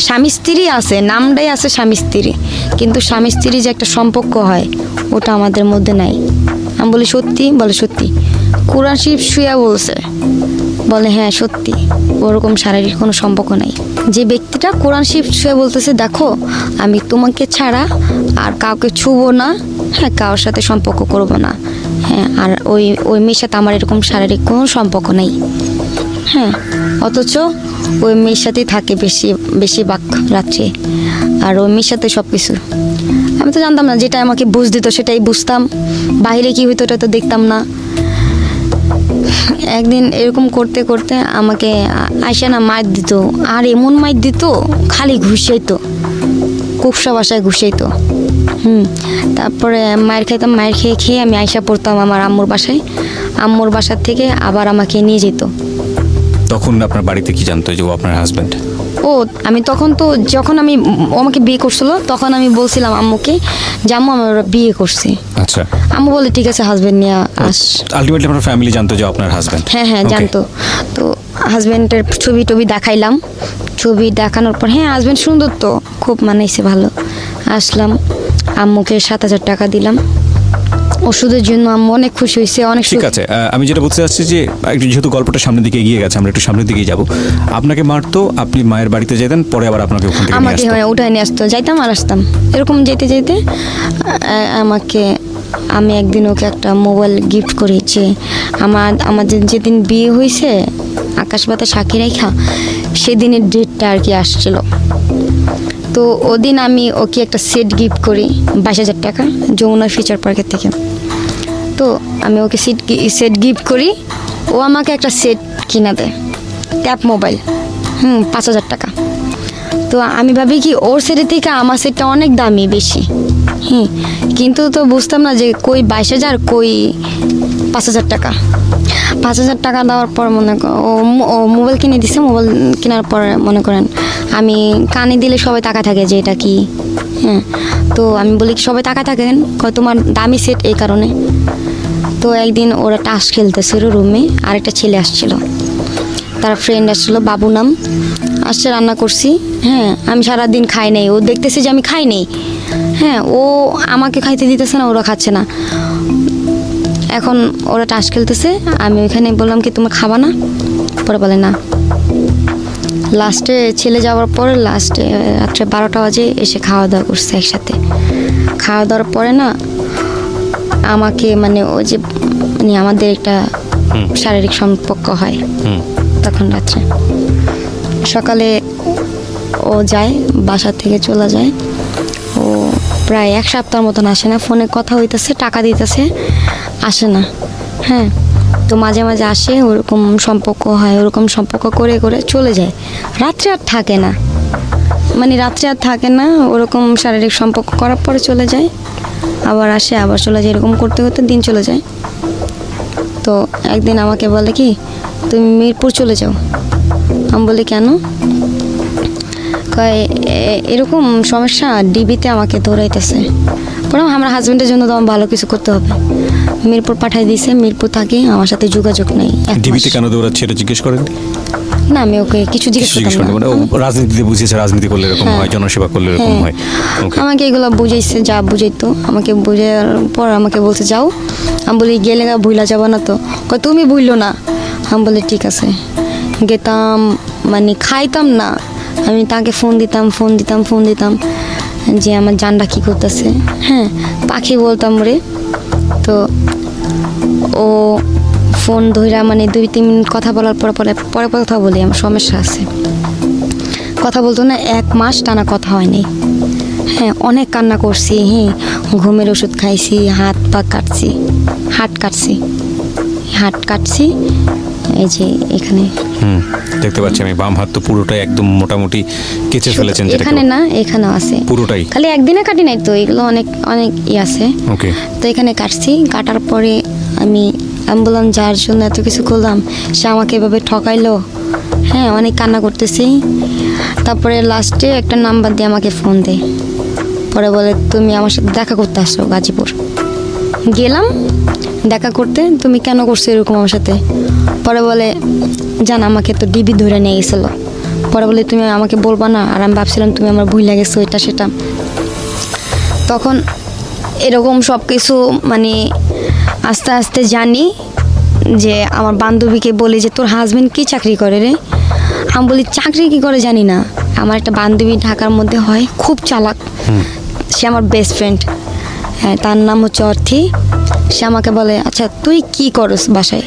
স্বামী স্ত্রী আছে, নামটাই আছে স্বামী স্ত্রী, কিন্তু স্বামী স্ত্রী যে একটা সম্পর্ক হয় ওটা আমাদের মধ্যে নাই। আমি বলি সত্যি? বলে সত্যি। কোরআন শরীফ শুয়া বলছে। বলে হ্যাঁ সত্যি, ওরকম শারীরিক কোনো সম্পর্ক নাই। যে ব্যক্তিটা কোরআন শরীফ শুয়ে বলতেছে দেখো আমি তোমাকে ছাড়া আর কাউকে ছুবো না, হ্যাঁ কারোর সাথে সম্পর্ক করব না, হ্যাঁ আর ওই মেয়ের সাথে আমার এরকম শারীরিক কোনো সম্পর্ক নেই, হ্যাঁ অথচ ওই মেয়ের সাথেই থাকে বেশিরভাগ রাত্রে, আর ওই মেয়ের সাথে সব কিছু। আমি তো জানতাম না, যেটা আমাকে বুঝ দিত সেটাই বুঝতাম, বাইরে কি হইতো ওটা তো দেখতাম না। একদিন এরকম করতে করতে আমাকে আয়সা না মার দিত, আর এমন মার দিত খালি ঘুষাইতো, কুপসা বাসায় ঘুষাইতো। তারপরে মায়ের খাইতাম, মায়ের খেয়ে আমি আয়সা পড়তাম আমার আম্মুর বাসায়, আম্মুর বাসার থেকে আবার আমাকে নিয়ে যেত।
তখন আপনার বাড়িতে কি জানতো যে ও আপনার হাজবেন্ড?
ও আমি তখন তো যখন আমি আমাকে বিয়ে করছিল তখন আমি বলছিলাম আম্মুকে যে আম্মু আমার বিয়ে করছি।
আচ্ছা।
আম্মু বলে ঠিক আছে হাজবেন্ড নিয়ে আস।
আলটিমেটলি আপনার ফ্যামিলি জানতো যে আপনার হাজবেন্ড?
হ্যাঁ জানতো। তো হাজবেন্ডের ছবি টবি দেখাইলাম, ছবি দেখানোর পর হ্যাঁ হাজবেন্ড সুন্দর তো, খুব মানাইছে ভালো। আসলাম, আম্মুকে 7,000 টাকা দিলাম ওষুধের জন্য, আম্মু অনেক খুশি হয়েছে, অনেক।
ঠিক আছে, আমি যেটা বলতে চাচ্ছি যে একটু যেহেতু গল্পটা সামনের দিকে এগিয়ে গেছে, আমরা একটু সামনের দিকেই যাব। আপনাকে মারতো, আপনি মায়ের বাড়িতে যেতেন, পরে আবার আপনাকে ওখান থেকে
আমাকে উঠায় নিয়ে আসতো, যাইতাম আর আসতাম এরকম যেতে যেতে। আমি একদিন ওকে একটা মোবাইল গিফট করেছি, আমাদের যেদিন বিয়ে হয়েছে আকাশ পাতা সাক্ষী রেখা, সেদিনের ডেটটা আর কি আসছিল। তো ওদিন আমি ওকে একটা সেট গিফট করি 22,000 টাকা যমুনা ফিচার পার্কের থেকে। তো আমি ওকে সেট গিফট করি, ও আমাকে একটা সেট কিনে দেয়, ট্যাপ মোবাইল, 5,000 টাকা। তো আমি ভাবি কি ওর সেটের থেকে আমার সেটটা অনেক দামি বেশি, কিন্তু তো বুঝতাম না যে কই 22,000 কই 5,000 টাকা। 5,000 টাকা দেওয়ার পর মনে ও মোবাইল কিনে দিছে। মোবাইল কেনার পর মনে করেন আমি কানে দিলে সবাই তাকা থাকে যে এটা কি, তো আমি বলি কি সবাই তাকা থাকেন, কয় তোমার দামি সেট এই কারণে। তো একদিন ওরা টাস খেলতেছিল রুমে, আরেকটা ছেলে আসছিল, তার ফ্রেন্ড আসছিল, বাবু নাম, আসছে, রান্না করছি। আমি সারাদিন খাই নাই, ও দেখতেছে যে আমি খাই নাই, ও আমাকে খাইতে দিতেছে না, ওরা খাচ্ছে না। এখন ওরা টাস খেলতেছে, আমি ওইখানে বললাম কি তুমি খাবা না, পরে বলে না। লাস্টে ছেলে যাওয়ার পরে লাস্টে রাত্রে 12টা বাজে এসে খাওয়া দাওয়া করছে একসাথে। খাওয়া দাওয়ার পরে না আমাকে মানে ও যে মানে আমাদের একটা শারীরিক সম্পর্ক হয় তখন রাত্রে। সকালে ও যায়, বাসা থেকে চলে যায়। ও প্রায় 1 সপ্তাহের মতন আসে না, ফোনে কথা হইতেছে, টাকা দিতেছে, আসে না। তো মাঝে মাঝে আসে, ওরকম সম্পর্ক হয়, ওরকম সম্পর্ক করে করে চলে যায়। রাত্রে আর থাকে না, মানে রাত্রে আর থাকে না, ওরকম শারীরিক সম্পর্ক করার পরে চলে যায়, আবার আসে, আবার চলে যায়, এরকম করতে করতে দিন চলে যায়। তো একদিন আমাকে বলে কি তুমি মিরপুর চলে যাও। আমি বলি কেন? কয় এরকম সমস্যা, ডিবিতে আমাকে দৌড়াইতেছে। পরে আমার হাজবেন্ডের জন্য তো আমার ভালো কিছু করতে হবে, মিরপুর পাঠাই দিয়েছে, মিরপুর থাকি, আমার সাথে যোগাযোগ নেই।
ডিবিতে কেন দৌড়াচ্ছে এটা জিজ্ঞেস করেন
না? আমি ওকে কিছু জিজ্ঞেস করলাম না।
রাজনীতিতে বুঝিয়েছে, রাজনীতি করলে এরকম হয়, জনসেবা করলে এরকম হয়।
আমাকে এগুলো বুঝাইছে, যা বুঝাইতো আমাকে বুঝার পর আমাকে বলছে যাও। আমি বলি গেলে ভুলা যাবো না তো? কয় তুমি ভুললো না। আমি বলি ঠিক আছে। গেতাম, মানে খাইতাম না, আমি তাকে ফোন দিতাম যে আমার জানটা কী করতেছে, পাখি বলতাম রে। তো ও ফোন ধইরা মানে 2-3 মিনিট কথা বলার পরে কথা বলি, আমার সমস্যা আছে, কথা বলতো না। 1 মাস টানা কথা হয়নি। অনেক কান্না করছি, ঘুমের ওষুধ খাইছি, হাত কাটছি, এই যে এখানে
দেখতে পাচ্ছি আমি, বাম হাত তো পুরোটাই একদম মোটামুটি কেচে ফেলেছেন।
এখানে না, এখানেও আছে
পুরোটাই,
খালি একদিনে কাটি নাই তো, এগুলো অনেক আছে।
ওকে।
তো এখানে কাটছি, কাটার পরে আমি বললাম যার জন্য এত কিছু করলাম সে আমাকে এভাবে ঠকাইলো, অনেক কান্না করতেছি। তারপরে লাস্টে একটা নাম্বার দিয়ে আমাকে ফোন দেয়, পরে বলে তুমি আমার সাথে দেখা করতে আসো গাজীপুর। গেলাম দেখা করতে, তুমি কেন করছো এরকম আমার সাথে? পরে বলে জান আমাকে তো ডিবি ধরে নিয়ে গেছিলো। পরে বলে তুমি আমাকে বলবা না, আর আমি ভাবছিলাম তুমি আমার ভুল লাগেছো এটা সেটা। তখন এরকম সব কিছু মানে আস্তে আস্তে জানি যে আমার বান্ধবীকে বলি যে তোর হাজবেন্ড কি চাকরি করে রে? আমি বলি চাকরি কি করে জানি না, আমার একটা বান্ধবী ঢাকার মধ্যে হয়, খুব চালাক, সে আমার বেস্ট ফ্রেন্ড, তার নাম হচ্ছে অর্থী। সে আমাকে বলে আচ্ছা তুই কি করস বাসায়?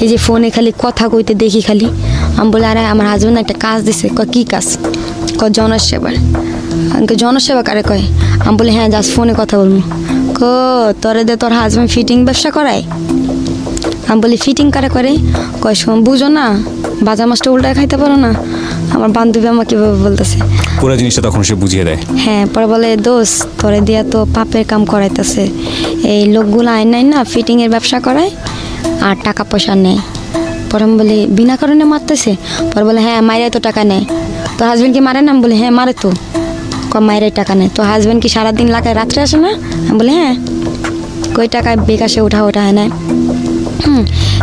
এই যে ফোনে খালি কথা কইতে দেখি খালি। আমি বলি আরে আমার হাজবেন্ড একটা কাজ দিছে। কয় কি কাজ? কয় জনসেবা। জনসেবা কারে কয়? আমি বলি হ্যাঁ জাস্ট ফোনে কথা বলবো। তোরে দে তোর হাজবেন্ড ফিটিং ব্যবসা করায়? আমি বলি ফিটিং কারে করে? কয় বুঝো না, বাজার মাছটা উল্টায় খাইতে পারো না? আমার বান্ধবী আমাকে বলতেছে,
পুরো জিনিসটা তখন সে বুঝিয়ে দেয়।
পরে বলে দোষ তোরে দিয়া তো পাপের কাম করাইতেছে, এই লোকগুলো আইন না ফিটিংয়ের ব্যবসা করায় আর টাকা পয়সা নেয়। পরে আমি বলি বিনা কারণে মারতেছে? পরে বলে হ্যাঁ মায়েরাই তো টাকা নেয়। তো হাজবেন্ডকে মারে না? আমি বলি হ্যাঁ মারে তো। মায়েরাই টাকা নেয়। তো হাজবেন্ড কি সারাদিন লাগায় রাত্রে আসে না? আমি বলি হ্যাঁ। কই টাকায় বিকাশে ওঠা নেয়।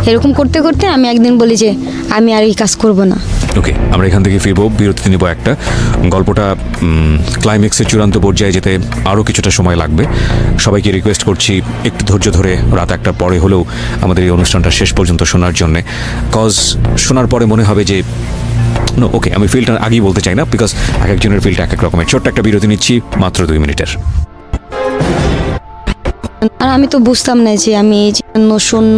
এরকম করতে করতে আমি একদিন বলি যে আমি আর এই কাজ করব না।
ওকে, আমরা এখান থেকে ফিরবো, বিরতি নিব একটা। গল্পটা ক্লাইম্যাক্সের চূড়ান্ত পর্যায়ে যেতে আরও কিছুটা সময় লাগবে। সবাইকে রিকোয়েস্ট করছি একটু ধৈর্য ধরে রাত 1টার পরে হলেও আমাদের এই অনুষ্ঠানটা শেষ পর্যন্ত শোনার জন্যে। কজ শোনার পরে মনে হবে যে ওকে, আমি ফিলটা আগেই বলতে চাই না, বিকজ এক একজনের ফিলটা এক এক রকমের। ছোট্ট একটা বিরতি নিচ্ছি, মাত্র 2 মিনিটের।
আর আমি তো বুঝতাম না যে আমি শূন্য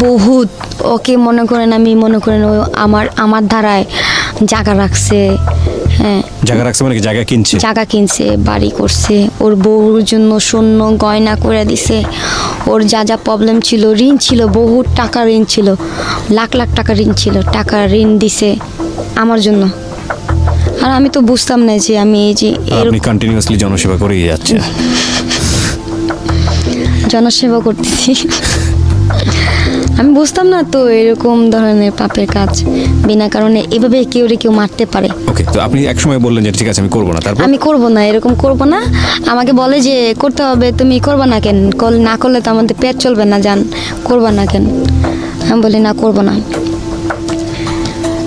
বহুত ওকে মনে করেন ও আমার ধারায় জায়গা রাখছে, হ্যাঁ
জায়গা রাখছে মানে কি জায়গা কিনছে?
জায়গা কিনছে, বাড়ি করছে, ওর বউর জন্য স্বর্ণ গয়না করে দিছে। ওর যা যা প্রবলেম ছিল, ঋণ ছিল, বহু টাকা ঋণ ছিল, লাখ লাখ টাকা ঋণ ছিল, টাকা ঋণ দিছে আমার জন্য। আর আমি তো বুঝতাম না যে আমি এই যে
আপনি কন্টিনিউয়াসলি জনসেবা করেই যাচ্ছেন।
জনসেবা করতেছি, আমি বুঝতাম না তো এরকম ধরনের পাপের কাজ বিনা কারণে এভাবে কেউ মারতে পারে।
ওকে, তো আপনি এক সময় বললেন যে ঠিক আছে আমি করব না, তারপর?
আমি করব না, এরকম করব না। আমাকে বলে যে করতে হবে, তুমি করবা না কেন? না করলে তো আমাদের পেট চলবে না, জান, করবা না কেন? আমি বলি না, করব না।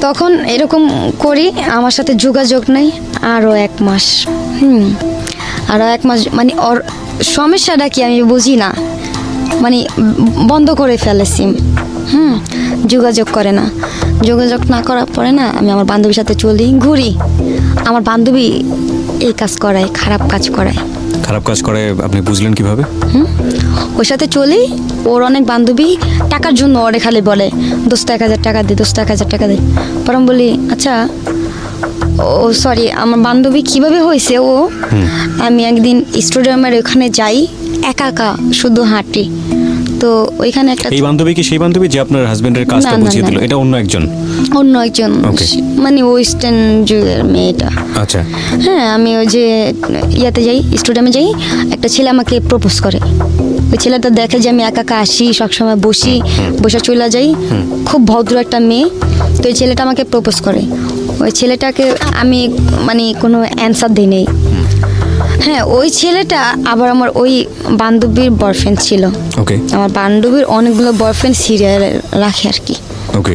তখন এরকম করি, আমার সাথে যোগাযোগ নেই আরও 1 মাস। আরও 1 মাস মানে ওর সমস্যাটা কি আমি বুঝি না, মানে বন্ধ করে ফেলে সিম। যোগাযোগ করে না। যোগাযোগ না করার পরে না আমি আমার বান্ধবীর সাথে চলি, ঘুরি। আমার বান্ধবী এই কাজ করায়, খারাপ কাজ করায়।
খারাপ কাজ করে আপনি বুঝলেন কিভাবে?
ওর সাথে চলি, ওর অনেক বান্ধবী টাকার জন্য ওরে খালি বলে দোস্ত 1000 টাকা দে, দোস্ত 1000 টাকা দে। পরে আমি বলি আচ্ছা, ও সরি, আমার বান্ধবী কিভাবে হয়েছে ও, আমি একদিন স্টেডিয়ামের ওখানে যাই, একা একা শুধু হাঁটি। তো ওইখানে একটা,
এই বান্ধবী কি সেই বান্ধবী যে আপনার হাজবেন্ডের কাজটা বুঝিয়ে দিল? এটা অন্য একজন?
অন্য একজন, মানে ওয়েস্টার্ন যুগের মেয়েটা।
আচ্ছা।
হ্যাঁ, আমি ওই যে ইয়াতে যাই, স্টেডিয়ামে যাই, একটা ছেলে আমাকে প্রপোজ করে। ওই ছেলেটা দেখে যে আমি একা একা আসি, সবসময় বসি, বসে চলে যাই, খুব ভদ্র একটা মেয়ে। তো ওই ছেলেটা আমাকে প্রপোজ করে। ওই ছেলেটাকে আমি মানে কোনো অ্যান্সার দিই নেই। হ্যাঁ, ওই ছেলেটা আবার আমার ওই বান্ধবীর বয়ফ্রেন্ড ছিল।
ওকে।
আমার বান্ধবীর অনেকগুলো বয়ফ্রেন্ড সিরিয়াল রাখে আর কি।
ওকে।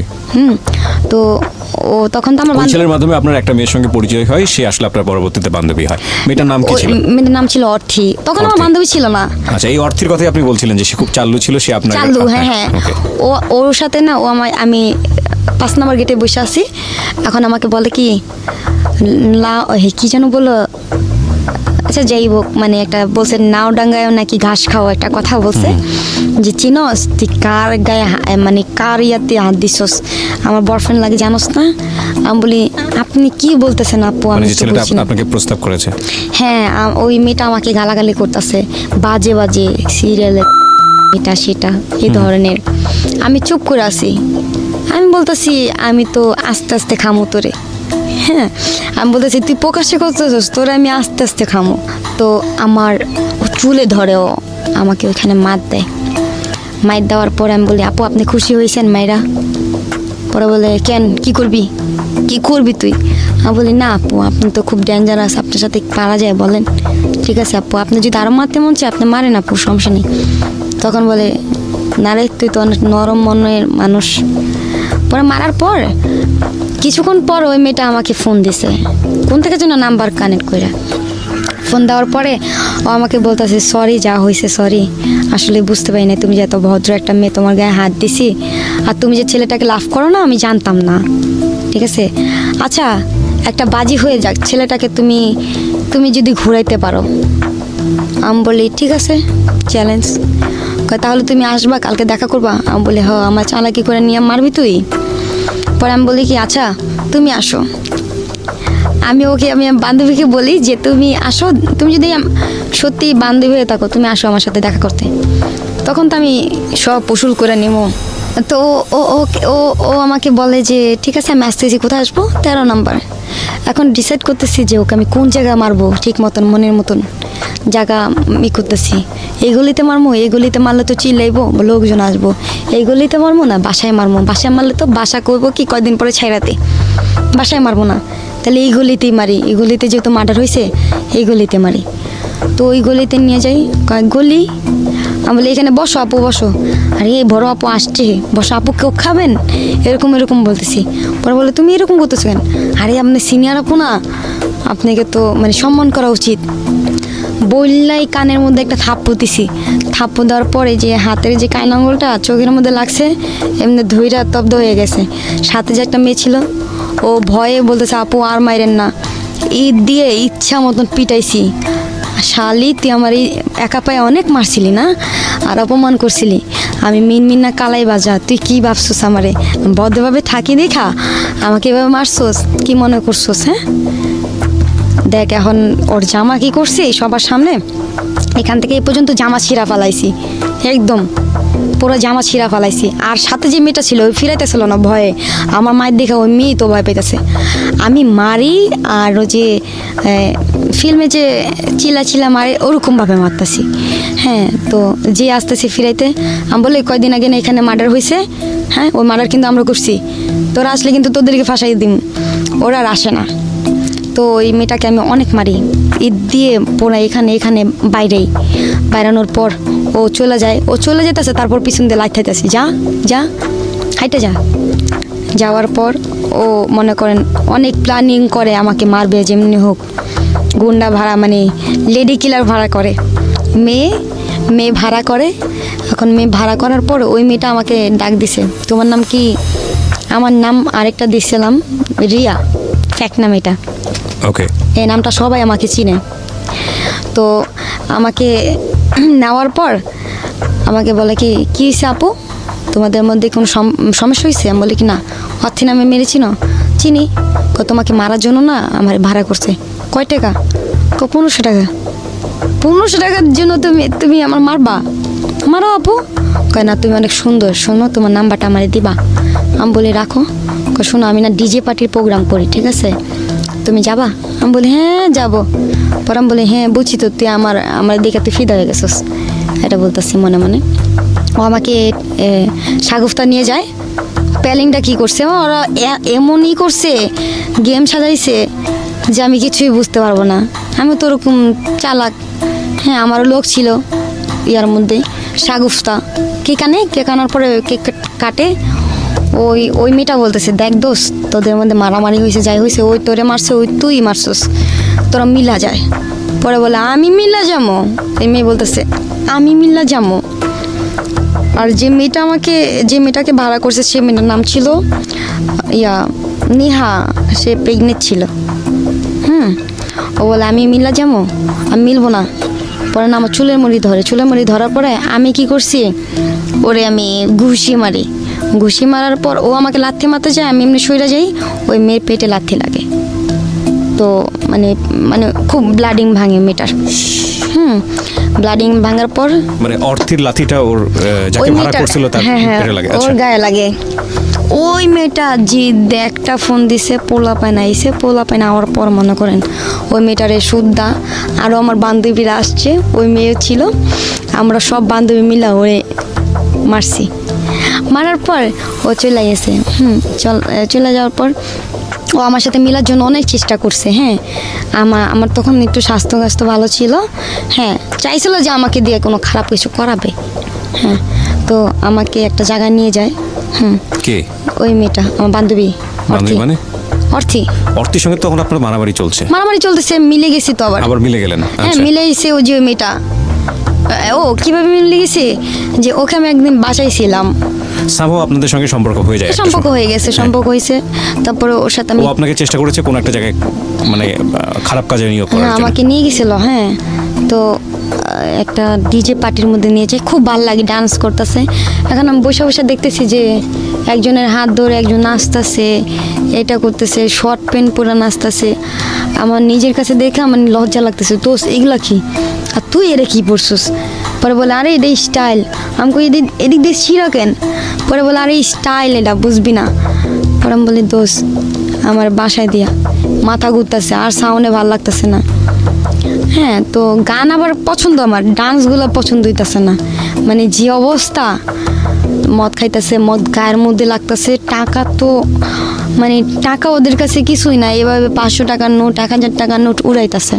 তো ও তখন তো আমার
ছেলের মাধ্যমে আপনার একটা মেয়ের সঙ্গে পরিচয় হয়, সে আসলে আপনার পরবর্তীতে বান্ধবী হয়। মেয়েটার নাম কি ছিল?
মেয়েটার নাম ছিল অর্থি। তখন আমার বান্ধবী ছিল না।
আচ্ছা, এই অর্থির কথাই আপনি বলছিলেন যে সে খুব চাল্লু ছিল, সে আপনার
চাল্লু। হ্যাঁ, ওর সাথে না ও আমি 5 নম্বর গেটে বসে আছি। এখন আমাকে বলে কি কি যেন বলো, আচ্ছা যাই হোক, মানে একটা বলছে নাওডাঙ্গায় নাকি ঘাস খাওয়া একটা কথা বলছে, যে চিনস তুই কার গায়ে মানে কার ইয়াতে হাত দিছস, আমার বয়ফ্রেন্ড লাগে জানোস না? আমি বলি আপনি কি বলতেছেন আপু, আমি তো বুঝছি না।
আপনাকে প্রস্তাব করেছে?
হ্যাঁ, ওই মেয়েটা আমাকে গালাগালি করতেছে, বাজে বাজে সিরিয়ালে এটা সেটা এই ধরনের। আমি চুপ করে আছি। আমি বলতেছি আমি তো আস্তে আস্তে খামো তোরে। হ্যাঁ, আমি বলতেছি তুই প্রকাশ্যে করতেছিস, তোরে আমি আস্তে আস্তে খামো। তো আমার চুলে ধরেও আমাকে ওইখানে মার দেয়। মাইর দেওয়ার পরে আমি বলি আপু আপনি খুশি হয়েছেন মাইরা? পরে বলে কেন, কি করবি তুই? আমি বলি না আপু, আপনি তো খুব ডেঞ্জারাস, আপনার সাথে পারা যায় বলেন? ঠিক আছে আপু, আপনি যদি আরও মারতে মন চায় আপনি মারেন আপু, সমস্যা নেই। তখন বলে না রে, তুই তো অনেক নরম মনের মানুষ। পরে মারার পর কিছুক্ষণ পর ওই মেয়েটা আমাকে ফোন দিছে, কোন থেকে যেন নাম্বার কানেক্ট করে। ফোন দেওয়ার পরে ও আমাকে বলতেছে সরি, যা হয়েছে সরি, আসলে বুঝতে পারি না তুমি যে এত ভদ্র একটা মেয়ে, তোমার গায়ে হাত দিছি, আর তুমি যে ছেলেটাকে লাভ করো না আমি জানতাম না। ঠিক আছে, আচ্ছা একটা বাজি হয়ে যাক, ছেলেটাকে তুমি যদি ঘুরাইতে পারো। আমি বলি ঠিক আছে, চ্যালেঞ্জ। তাহলে তুমি আসবা, কালকে দেখা করবা? আমি বলি হ, আমার চালাকি করে নিয়ে মারবি তুই? পরে আমি বলি কি আচ্ছা তুমি আসো। আমি বান্ধবীকে বলি যে তুমি আসো, তুমি যদি সত্যি বান্ধবী হয়ে থাকো তুমি আসো আমার সাথে দেখা করতে। তখন তো আমি সব উসুল করে নিব। তো ও আমাকে বলে যে ঠিক আছে আমি আসতেছি, কোথায় আসবো? 13 নম্বর। এখন ডিসাইড করতেছি যে ওকে আমি কোন জায়গায় মারবো, ঠিক মতন মনের মতন জায়গা করতেছি। এই গলিতে মারবো, এই গলিতে মারলে তো চিল্লাইবো, লোকজন আসবো। এই গলিতে মারবো না বাসায় মারবো, বাসায় মারলে তো বাসা করবো কি কয়দিন পরে ছাইরাতে, বাসায় মারবো না, তাহলে এই গলিতেই মারি। এই গলিতে যেহেতু মার্ডার হয়েছে এই গলিতে মারি। তো ওই গলিতে নিয়ে যাই, কয়েক গলি। আমি বলি এখানে বসো আপু বসো। আরে এই বড় আপু আসছে, বসো আপু, কেউ খাবেন? এরকম বলতেছি। পরে বলে তুমি এরকম করতেছো কেন? আরে আপনি সিনিয়র আপু না, আপনাকে তো মানে সম্মান করা উচিত। বললাই কানের মধ্যে একটা থাপ্পড় দিছি। থাপ্পড় দেওয়ার পরে যে হাতের যে কান আঙুলটা চোখের মধ্যে লাগছে, এমনি ধৈরা তব্দ হয়ে গেছে। সাথে যে একটা মেয়ে ছিল ও ভয়ে বলতেছে আপু আর মাইরেন না। ঈদ দিয়ে ইচ্ছা মতন পিটাইছি। শালি তুই আমার এই একা পায়ে অনেক মারছিলি না, আর অপমান করছিলি। আমি মিনমিন না কালাই বাজা, তুই কি ভাবছোস আমারে? বদ্ধভাবে থাকি দেখা আমাকে এভাবে মারছোস, কি মনে করছোস? হ্যাঁ, দেখ এখন ওর জামা কি করছে সবার সামনে, এখান থেকে এই পর্যন্ত জামা ছিঁড়া ফালাইছি, একদম পুরো জামা ছিঁড়া ফালাইছি। আর সাথে যে মেয়েটা ছিল ওই ফিরাইতেছিল না ভয়ে, আমার মায়ের দেখে ওই মেয়ে তো ভয় পেতেছে। আমি মারি আর ও যে ফিল্মে যে চিলা মারে ওরকমভাবে মারতেছি। হ্যাঁ, তো যে আসতেছে ফিরাইতে, আমি বলি কয়দিন আগে না এখানে মার্ডার হয়েছে, হ্যাঁ ওই মার্ডার কিন্তু আমরা করছি, তোরা আসলে কিন্তু তোদেরকে ফাঁসাই দিম। ওরা আর আসে না। তো ওই মেয়েটাকে আমি অনেক মারি, ঈদ দিয়ে পুরো এখানে বাইরানোর পর ও চলে যেতেছে, তারপর পিছন দিয়ে লাইট খাইতেছি, যা হাইটে যাওয়ার পর ও মনে করেন অনেক প্ল্যানিং করে আমাকে মারবে, যেমনি হোক গুন্ডা ভাড়া মানে লেডি কিলার ভাড়া করে, মেয়ে ভাড়া করে। এখন মেয়ে ভাড়া করার পর ওই মেয়েটা আমাকে ডাক দিছে, তোমার নাম কি? আমার নাম আরেকটা দিছিলাম রিয়া, ফ্যাক নাম এটা।
ওকে,
এই নামটা সবাই আমাকে চিনে। তো আমাকে নেওয়ার পর আমাকে বলে কি হয়েছে আপু, তোমাদের মধ্যে কোনো সমস্যা হয়েছে? আমি বলি কি না, অর্থে নামে মেরেছি না, চিনি। তোমাকে মারার জন্য না আমার ভাড়া করছে। কয় টাকা? 1500 টাকা। 1500 টাকার জন্য তুমি আমার মারো আপু? কয় না, তুমি অনেক সুন্দর, শোনো তোমার নাম্বারটা আমারে দিবা। আমি বলি রাখো। শোনো আমি না ডিজে পার্টির প্রোগ্রাম করি, ঠিক আছে, তুমি যাবা? আমি বলি হ্যাঁ যাবো। পর আমি বলি হ্যাঁ বুঝছি তো, তুই আমার দিকে তুই ফিদা হয়ে গেছিস, এটা বলতেছি মনে মনে। ও আমাকে সাগুফতা নিয়ে যায়। প্যালিংটা কি করছে ওরা, এমনই করছে, গেম সাজাইছে যে আমি কিছুই বুঝতে পারবো না। আমি তো ওরকম চালাক। হ্যাঁ, আমারও লোক ছিল ইয়ার মধ্যে সাগুফতা কেক আনার পরে কেক কাটে। ওই মেয়েটা বলতেছে, দেখ দোস্ত, তোদের মধ্যে মারামারি হয়েছে, যাই হয়েছে, ওই তোরে মারছে, ওই তুই মারছিস, তোরা মিলা যায়। পরে বলে আমি মিলা যাবো। এই মেয়ে বলতেছে আমি মিলা যাবো। আর যে মেয়েটাকে ভাড়া করছে সে মেয়েটার নাম ছিল নিহা, সে প্রেগনেন্ট ছিল। ও বলে আমি মিলা যাবো, আমি মিলবো না। পরে না আমার চুলের মুড়ি ধরার পরে আমি কি করছি, ওরে আমি ঘুষি মারার পর ও আমাকে লাথি মারতে যায়, আমি এমনি সইরা যাই, ওই মেয়ের পেটে লাথি লাগে। তো মানে খুব ব্লাডিং ভাঙে মেয়েটার। ব্লাডিং ভাঙার পর
মানে অর্থের লাথিটা ওর যাকে ভাড়া করছিল তার পেটে লাগে,
ওর গায়ে লাগে। ওই মেয়েটা যে একটা ফোন দিছে, পোলা পায় না হওয়ার পর মনে করেন ওই মেয়েটারে সুদ্ধা আরও আমার বান্ধবীরা আসছে, ওই মেয়ে ছিল, আমরা সব বান্ধবী মিলা ওরে মারছি। মারার পর ও চলে গেছে। চলে যাওয়ার পর ও আমার সাথে মিলার জন্য অনেক চেষ্টা করছে। হ্যাঁ, আমার তখন একটু স্বাস্থ্য ভালো ছিল। হ্যাঁ, চাইছিল যে আমাকে দিয়ে কোনো খারাপ কিছু করাবে। হ্যাঁ, তো আমাকে একটা জায়গায় নিয়ে যায়।
কে? ওই
মেয়েটা আমার বান্ধবী।
মানে অর্থির সঙ্গে তখন আপনার মারামারি
চলতেছে, মিলে গেছি তো আবার
মিলে গেলেন?
হ্যাঁ, মিলে গেছে। ওই যে মেয়েটা ও কিভাবে মিলে গেছে যে ওকে আমি একদিন বাঁচাইছিলাম,
আপনাদের সঙ্গে সম্পর্ক
হয়েছে। তারপরে ওর সাথে
ও আপনাকে চেষ্টা করেছে কোন একটা জায়গায় মানে খারাপ কাজে নিয়োগ করার জন্য।
আমাকে নিয়ে গেছিল। হ্যাঁ, তো একটা ডিজে পার্টির মধ্যে নিয়েছে, খুব ভালো লাগে, ডান্স করতেছে। এখন আমি বসে দেখতেছি যে একজনের হাত ধরে একজন নাচতেছে, এটা করতেছে, শর্ট প্যান্ট পরে নাচতেছে। আমার নিজের কাছে দেখে আমার লজ্জা লাগতেছে, তো এগুলা কি, আর তুই এরা কি পড়ছিস? পরে বলে আরে এটা স্টাইল। আমাকে এদিক দিয়ে ছিঁড়া কেন? পরে বলে আরে স্টাইল, এটা বুঝবি না। পরে আমি বলি দোস্ত আমার বাসায় দিয়া মাথা ঘুরতেছে, আর সাউন্ডে ভালো লাগতেছে না। হ্যাঁ, তো গান আবার পছন্দ, আমার ডান্সগুলো পছন্দ হইতেছে না। মানে যে অবস্থা, মদ খাইতেছে, মদ গায়ের মধ্যে লাগতেছে, টাকা তো মানে টাকা ওদের কাছে কিছুই না, এভাবে 500 টাকার নোট, 1000 টাকার নোট উড়াইতেছে।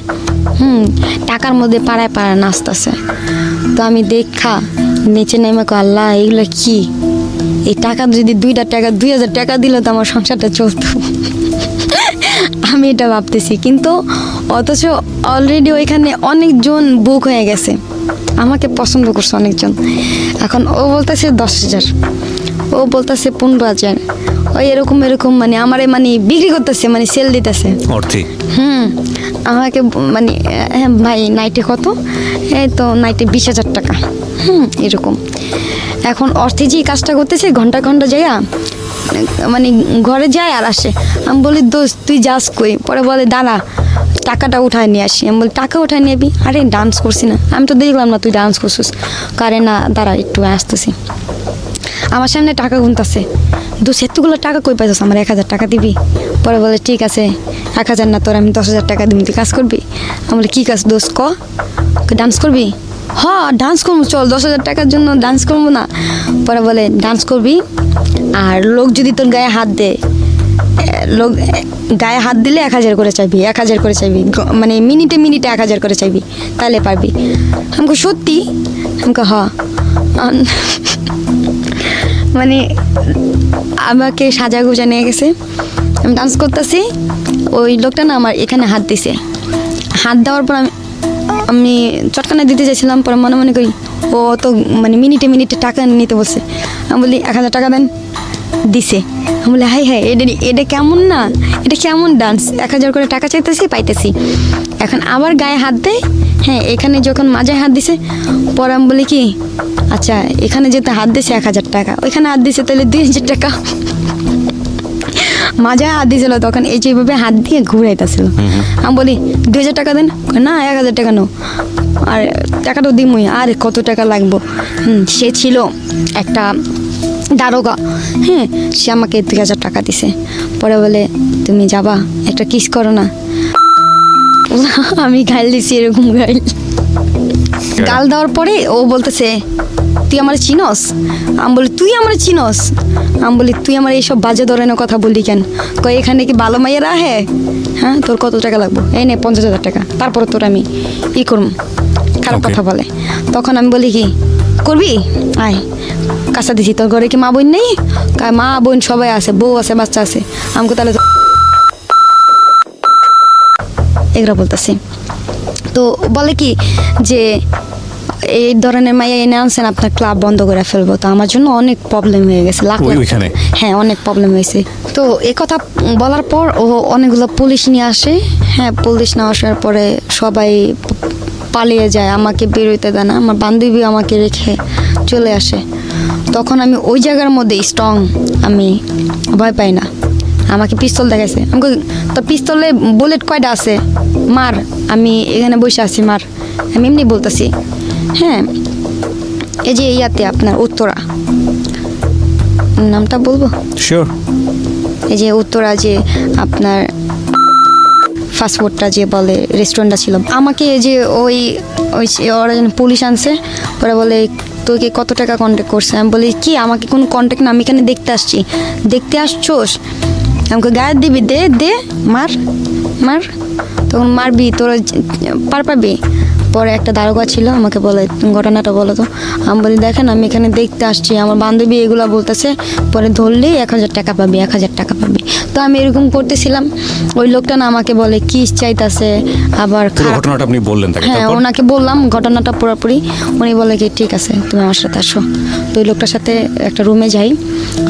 টাকার মধ্যে পাড়ায় নাচতেছে। তো আমি দেখা নিচে নেমে আল্লাহ এগুলো কি, এই টাকা যদি 2000 টাকা দিল তো আমার সংসারটা চলতো। আমি এটা ভাবতেছি, কিন্তু অথচ অলরেডি ওইখানে অনেকজন বুক হয়ে গেছে, আমাকে পছন্দ করছে অনেকজন। এখন ও বলতেছে 10,000, ও বলতেছে 15,000, ওই এরকম মানে আমারে মানে বিক্রি করতেছে, মানে সেল দিতেছে অর্থে। আমাকে মানে হ্যাঁ ভাই নাইটে কত? এই তো নাইটে 20,000 টাকা। এরকম। এখন অর্থে যে কাজটা করতেছে ঘন্টা যাইয়া মানে ঘরে যায় আর আসে। আমি বলি দোস্ত তুই যাস কই? পরে বলে দাঁড়া টাকাটা উঠায় নিয়ে আসি। আমি বলি টাকা উঠায় নিবি? আরে ডান্স করছি না, আমি তো দেখলাম না তুই ডান্স করছিস। কারে না দাঁড়া একটু আসতেছি, আমার সামনে টাকা গুনতেছে। দোষ এতগুলো টাকা কই পাইছিস, আমার 1000 টাকা দিবি? পরে বলে ঠিক আছে 1000 না তোর আমি 10,000 টাকা দিবি, তুই কাজ করবি? আমি বলি কী কাজ দোষ ক? ডান্স করবি? হ্যাঁ ডান্স করবো, চল 10,000 টাকার জন্য ডান্স করবো না? পরে বলে ডান্স করবি, আর লোক যদি তোর গায়ে হাত দেয়, লোক গায়ে হাত দিলে 1000 করে চাইবি, 1000 করে চাইবি, মানে মিনিটে মিনিটে 1000 করে চাইবি, তাহলে পারবি। আমাকে সত্যি? আমাকে হ্যাঁ। মানে আমাকে সাজা গুজা নিয়ে গেছে, আমি ডান্স করতেছি, ওই লোকটা না আমার এখানে হাত দিছে। হাত দেওয়ার পর আমি চটকানা দিতে চাইছিলাম, পরে মনে মনে করি ও তো মানে মিনিটে মিনিটে টাকা নিতে বলছে। আমি বলি 1000 টাকা দেন, দিছে। আমি বলি হাই হাই, এটা কেমন না, এটা কেমন ডান্স, 1000 করে টাকা চাইতেছি পাইতেছি। এখন আবার গায়ে হাত দেয়, হ্যাঁ এখানে যখন মাজায় হাত দিছে, পরে আমি বলি কি আচ্ছা এখানে যেতে হাত দিছে 1000 টাকা, ওইখানে হাত দিছে তাহলে 2000 টাকা। মাজায় হাত দিয়েছিল তখন এই যেভাবে হাত দিয়ে ঘুরাইতেছিল। আমি বলি 2000 টাকা দেন, না 1000 টাকা নো, আর টাকাটাও দিমই, আর কত টাকা লাগবো। সে ছিল একটা দারোগা, হ্যাঁ সে আমাকে 2000 টাকা দিছে। পরে বলে তুমি যাবা একটা কিস করো না। আমি গাল দিছি, এরকম গাল দেওয়ার পরে ও বলতেছে তুই আমার চিনস? আমি বলি তুই আমার চিনস? আমি বলি তুই আমার এইসব বাজে ধরনের কথা বললি কেন? কয় এখানে কি ভালো মাইয়েরা আহে? হ্যাঁ তোর কত টাকা লাগবো? এই নে 50,000 টাকা, তারপরে তোর আমি করুম। খারাপ কথা বলে। তখন আমি বলি কি করবি, আয় কাঁচা দিছি, তোর ঘরে কি মা বোন নেই? মা বোন সবাই আছে, বউ আছে, বাচ্চা আছে। আমাকে তাহলে এগুলো বলতেছি। তো বলে কি যে এই ধরনের মাইয়া এনে আনছেন, আপনার ক্লাব বন্ধ করে ফেলবো। তো আমার জন্য অনেক প্রবলেম হয়ে গেছে, হ্যাঁ অনেক প্রবলেম হয়েছে। তো এই কথা বলার পর ও অনেকগুলো পুলিশ নিয়ে আসে, হ্যাঁ পুলিশ নিয়ে আসার পরে সবাই পালিয়ে যায়, আমাকে বেরোতে দেয় না, আমার বান্ধবী আমাকে রেখে চলে আসে। তখন আমি ওই জায়গার মধ্যে স্ট্রং, আমি ভয় পাই না। আমাকে পিস্তল দেখাইছে, আমাকে তো পিস্তলে বুলেট কয়টা আছে, মার, আমি এখানে বসে আছি মার, আমি এমনি বলতেছি। হ্যাঁ এই যে ইয়াতে আপনার উত্তরা, নামটা বলবো?
শিওর।
এই যে উত্তরা, যে আপনার ফাস্টফুডটা যে বলে রেস্টুরেন্টটা ছিল, আমাকে যে ওই ওই ওরা পুলিশ আনছে, ওরা বলে তোকে কত টাকা কন্ট্যাক্ট করছে? আমি বলি কি আমাকে কোনো কন্ট্যাক্ট না, আমি এখানে দেখতে আসছি। দেখতে আসছোস? আমাকে গায়ে দিবি, দে দে মার মার, তখন মারবি তোরা পারবি। পরে একটা দারোগা ছিল, আমাকে বলে ঘটনাটা বলো তো। আমি বলি দেখেন আমি এখানে দেখতে আসছি, আমার বান্ধবী এগুলো বলতেছে, পরে ধরলেই 1000 টাকা পাবি, 1000 টাকা পাবি। তো আমি এরকম করতেছিলাম, ওই লোকটা না আমাকে বলে কি চাইতেছে, আবার
ঘটনাটা আপনি বললেন তাকে?
হ্যাঁ ওনাকে বললাম ঘটনাটা পুরোপুরি। উনি বলে কি ঠিক আছে তুমি আমার সাথে আসো। তো ওই লোকটার সাথে একটা রুমে যাই,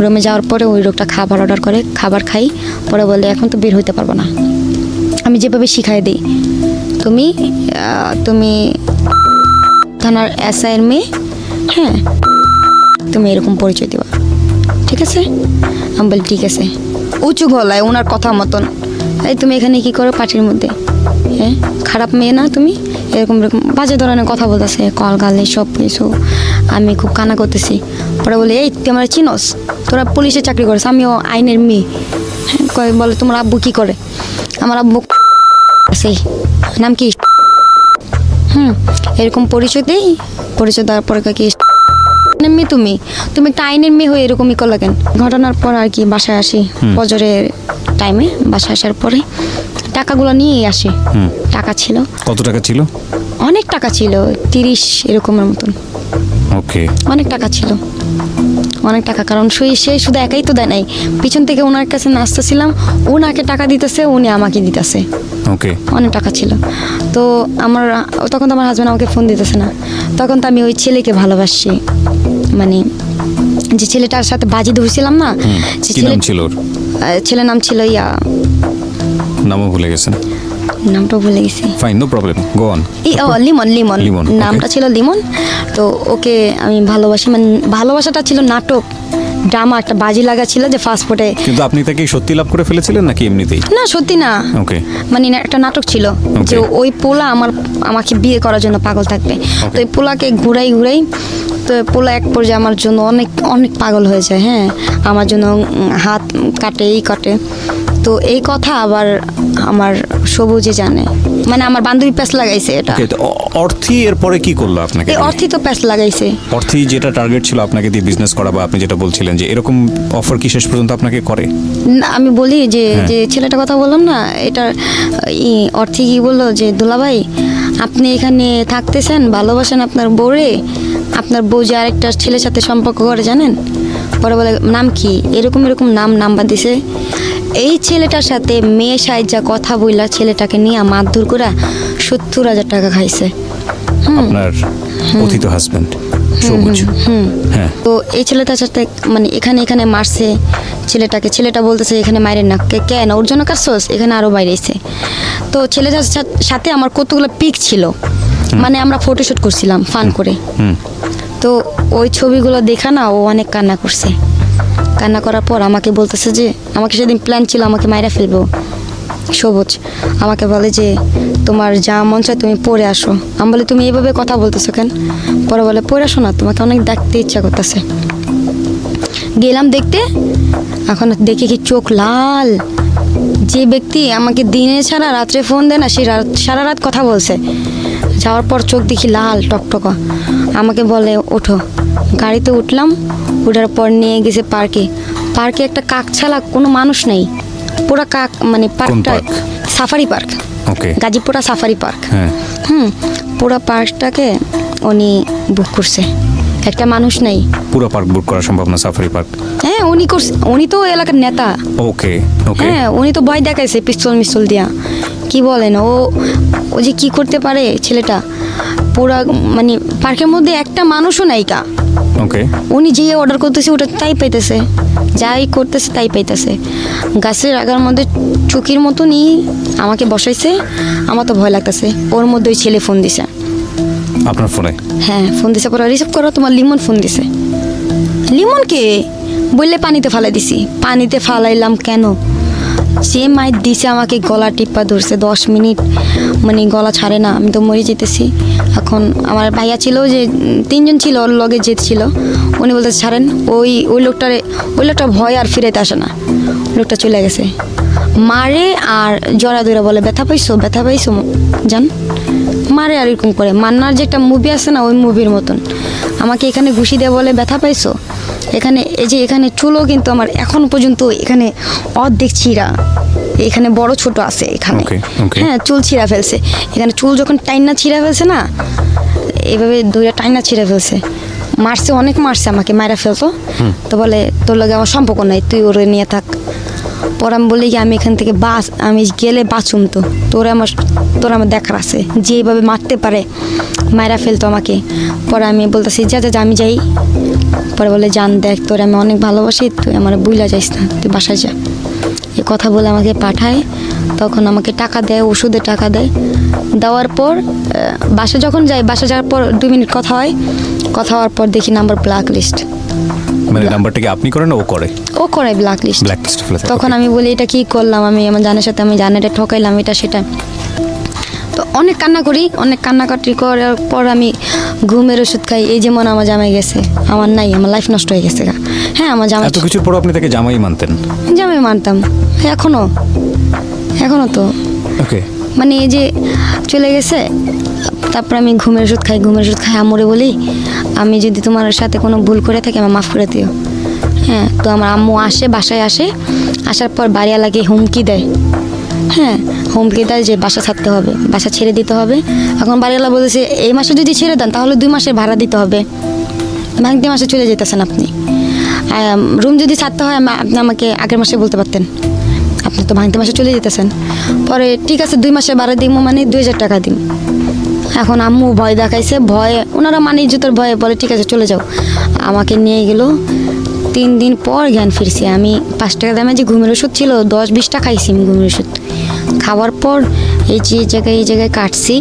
রুমে যাওয়ার পরে ওই লোকটা খাবার অর্ডার করে, খাবার খাই। পরে বলে এখন তো বের হইতে পারবো না, আমি যেভাবে শিখাই দিই, তুমি তুমি থানার এসআইয়ের মেয়ে, হ্যাঁ তুমি এরকম পরিচয় দিবা, ঠিক আছে? আমি বলি ঠিক আছে। উঁচু গলায় ওনার কথা মতন, এই তুমি এখানে কি করো পার্টির মধ্যে, হ্যাঁ খারাপ মেয়ে না তুমি? এরকম এরকম বাজে ধরনের কথা বলতেছে, কল গালে সব কিছু। আমি খুব কানা করতেছি। পরে বলে এই তুই আমার চিনস? তোরা পুলিশে চাকরি করিস, আমিও আইনের মেয়ে। হ্যাঁ বলে তোমার আব্বু কি করে? আমার আব্বু সেই নাম কি, এরকম পরিচয় দেই। পরিচয় দেওয়ার পরে কি মেয়ে তুমি তুমি একটা আইনের মেয়ে হয়ে এরকমই করলা কেন? ঘটনার পর আর কি বাসায় আসি, ফজরের টাইমে বাসায় আসার পরে টাকাগুলো নিয়ে আসি। টাকা ছিল,
কত টাকা ছিল?
অনেক টাকা ছিল, 30 এরকমের মতন।
ওকে,
অনেক টাকা ছিল, অনেক টাকা। কারণ সে শুধু একাই তো দেয় নাই, পিছন থেকে ওনার কাছে নাচতেছিলাম, ওনাকে টাকা দিতেছে, উনি আমাকে দিতেছে।
ওকে,
অনেক টাকা ছিল। তো আমার তখন তো আমার হাজব্যান্ড আমাকে ফোন দিতেছে না, তখন তো আমি ওই ছেলেকে ভালোবাসি, মানে যে ছেলেটার সাথে বাজি ধরছিলাম না, ছেলের নাম ছিল ইয়া,
নামও ভুলে গেছেন?
নামটা ভুলে গেছি।
Fine, no problem, go on.
Limon, Limon নামটা ছিল লিমন। তো ওকে আমি ভালোবাসি, মানে ভালোবাসাটা ছিল নাটক, ড্রামা একটা বাজি লাগা ছিল যে ফাস্টফুডে।
কিন্তু আপনি তাকে সত্যি লাভ করে ফেলেছিলেন নাকি এমনিতেই?
না সত্যি না,
ওকে,
মানে একটা নাটক ছিল যে ওই পোলা আমাকে বিয়ে করার জন্য পাগল থাকবে। তো এই পোলাকে ঘুরাই তো পোলা এক পর্যায়ে আমার জন্য অনেক অনেক পাগল হয়ে যায়। হ্যাঁ, আমার জন্য হাত কাটে, এই কাটে। তো এই কথা আবার আমার সবুজে জানে, মানে আমার বান্ধবী প্যাস লাগাইছে এটা।
অর্থী এরপরে কি করলো আপনাকে?
এই অর্থী তো প্যাস লাগাইছে।
অর্থী যেটা টার্গেট ছিল আপনাকে দিয়ে বিজনেস করা, বা আপনি যেটা বলছিলেন যে এরকম অফার কি শেষ পর্যন্ত আপনাকে করে?
না, আমি বলি যে যে ছেলেটা কথা বললাম না, এটা অর্থী কি বললো যে দুলাভাই আপনি এখানে থাকতেছেন, ভালোবাসেন আপনার বউরে, আপনার বউ যে আরেকটা ছেলের সাথে সম্পর্ক করে জানেন? পরে বলে নাম কি, এরকম নাম্বার দিছে। এই ছেলেটার সাথে মেয়ে সাহায্যা কথা বললা ছেলেটাকে নিয়ে মারধর করে 70,000 টাকা খাইছে।
আপনার কথিত হাজবেন্ড সবুজ। হ্যাঁ,
তো এই ছেলেটার সাথে মানে এখানে মারছে ছেলেটাকে। ছেলেটা বলতেছে এখানে মারেন না, কেন ওর জন্য কাটছস, এখানে আরো বাইরেছে। তো ছেলেটার সাথে আমার কতগুলো পিক ছিল, মানে আমরা ফটোশুট করছিলাম ফান করে। তো ওই ছবিগুলো দেখা না ও অনেক কান্না করছে। কান্না করার পর আমাকে বলতেছে যে আমাকে সেদিন প্ল্যান ছিল আমাকে মাইরা ফেলবো। সবুজ আমাকে বলে যে তোমার যা মন চায় তুমি পড়ে আসো। আমি বলি তুমি এইভাবে কথা বলতেছো কেন? পরে বলে পড়ে আসো না, তোমাকে অনেক দেখতে ইচ্ছা করতেছে। গেলাম দেখতে, এখন দেখি কি চোখ লাল। যে ব্যক্তি আমাকে দিনে ছাড়া রাত্রে ফোন দেয় না, সে সারা রাত কথা বলছে। যাওয়ার পর চোখ দেখি লাল টকটকা। আমাকে বলে ওঠো। গাড়িতে উঠলাম, ওঠার পর নিয়ে গেছে পার্কে একটা কাক ছাড়া কোনো মানুষ নেই, পুরা কাক। মানে পার্কটা safari park, Gazipura safari park. পুরো পার্কটাকে উনি বুক করছে, একটা মানুষ নেই।
পুরো পার্ক বুক করা সম্ভব না সাফারি পার্ক?
হ্যাঁ উনি করছে, উনি তো এলাকার নেতা।
ওকে,
হ্যাঁ উনি তো ভয় দেখাইছে পিস্তল দিয়া। কি বলেন, ও যে কি করতে পারে ছেলেটা। পুরা মানে পার্কের মধ্যে একটা মানুষও নাই কা।
ওকে,
উনি যে অর্ডার করতেছে ওটা তাই পাইতেছে, যাই করতেছে তাই পাইতেছে। গাছের আগার মধ্যে চুকির মতনই আমাকে বসাইছে। আমার তো ভয় লাগতেছে। ওর মধ্যে ওই ছেলে ফোন দিছে
আপনার ফোনে?
হ্যাঁ ফোন দিছে। পরে রিসিভ করো, তোমার লিমন ফোন দিছে। লিমন কে বললে পানিতে ফালাই দিছি। পানিতে ফালাইলাম কেন? যে মাইর দিছে আমাকে, গলা টিপা ধরছে 10 মিনিট, মানে গলা ছাড়ে না। আমি তো মরে যেতেছি। এখন আমার ভাইয়া ছিল, যে 3 জন ছিল ওর লগে যেতেছিল, উনি বলতে ছাড়েন। ওই লোকটা ভয় আর ফিরাইতে আসে না। লোকটা চলে গেছে। মারে আর জড়া ধরে বলে ব্যথা পাইছো জান, মারে আর এরকম করে। মান্নার যে একটা মুভি আছে না, ওই মুভির মতন আমাকে এখানে ঘুষি দিয়ে বলে ব্যথা পাইছো। এখানে এই যে এখানে চুলও কিন্তু আমার এখন পর্যন্ত এখানে অর্ধেক ছিঁড়া, এখানে বড় ছোট আছে এখানে। হ্যাঁ চুল ছিঁড়া ফেলছে এখানে। চুল যখন টাইনা ছিঁড়া ফেলছে না, এইভাবে দুইটা টাইনা ছিঁড়া ফেলছে। মারছে, অনেক মারছে আমাকে, মারা ফেলতো। তো বলে তোর লগে আমার সম্পর্ক নাই, তুই ওরে নিয়ে থাক। পর আমি বলি কি আমি এখান থেকে আমি গেলে বাঁচুম তো, তোর আমার দেখার আছে। যে এইভাবে মারতে পারে, মায়েরা ফেলতো আমাকে। পরে আমি বলতেছি যা আমি যাই। পরে বলে জান দেখ, তোর আমি অনেক ভালোবাসি, তুই আমার বুইলা যাইস না, তুই বাসায় যা। এ কথা বলে আমাকে পাঠায়। তখন আমাকে টাকা দেয়, ওষুধে টাকা দেয়। দেওয়ার পর বাসা যখন যাই, বাসা যাওয়ার পর 2 মিনিট কথা হওয়ার পর দেখি নাম্বার ব্ল্যাক লিস্ট।
মানে নাম্বারটাকে আপনি করেন না ও করে?
ও করে ব্ল্যাক লিস্ট। তখন আমি বলি এটা কি করলাম আমি, আমার জানের সাথে আমি জানেটা ঠকাইলাম, এটা সেটা। তো অনেক কান্নাকাটি করার পর আমি ঘুমের ওষুধ খাই। এই যেমন আমার জামাই গেছে, আমার নাই, আমার লাইফ নষ্ট হয়ে গেছে। হ্যাঁ আমার জামাই।
এত কিছুর পর আপনি তাকে জামাই মানতেন?
জামাই মানতাম এখনো তো।
ওকে,
মানে এই যে চলে গেছে, তারপর আমি ঘুমের ওষুধ খাই। আম্মুরে বলি আমি যদি তোমার সাথে কোনো ভুল করে থাকি আমার মাফ করে দিও। হ্যাঁ, তো আমার আম্মু বাসায় আসে। আসার পর বাড়িওয়ালাকে হুমকি দেয়। হ্যাঁ, হুমকি দেয় যে বাসা ছাড়তে হবে, বাসা ছেড়ে দিতে হবে। এখন বাড়িওয়ালা বলেছে এই মাসে যদি ছেড়ে দেন তাহলে 2 মাসের ভাড়া দিতে হবে। ভাঙতে মাসে চলে যেতেছেন আপনি। রুম যদি ছাড়তে হয় আপনি আমাকে আগের মাসে বলতে পারতেন, আপনি তো ভাঙতে মাসে চলে যেতেছেন। পরে ঠিক আছে 2 মাসের ভাড়া দিব, মানে 2000 টাকা দিন। এখন আম্মু ভয় দেখাইছে, ওনারা মানে ইজ্জতের ভয়ে বলে ঠিক আছে চলে যাও। আমাকে নিয়ে গেল। 3 দিন পর জ্ঞান ফিরছি। আমি 5 টাকা দামে যে ঘুমের ওষুধ ছিল 10-20 টাকা খাইছি আমি ঘুমের ওষুধ। খাওয়ার পর এই জায়গায় কাটছি।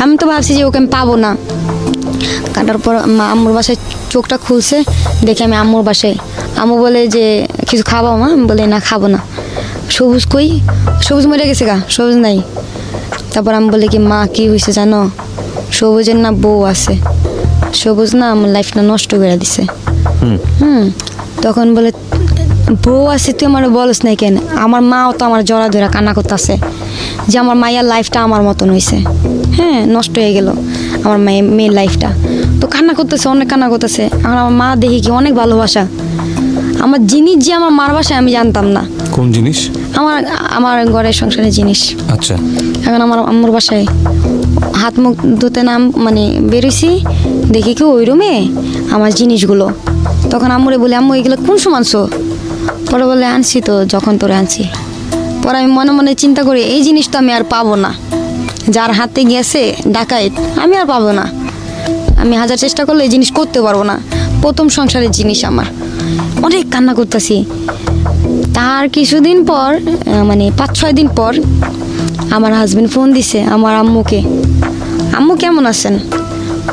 আমি তো ভাবছি যে ওকে আমি পাবো না। কাটার পর আম্মুর বাসায় চোখটা খুলছে, দেখে আমি আম্মুর বাসায়। আম্মু বলে যে কিছু খাবো মা? আমি বলি না খাবো না। সবুজ কই? সবুজ মরে গেছে গা, সবুজ নাই। তারপর আমি বলি কি মা কি হয়েছে জানো? সবুজের না বউ আছে, সবুজ না আমার লাইফটা নষ্ট করে দিছে। তখন বলে বউ আছে তুই আমার বলস নাই কেন? আমার মাও তো আমার জড়া ধরা কান্না করতেছে যে আমার মায়ের লাইফটা আমার মতন হয়েছে, হ্যাঁ নষ্ট হয়ে গেল আমার মেয়ের লাইফটা। তো কান্না করতেছে, অনেক কান্না করতেছে। এখন আমার মা দেখি কি অনেক ভালোবাসা, আমার জিনিস যে আমার মার বাসায় আমি জানতাম না।
কোন জিনিস?
আমার আমার ঘরের সংসারের জিনিস।
আচ্ছা।
এখন আমার আম্মুর বাসায় হাত মুখ ধুতে নাম মানে বেরোইছি, দেখি কি ওই রুমে আমার জিনিসগুলো। তখন আম্মুরে বলি আম্মু এগুলো কোন সময় আনছো? পরে বলে আনছি তো যখন তোরে আনছি। পরে আমি মনে মনে চিন্তা করি এই জিনিস তো আমি আর পাবো না, যার হাতে গেছে ডাকাইত আমি আর পাবো না। আমি হাজার চেষ্টা করলে এই জিনিস করতে পারবো না, প্রথম সংসারের জিনিস আমার। অনেক কান্না করতেছি। তার কিছুদিন পর মানে 5-6 দিন পর আমার হাজবেন্ড ফোন দিছে আমার আম্মুকে, আম্মু কেমন আছেন?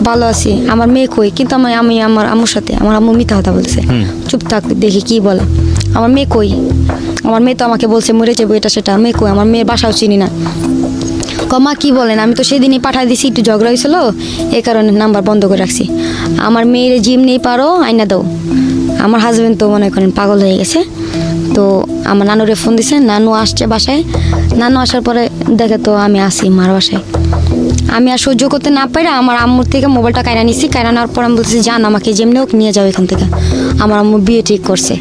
ভালো আছি। আমার মেয়ে কই? কিন্তু আমি আমার আম্মুর সাথে, আমার আম্মু মিথ্যা কথা বলছে। চুপ থাক দেখি কি বলে। আমার মেয়ে কই? আমার মেয়ে তো আমাকে বলছে মরে যাবো এটা সেটা। মেয়ে কই? আমার মেয়ের বাসাও চিনি না। কমা কি বলেন? আমি তো সেদিনই পাঠাই দিছি, একটু ঝগড়া হয়েছিল এই কারণে নাম্বার বন্ধ করে রাখছি। আমার মেয়ের জিম নেই পারো আইনা দাও। আমার হাজবেন্ড তো মনে করেন পাগল হয়ে গেছে। তো আমার নানুরে ফোন দিছে, নানু আসছে বাসায়। নানু আসার পরে দেখে তো আমি আসি মার বাসায়। আমি আর সহ্য করতে না পারি আমার আম্মুর থেকে মোবাইলটা কায়রা নিছি। কায়রা নেওয়ার পর আমি বলছি যান আমাকে যেমনি হোক নিয়ে যাও এখান থেকে। আমার আম্মু বিয়ে ঠিক করছে।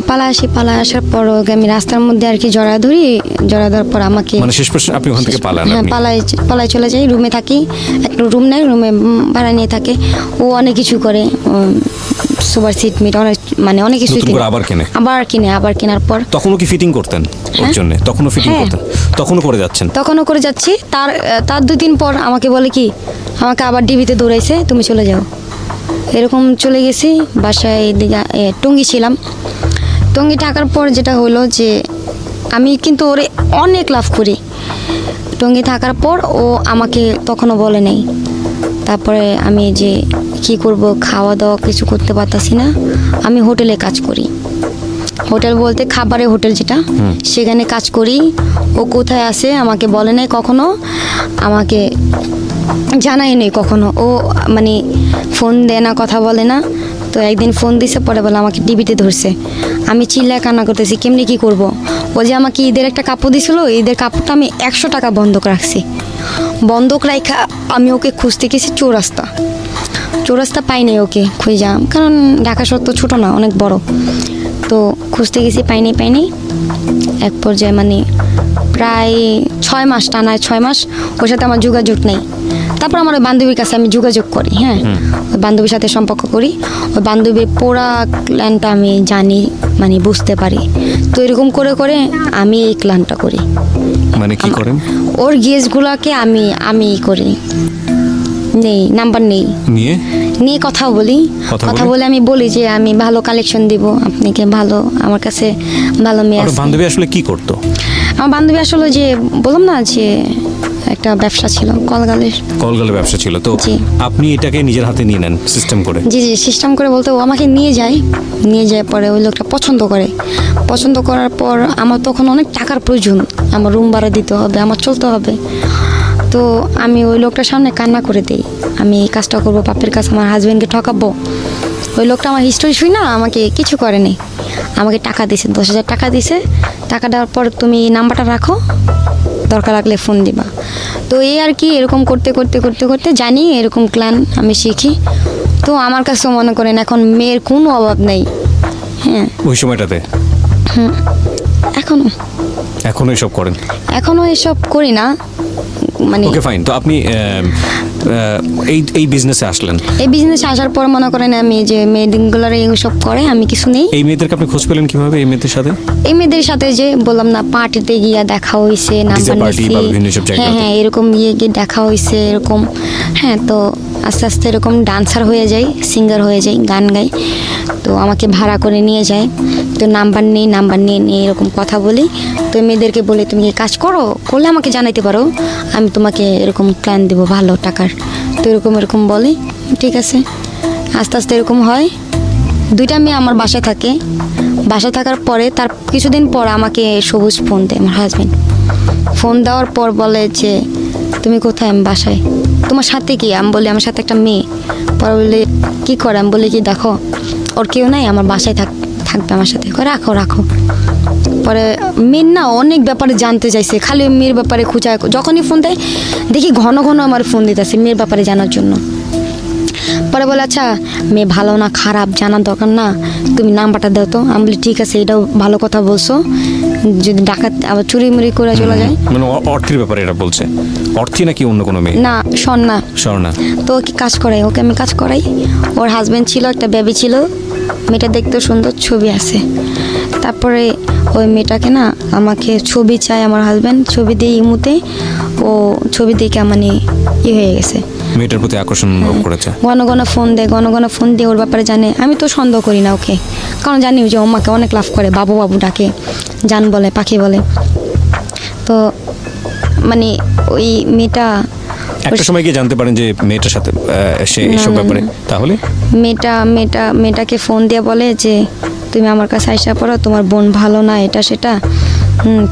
পালা আসার পর আমি রাস্তার মধ্যে আর কি জড়া ধরার পর আমাকে
মানে শেষ পর্যন্ত আপনি ওখান থেকে পালান?
হ্যাঁ পালাই চলে যাই। রুমে থাকি, একটা রুম নেই, রুমে ভাড়া নিয়ে থাকে। ও অনেক কিছু করে, সুপার সিট মিট অনেক মানে অনেক কিছু আবার কেনার পর
তখনও কি ফিটিং করতেন ওর জন্য? তখনও ফিটিং করতেন? তখনও করে যাচ্ছেন?
তখনও করে যাচ্ছি। তার 2 দিন পর আমাকে বলে কি আমাকে আবার ডিবিতে দৌড়াইছে, তুমি চলে যাও। এরকম চলে গেছি বাসায়। টঙ্গী ছিলাম। টঙ্গী থাকার পর যেটা হলো যে আমি কিন্তু ওরে অনেক লাভ করি। টঙ্গী থাকার পর ও আমাকে তখনও বলে নেই। তারপরে আমি যে কি করব, খাওয়া দাওয়া কিছু করতে পারতাছি না। আমি হোটেলে কাজ করি, হোটেল বলতে খাবারের হোটেল যেটা, সেখানে কাজ করি। ও কোথায় আছে আমাকে বলে নাই কখনো, আমাকে জানাই নেই কখনো। ও মানে ফোন দেয় না, কথা বলে না। তো একদিন ফোন দিছে, পরে বলে আমাকে ডিবিতে ধরছে। আমি চিল্লায় কান্না করতেছি কেমনি কি করব। ও যে আমাকে ঈদের একটা কাপড় দিছিল, ঈদের কাপড়টা আমি 100 টাকা বন্ধক রাখছি। বন্ধক রাখা আমি ওকে খুঁজতে গেছি চৌরাস্তা পাই নাই ওকে খুঁজাম, কারণ ঢাকা শহর তো ছোটো না, অনেক বড়। তো খুঁজতে গেছি পাইনি। এক পর্যায়ে মানে প্রায় 6 মাস, টানা 6 মাস ওর সাথে আমার যোগাযোগ নেই। তারপর আমার ওই বান্ধবীর কাছে আমি যোগাযোগ করি, হ্যাঁ ওই বান্ধবীর সাথে সম্পর্ক করি। ওই বান্ধবীর পুরা প্ল্যানটা আমি জানি, মানে বুঝতে পারি। তো এরকম করে করে আমি এই প্ল্যানটা করি।
মানে কি করেন?
ওর গেস্টগুলোকে আমি করি, নাম্বার নেই, নিয়ে কথা বলে আমি বলি যে আমি ভালো কালেকশন দিব আপনাকে, ভালো আমার কাছে ভালো মেয়ে আছে।
বান্ধবী আসলে কি করতো?
আমার বান্ধবী আসলে যে বললাম না যে একটা ব্যবসা ছিল, কলগালের
ব্যবসা ছিল। তো আপনি এটাকে নিজের হাতে নিয়ে নেন সিস্টেম করে? জি
সিস্টেম করে বলতে ও আমাকে নিয়ে যায় পরে ওই লোকটা পছন্দ করার পর আমার তখন অনেক টাকার প্রয়োজন, আমার রুম ভাড়া দিতে হবে, আমার চলতে হবে। তো আমি ওই লোকটার সামনে কান্না করে দিই, আমি এই কাজটা করবো বাপের কাছে, আমার হাজবেন্ডকে ঠকাবো। ওই লোকটা আমার হিস্টোরি শুই না, আমাকে কিছু করেনি, আমাকে টাকা দিছে, 10,000 টাকা দিছে। টাকা দেওয়ার পর তুমি নাম্বারটা রাখো, দরকার লাগলে ফোন দিবা। তো এই আর কি এরকম করতে জানি এরকম প্ল্যান আমি শিখি। তো আমার কাছেও মনে করেন এখন মেয়ের কোনো অভাব নেই। হ্যাঁ
ওই সময়টাতে এখনো এসব করেন? এখনো
এসব করি না, মানে
ওকে ফাইন। তো আপনি এই বিজনেসে আসলেন? এই
বিজনেসে আসার পর মনে করেন আমি যে মেয়েদিনগুলোর এইসব করে আমি কিছু নেই।
এই মেয়েদেরকে আপনি খোঁজ পেলেন কিভাবে? এই মেয়েদের সাথে
যে বললাম না পার্টিতে গিয়ে দেখা হয়েছে, নাম্বার নিয়েছি, হ্যাঁ এরকম গিয়ে দেখা হয়েছে এরকম। হ্যাঁ তো আস্তে আস্তে এরকম ডান্সার হয়ে যাই, সিঙ্গার হয়ে যাই, গান গাই। তো আমাকে ভাড়া করে নিয়ে যায়। তো নাম্বার নিয়ে এরকম কথা বলি। তো মেয়েদেরকে বলি তুমি কি কাজ করলে আমাকে জানাইতে পারো, আমি তোমাকে এরকম প্ল্যান দেবো ভালো টাকার। তো এরকম বলে ঠিক আছে। আস্তে আস্তে এরকম হয়। 2টা মেয়ে আমার বাসায় থাকে। বাসায় থাকার পরে তার কিছুদিন পর আমাকে সবুজ ফোন দেয়, আমার হাজব্যান্ড। ফোন দেওয়ার পর বলে যে তুমি কোথায়? আমি বাসায়। তোমার সাথে কি? আমি বলি আমার সাথে একটা মেয়ে। পরে বলে কী করে? আমি বলি কি দেখো ওর কেউ নাই, আমার বাসায় থাকবে আমার সাথে। রাখো রাখো। পরে মেয়ের না অনেক ব্যাপারে জানতে চাইছে, খালি মেয়ের ব্যাপারে খুঁজায়। যখনই ফোন দেয় দেখি ঘন ঘন আমার ফোন দিতেছে মেয়ের ব্যাপারে জানার জন্য। পরে বলে আচ্ছা মেয়ে ভালো না খারাপ জানার দরকার না, তুমি নাম্বারটা দাও তো। আমি বলি ঠিক আছে, এটাও ভালো কথা বলছো, যদি ডাকাত আবার চুরি মুড়ি করে চলে যায়।
মানে অর্থের ব্যাপারে এটা বলছে? অর্থী নাকি অন্য কোনো মেয়ে?
না, স্বর্ণা।
স্বর্ণা।
তো ওকে কাজ করাই, ওকে আমি কাজ করাই। ওর হাজব্যান্ড ছিল, একটা বেবি ছিল। মেয়েটা দেখতে সুন্দর, ছবি আছে। তারপরে ওই মেয়েটাকে না আমাকে ছবি চায় আমার হাজব্যান্ড, ছবি দিয়ে ইমুতে। ও ছবি দেখে মানে হয়ে গেছে,
মেয়েটার প্রতি আকর্ষণ অনুভব করেছে।
ঘন ঘন ফোন দেয়, ঘন ঘন ফোন দিয়ে ওর ব্যাপারে জানে। আমি তো সন্দেহ করি না ওকে, কারণ জানি যে ও আমাকে অনেক লাভ করে, বাবু বাবু ডাকে, জান বলে, পাখি বলে। তো মানে ওই মেয়েটা
একটা সময় গিয়ে জানতে পারেন যে মেয়েটার সাথে সে এইসব ব্যাপারে, তাহলে
মেয়েটাকে ফোন দিয়ে বলে যে তুমি আমার কাছে আইসা পড়ো, তোমার বোন ভালো না, এটা সেটা,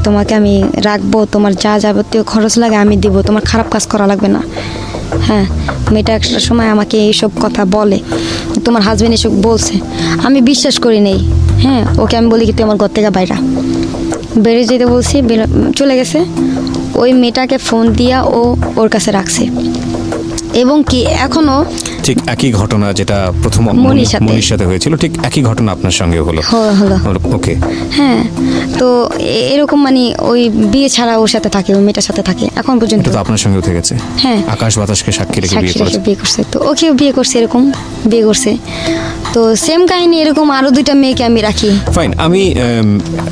তোমাকে আমি রাখবো, তোমার যা যাবতীয় খরচ লাগে আমি দিব, তোমার খারাপ কাজ করা লাগবে না। হ্যাঁ, মেয়েটা একটা সময় আমাকে এইসব কথা বলে, তোমার হাজব্যান্ড এসব বলছে। আমি বিশ্বাস করি নেই। হ্যাঁ, ওকে আমি বলি কি তুই আমার ঘর থেকে বাইরা, বেরিয়ে যেতে বলছি, চলে গেছে। ওই মেয়েটাকে ফোন দিয়া ও ওর কাছে রাখছে। এবং কি এখনো
ঠিক একই ঘটনা যেটা প্রথম মনির সাথে হয়েছিল, ঠিক একই ঘটনা আপনার সঙ্গে হলো। ওকে।
হ্যাঁ, তো এরকম মানে ওই বিয়ে ছাড়া ওর সাথে থাকে, ওই মেয়েটার সাথে থাকে এখন পর্যন্ত।
তো আপনার সঙ্গেও থেকে গেছে।
হ্যাঁ,
আকাশ বাতাসকে সাক্ষী রেখে
বিয়ে করছে। তো ওকেও বিয়ে করছে, এরকম বিয়ে করছে। তো সেম কাহিনী এরকম আরো 2টা মেয়েকে আমি রাখি।
ফাইন।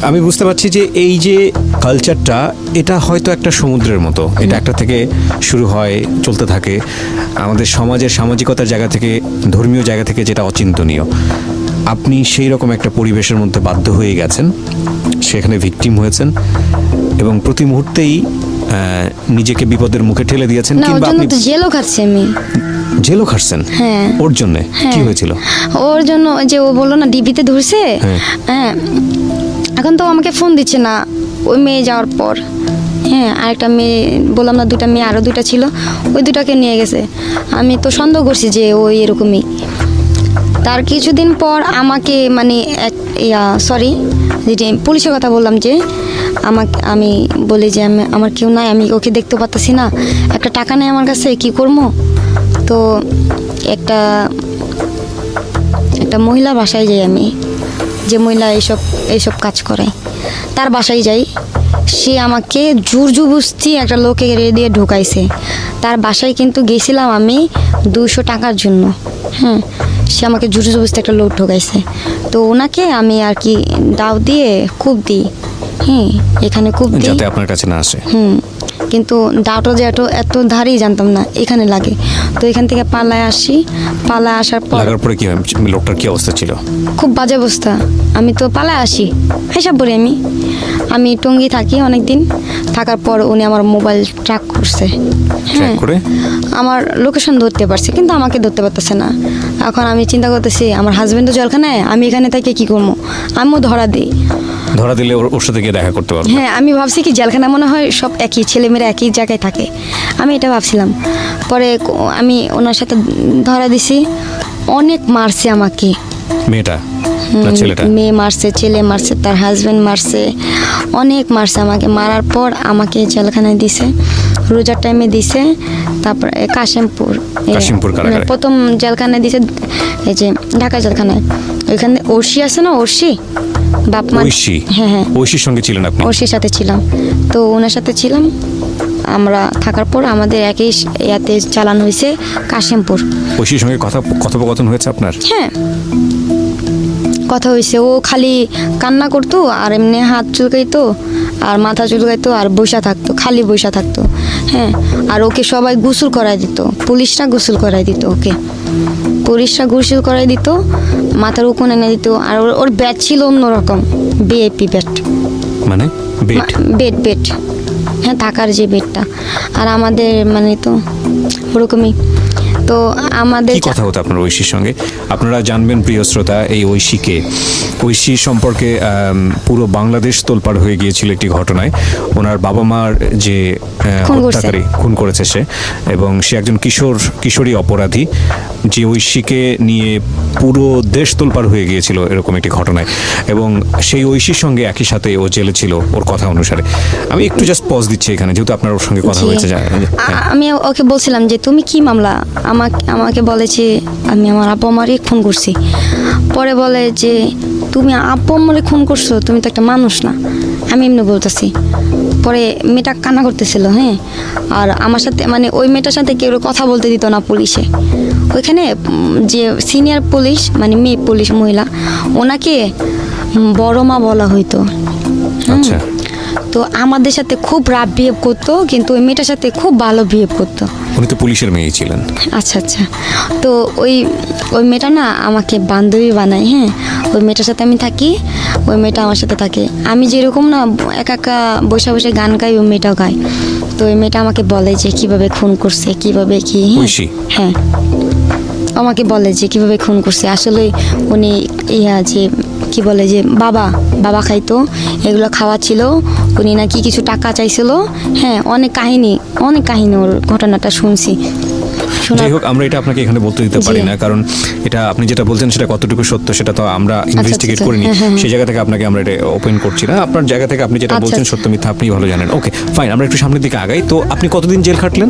আমি বুঝতে পারছি যে এই যে কালচারটা, এটা হয়তো একটা সমুদ্রের মতো, এটা একটা থেকে শুরু হয়, চলতে থাকে। আমাদের সমাজের সামাজিকতার জায়গা থেকে, ধর্মীয় জায়গা থেকে যেটা অচিন্তনীয়। আপনি সেই রকম একটা পরিবেশের মধ্যে বাধ্য হয়ে গেছেন, সেখানে ভিকটিম হয়েছেন এবং প্রতি মুহূর্তেই নিজেকে বিপদের মুখে ঠেলে দিয়েছেন।
কিংবা আপনি জেলও খাচ্ছি, আমি
জেলও খাচ্ছেন।
হ্যাঁ,
ওর জন্য কি হয়েছিল?
ওর জন্য যে ও বললো না ডিবিতে ধরছে। হ্যাঁ, এখন তো আমাকে ফোন দিচ্ছে না ওই মেয়ে যাওয়ার পর। হ্যাঁ, আরেকটা মেয়ে বললাম না, 2টা মেয়ে, আরও 2টা ছিল, ওই 2টাকে নিয়ে গেছে। আমি তো সন্দেহ করছি যে ওই এরকমই। তার কিছুদিন পর আমাকে মানে যেটা পুলিশের কথা বললাম, যে আমি বলি যে আমার কেউ নাই, আমি ওকে দেখতে পাচ্ছি না, একটা টাকা নেই আমার কাছে, কি করবো? তো একটা মহিলা বাসায় যাই আমি, যে মহিলা এইসব কাজ করে, তার বাসায় যাই। সে আমাকে জোরজবস্তি একটা লোকে দিয়ে ঢুকাইছে। তার বাসায় কিন্তু গেছিলাম আমি 200 টাকার জন্য। হ্যাঁ, সে আমাকে জোরজবস্তি একটা লোক ঢুকাইছে। তো ওনাকে আমি আর কি দাও দিয়ে কূপ দিই। হ্যাঁ, এখানে কূপ দিই
যাতে আপনার কাছে না আসে।
কিন্তু দাওটা যে এত ধারেই জানতাম না, এখানে লাগে। তো এখান থেকে পালায় আসি। পালায় আসার পরে
কি হয়? লোকটার কি অবস্থা ছিল?
খুব বাজে অবস্থা। আমি তো পালায় আসি, হিসাব করি আমি টঙ্গী থাকি অনেকদিন। থাকার পর উনি আমার মোবাইল ট্র্যাক করছে। হ্যাঁ, আমার লোকেশন ধরতে পারছে, কিন্তু আমাকে ধরতে পারতেছে না। এখন আমি চিন্তা করতেছি, আমার হাজবেন্ডও জেলখানায়, আমি এখানে থেকে কি করবো? আমিও ধরা দিলে
ওর সাথে গিয়ে দেখা করতে পারবো।
হ্যাঁ, আমি ভাবছি কি জেলখানা মনে হয় সব একই, ছেলেমেয়েরা একই জায়গায় থাকে, আমি এটা ভাবছিলাম। পরে আমি ওনার সাথে ধরা দিছি। অনেক মারছে আমাকে, মেয়ে মারছে, ছেলে মারছে, তার হাজব্যান্ড মারছে, অনেক মারছে আমাকে। মারার পর আমাকে জেলখানায় দিছে, রোজার টাইমে দিছে। তারপরে কাশিমপুর প্রথম জেলখানায় দিছে, এই যে ঢাকা জেলখানায়। ওইখানে ওরশি আছে না, ওরশি বাপমা। হ্যাঁ,
ঐশীর সঙ্গে ছিলেন আপনি?
ওরশির সাথে ছিলাম। তো ওনার সাথে ছিলাম আমরা। থাকার পর আমাদের একই ইয়াতে চালানো হয়েছে কাশিমপুর।
ঐশীর সঙ্গে কথোপকথন হয়েছে আপনার?
হ্যাঁ, কথা হয়েছে। ও খালি কান্না করতো, আর এমনি হাত চুলকাইতো, আর মাথা চুলকাইতো, আর বসা থাকতো, খালি বসা থাকতো। হ্যাঁ, আর ওকে সবাই গোসল করাই দিত, পুলিশরা গোসল করাই দিত ওকে, মাথার উকুন এনে দিত। আর ওর ব্যাট ছিল অন্যরকম, বিএপি ব্যাট,
মানে
বেড। হ্যাঁ, থাকার যে বেডটা। আর আমাদের মানে তো ওরকমই। তো তো আমাদের
কি কথা হতো আপনার ঐশীর সঙ্গে? আপনারা জানবেন প্রিয় শ্রোতা, এই ঐশী সম্পর্কে পুরো বাংলাদেশ তোলপাড় হয়ে গিয়েছিল একটি ঘটনায়। ওনার বাবা মার যে হত্যাকারী খুন করেছে সে, এবং সে একজন কিশোরী অপরাধী, যে ঐশীকে নিয়ে পুরো দেশ তোলপাড় হয়ে গিয়েছিল এরকম একটি ঘটনায়, এবং সেই ঐশীর সঙ্গে একই সাথে ও জেলে ছিল ওর কথা অনুসারে। আমি একটু জাস্ট পজ দিচ্ছি এখানে, যেহেতু আপনার ওর সঙ্গে কথা হয়েছে।
আমি ওকে বলছিলাম যে তুমি কি মামলা, আমাকে বলেছে আমি আমার আব্বু আমারই খুন করছি। পরে বলে যে তুমি আব্বু আমারে খুন করছো, তুমি তো একটা মানুষ না। আমি এমনি বলতেছি। পরে মেয়েটা কান্না করতেছিল, হ্যাঁ। আর আমার সাথে মানে ওই মেয়েটার সাথে কেউ কথা বলতে দিত না পুলিশে। ওইখানে যে সিনিয়র পুলিশ মানে মেয়ে পুলিশ মহিলা, ওনাকে বড় মা বলা হইতো।
আচ্ছা।
তো আমাদের সাথে খুব রাফ বিহেভ করতো, কিন্তু ওই মেয়েটার সাথে খুব ভালো বিহেভ করতো।
উনি তো পুলিশের মেয়েই ছিলেন।
আচ্ছা আচ্ছা। তো ওই মেয়েটা না আমাকে বান্ধবী বানায়, হ্যাঁ। ওই মেয়েটার সাথে আমি থাকি, ওই মেয়েটা আমার সাথে থাকে। আমি যেরকম না একা বসে বসে গান গাই, ওই মেয়েটাও গায়। তো ওই মেয়েটা আমাকে বলে যে কিভাবে খুন করছে, কিভাবে কি। হ্যাঁ, আমাকে বলে যে কিভাবে খুন করছে। আসলে উনি যে কি বলে যে বাবা খাইতো, এগুলো খাওয়াচ্ছিল। উনি নাকি কিছু টাকা চাইছিল। হ্যাঁ, অনেক কাহিনী ওর ঘটনাটা শুনছি।
যাই হোক, আমরা এটা আপনাকে এখানে বলতে দিতে পারি না, কারণ এটা আপনি যেটা বলছেন সেটা কতটুকু সত্য সেটা তো আমরা ইনভেস্টিগেট করিনি। সেই জায়গা থেকে আপনাকে আমরা এটা ওপেন করছি না। আপনার জায়গা থেকে আপনি যেটা বলছেন সত্য মিথ্যা আপনি ভালো জানেন। ওকে ফাইন, আমরা একটু সামনের দিকে আগাই। তো আপনি কতদিন জেল খাটলেন?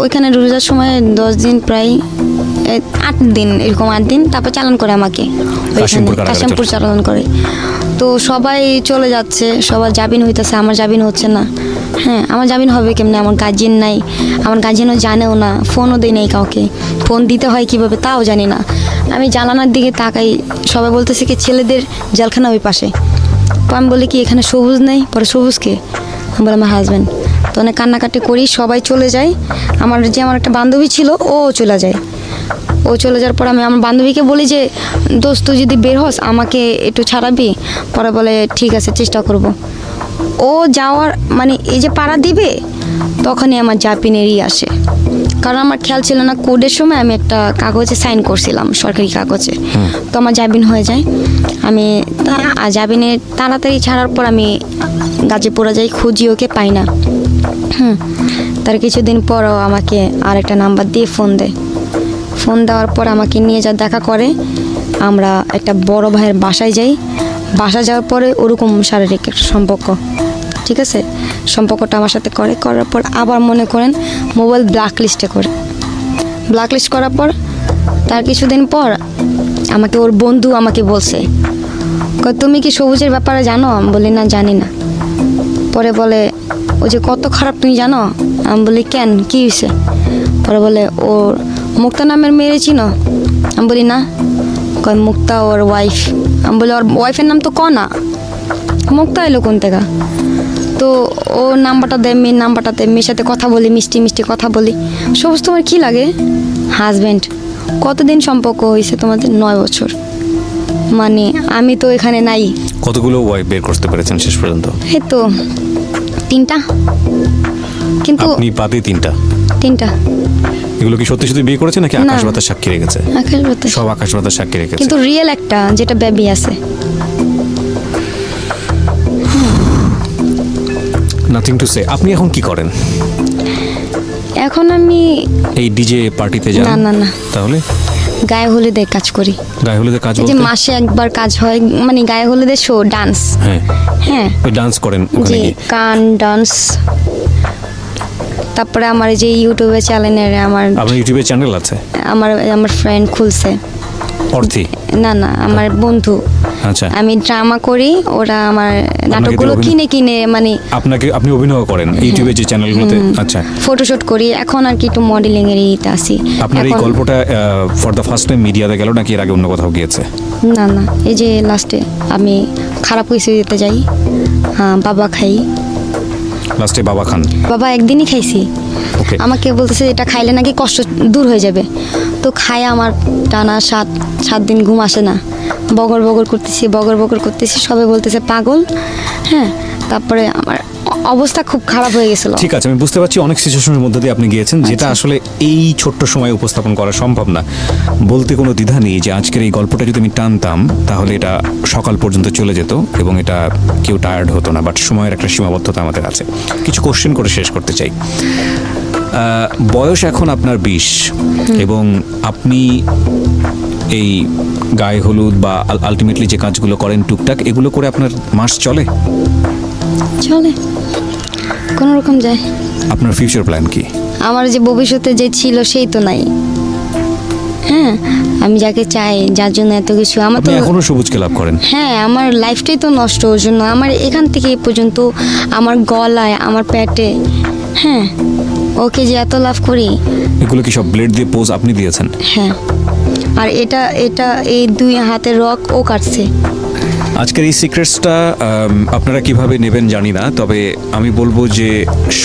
ওইখানে রোজার সময় 10 দিন, প্রায় 8 দিন, এরকম 8 দিন। তারপর চালান করে আমাকে কাশিমপুর চালান করে। তো সবাই চলে যাচ্ছে, সবার জামিন হইতেছে, আমার জামিন হচ্ছে না। হ্যাঁ, আমার জামিন হবে কেমনে? আমার গার্জিয়ান নাই, আমার গার্জিয়ানও জানেও না, ফোনও দেয় নাই কাউকে। ফোন দিতে হয় কিভাবে তাও জানি না। আমি জানালার দিকে তাকাই, সবাই বলতেছে কি ছেলেদের জেলখানা ওই পাশে। তো আমি বলি কি এখানে সবুজ নেই? পরে সবুজকে আমি বলি আমার হাজব্যান্ড। তো অনেক কান্নাকাটি করি, সবাই চলে যায়। আমার একটা বান্ধবী ছিল, ও চলে যায়। ও চলে যাওয়ার পর আমি আমার বান্ধবীকে বলি যে দোস্ত যদি বের হস আমাকে একটু ছাড়াবি। পরে বলে ঠিক আছে, চেষ্টা করব। ও যাওয়ার মানে এই যে পাড়া দিবে, তখনই আমার জাপিনেরই আসে। কারণ আমার খেয়াল ছিল না, কোডের সময় আমি একটা কাগজে সাইন করছিলাম, সরকারি কাগজে। তো আমার জামিন হয়ে যায়। আমি জামিনে তাড়াতাড়ি ছাড়ার পর আমি গাজীপুরে যাই, খুঁজি, ওকে পাই না। তার কিছুদিন পরও আমাকে আরেকটা নাম্বার দিয়ে ফোন দেয়। ফোন দেওয়ার পর আমাকে নিয়ে দেখা করে। আমরা একটা বড় ভাইয়ের বাসায় যাই। বাসায় যাওয়ার পরে ওরকম শারীরিক সম্পর্ক, ঠিক আছে, সম্পর্কটা আমার সাথে করার পর আবার মনে করেন মোবাইল ব্ল্যাকলিস্টে করে। ব্ল্যাকলিস্ট করার পর তার কিছুদিন পর আমাকে ওর বন্ধু আমাকে বলছে, তুমি কি সবুজের ব্যাপারে জানো? আমি বলি না, জানি না। পরে বলে ও যে কত খারাপ তুমি জানো? আমি বলি কেন, কি হয়েছে? পরে বলে ওর মুক্তা নামের মেয়ে চিনো? আমি বলি না। কয় মুক্তা ওর ওয়াইফ। আমি বলি ওর ওয়াইফের নাম তো কনা, মুক্তা এলো কোন থেকে? তো ও নাম্বারটা দেয়, মেয়ের নাম্বারটা দেয়, মেয়ের সাথে কথা বলি, মিষ্টি মিষ্টি কথা বলি। সবুজ তোমার কি লাগে? হাজব্যান্ড। কতদিন সম্পর্ক হয়েছে তোমাদের? 9 বছর। মানে আমি তো এখানে নাই।
কতগুলো ওয়াইফ বের করতে পেরেছেন শেষ পর্যন্ত?
এই তো 3টা। কিন্তু
আপনি বাদে 3টা? এগুলো কি সত্যি সত্যি বিয়ে করেছে নাকি আকাশ বাতাস সাক্ষী রেখেছে? সব আকাশ বাতাস সাক্ষী রেখেছে, কিন্তু
রিয়েল একটা যেটা বেবি আছে।
Nothing to say. আপনি এখন কি করেন?
এখন আমি
এই ডিজে পার্টিতে যান?
না। তাহলে গায়ে হলুদের কাজ করি।
গায়ে হলুদের কাজ বলতে?
যে মাসে একবার কাজ হয়, মানে গায়ে হলুদের শো, ডান্স। হ্যাঁ,
ওই ডান্স করেন
ওখানে গিয়ে? গান, ডান্স। তারপরে আমার যে ইউটিউবে চ্যানেলের
আপনার ইউটিউবে চ্যানেল আছে?
আমার ফ্রেন্ড খুলছে।
অর্থী?
না, আমার বন্ধু।
আচ্ছা।
আমি ড্রামা করি, ওরা আমার নাটকগুলো কিনে মানে
আপনি অভিনয় করেন ইউটিউবে যে চ্যানেলগুলোতে? আচ্ছা।
ফটোশুট করি এখন, আর কি একটু মডেলিং এর ইতে আছি।
আপনার এই গল্পটা ফর দ্য ফার্স্ট টাইম মিডিয়াতে গেল নাকি এর আগে অন্য কোথাও গিয়েছে?
না, এই যে লাস্টে আমি খারাপ কিছু দিতে যাই, বাবা খাই।
লাস্টে বাবা খান? বাবা
একদিনই খাইছি। আমাকে বলতেছে এটা খাইলে নাকি কষ্ট দূর হয়ে যাবে। তো খাই, আমার টানা 7 দিন ঘুম আসে না। বগর করতেছি, সবাই বলতেছে পাগল। হ্যাঁ, তারপরে আমার অবস্থা খুব খারাপ হয়ে গেছিল।
ঠিক আছে, আমি বুঝতে পারছি অনেক সিচুয়েশনের মধ্যে দিয়ে আপনি গিয়েছেন, যেটা আসলে এই ছোট্ট সময়ে উপস্থাপন করা সম্ভব না। বলতে কোনো দ্বিধা নেই যে আজকের এই গল্পটা যদি আমি টানতাম তাহলে এটা সকাল পর্যন্ত চলে যেত এবং এটা কেউ টায়ার্ড হতো না, বাট সময়ের একটা সীমাবদ্ধতা আমাদের আছে। কিছু কোশ্চেন করে শেষ করতে চাই। বয়স এখন আপনার 20 এবং আপনি এই গায়ে হলুদ বা আলটিমেটলি যে কাজগুলো করেন টুকটাক, এগুলো করে আপনার মাস চলে?
চলে, কোনো রকম যায়।
আপনার ফিউচার প্ল্যান কি?
আমার যে ভবিষ্যতে যে ছিল সেই তো নাই। হ্যাঁ, আমি যাকে চাই, যার জন্য এত কিছু, আমার তো
এখনো সবুজকে লাভ করেন।
হ্যাঁ, আমার লাইফটাই তো নষ্ট ওর জন্য। আমার এখান থেকে এই পর্যন্ত, আমার গলায়, আমার পেটে, হ্যাঁ, ওকে যে এত লাভ করি।
এগুলো কি সব ব্লেড দিয়ে পোজ আপনি দিয়েছেন?
হ্যাঁ, আর এটা এটা এই 2 হাতের রক ও কাটছে।
আজকের এই সিক্রেটসটা আপনারা কিভাবে নেবেন জানি না, তবে আমি বলবো যে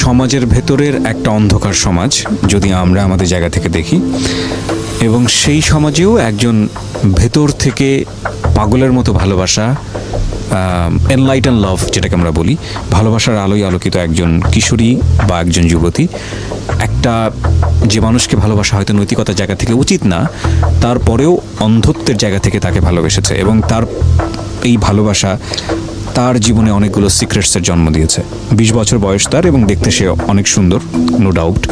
সমাজের ভেতরের একটা অন্ধকার সমাজ যদি আমরা আমাদের জায়গা থেকে দেখি, এবং সেই সমাজেও একজন ভেতর থেকে পাগলের মতো ভালোবাসা, এনলাইটেন লাভ যেটাকে আমরা বলি, ভালোবাসার আলোয় আলোকিত একজন কিশোরী বা একজন যুবতী, একটা যে মানুষকে ভালোবাসা হয়তো নৈতিকতার জায়গা থেকে উচিত না, তারপরেও অন্ধত্বের জায়গা থেকে তাকে ভালোবেসেছে এবং তার এই ভালোবাসা তার জীবনে অনেকগুলো সিক্রেটসের জন্ম দিয়েছে। 20 বছর বয়স তার এবং দেখতে সে অনেক সুন্দর, নো ডাউট।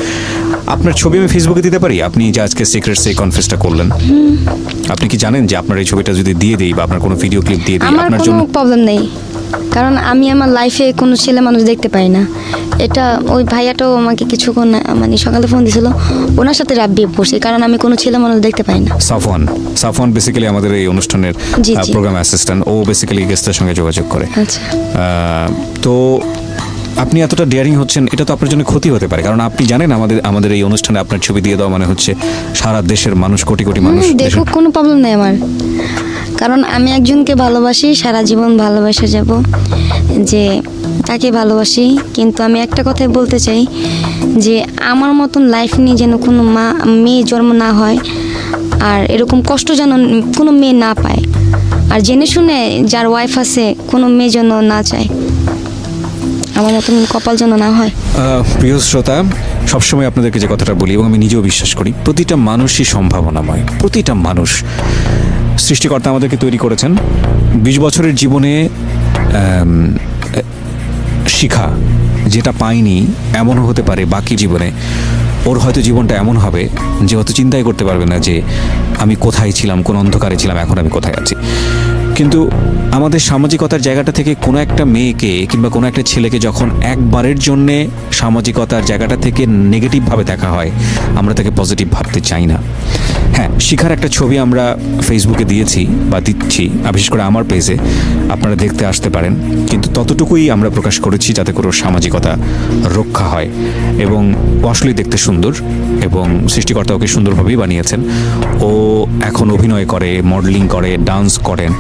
আপনার ছবি আমি ফেসবুকে দিতে পারি? আপনি যে আজকে সিক্রেটস এই কনফেসটা করলেন, আপনি কি জানেন যে আপনার এই ছবিটা যদি দিয়ে দেই বা আপনার কোনো ভিডিও ক্লিপ দিয়ে দিই, আপনার জন্য
কোনো প্রবলেম নেই, কারণ আমি আমার লাইফে কোনো ছেলে মানুষ দেখতে পাই না। এটা ওই ভাইয়াটাও আমাকে কিছুক্ষণ মানে সকালে ফোন দিয়েছিল, ওনার সাথে রাত বিয়ে পড়ছি, কারণ আমি কোনো ছেলে মানুষ দেখতে পাই না।
সাফওয়ান বেসিক্যালি আমাদের এই অনুষ্ঠানের প্রোগ্রাম অ্যাসিস্ট্যান্ট, ও বেসিক্যালি গেস্টের সঙ্গে যোগাযোগ করে।
আচ্ছা,
তো আপনি এতটা ডেয়ারিং হচ্ছেন, এটা তো আপনার জন্য ক্ষতি হতে পারে, কারণ আপনি জানেন আমাদের এই অনুষ্ঠানে আপনার ছবি দিয়ে দেওয়া মানে হচ্ছে সারা দেশের মানুষ, কোটি কোটি মানুষ
দেখো, কোনো প্রবলেম নেই আমার, কারণ আমি একজনকে ভালোবাসি, সারা জীবন ভালোবাসা যাব, যে তাকে ভালোবাসি। কিন্তু আমি একটা কথাই বলতে চাই যে আমার মতন লাইফ নিয়ে যেন কোনো মেয়ে জন্ম না হয়, আর এরকম কষ্ট যেন কোনো মেয়ে না পায়, আর জেনে শুনে যার ওয়াইফ আছে কোনো মেয়ে যেন না চায়, আমার মতন কপাল যেন না হয়।
প্রিয় শ্রোতা, সবসময় আপনাদেরকে যে কথাটা বলি এবং আমি নিজেও বিশ্বাস করি, প্রতিটা মানুষই সম্ভাবনাময়। প্রতিটা মানুষ, সৃষ্টিকর্তা আমাদেরকে তৈরি করেছেন। 20 বছরের জীবনে শিখা যেটা পাইনি, এমনও হতে পারে বাকি জীবনে ওর হয়তো জীবনটা এমন হবে যে হয়তো চিন্তাই করতে পারবে না যে আমি কোথায় ছিলাম, কোন অন্ধকারে ছিলাম, এখন আমি কোথায় আছি। কিন্তু আমাদের সামাজিকতার জায়গাটা থেকে কোনো একটা মেয়েকে কিংবা কোনো একটা ছেলেকে যখন একবারের জন্যে সামাজিকতার জায়গাটা থেকে নেগেটিভভাবে দেখা হয়, আমরা তাকে পজিটিভ ভাবতে চাই না। হ্যাঁ, শিখার একটা ছবি আমরা ফেসবুকে দিয়েছি বা দিচ্ছি, বিশেষ করে আমার পেজে, আপনারা দেখতে আসতে পারেন, কিন্তু ততটুকুই আমরা প্রকাশ করেছি যাতে করে সামাজিকতা রক্ষা হয়। এবং আসলেই দেখতে সুন্দর এবং সৃষ্টিকর্তা ওকে সুন্দরভাবেই বানিয়েছেন। ও এখন অভিনয় করে, মডেলিং করে, ডান্স করেন,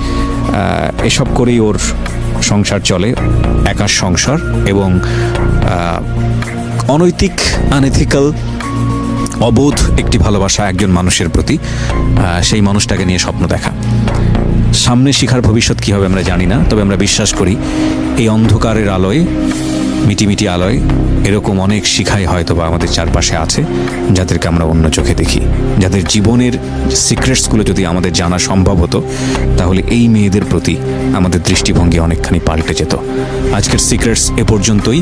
এসব করেই ওর সংসার চলে, একার সংসার। এবং অনৈতিক, আনএথিক্যাল, অবোধ একটি ভালোবাসা একজন মানুষের প্রতি, সেই মানুষটাকে নিয়ে স্বপ্ন দেখা। সামনে শিখার ভবিষ্যৎ কী হবে আমরা জানি না, তবে আমরা বিশ্বাস করি এই অন্ধকারের আলোয়, মিটিমিটি আলোয় এরকম অনেক শিখাই হয়তো বা আমাদের চারপাশে আছে, যাদেরকে আমরা অন্য চোখে দেখি, যাদের জীবনের সিক্রেটসগুলো যদি আমাদের জানা সম্ভব হতো, তাহলে এই মেয়েদের প্রতি আমাদের দৃষ্টিভঙ্গি অনেকখানি পাল্টে যেত। আজকের সিক্রেটস এ পর্যন্তই।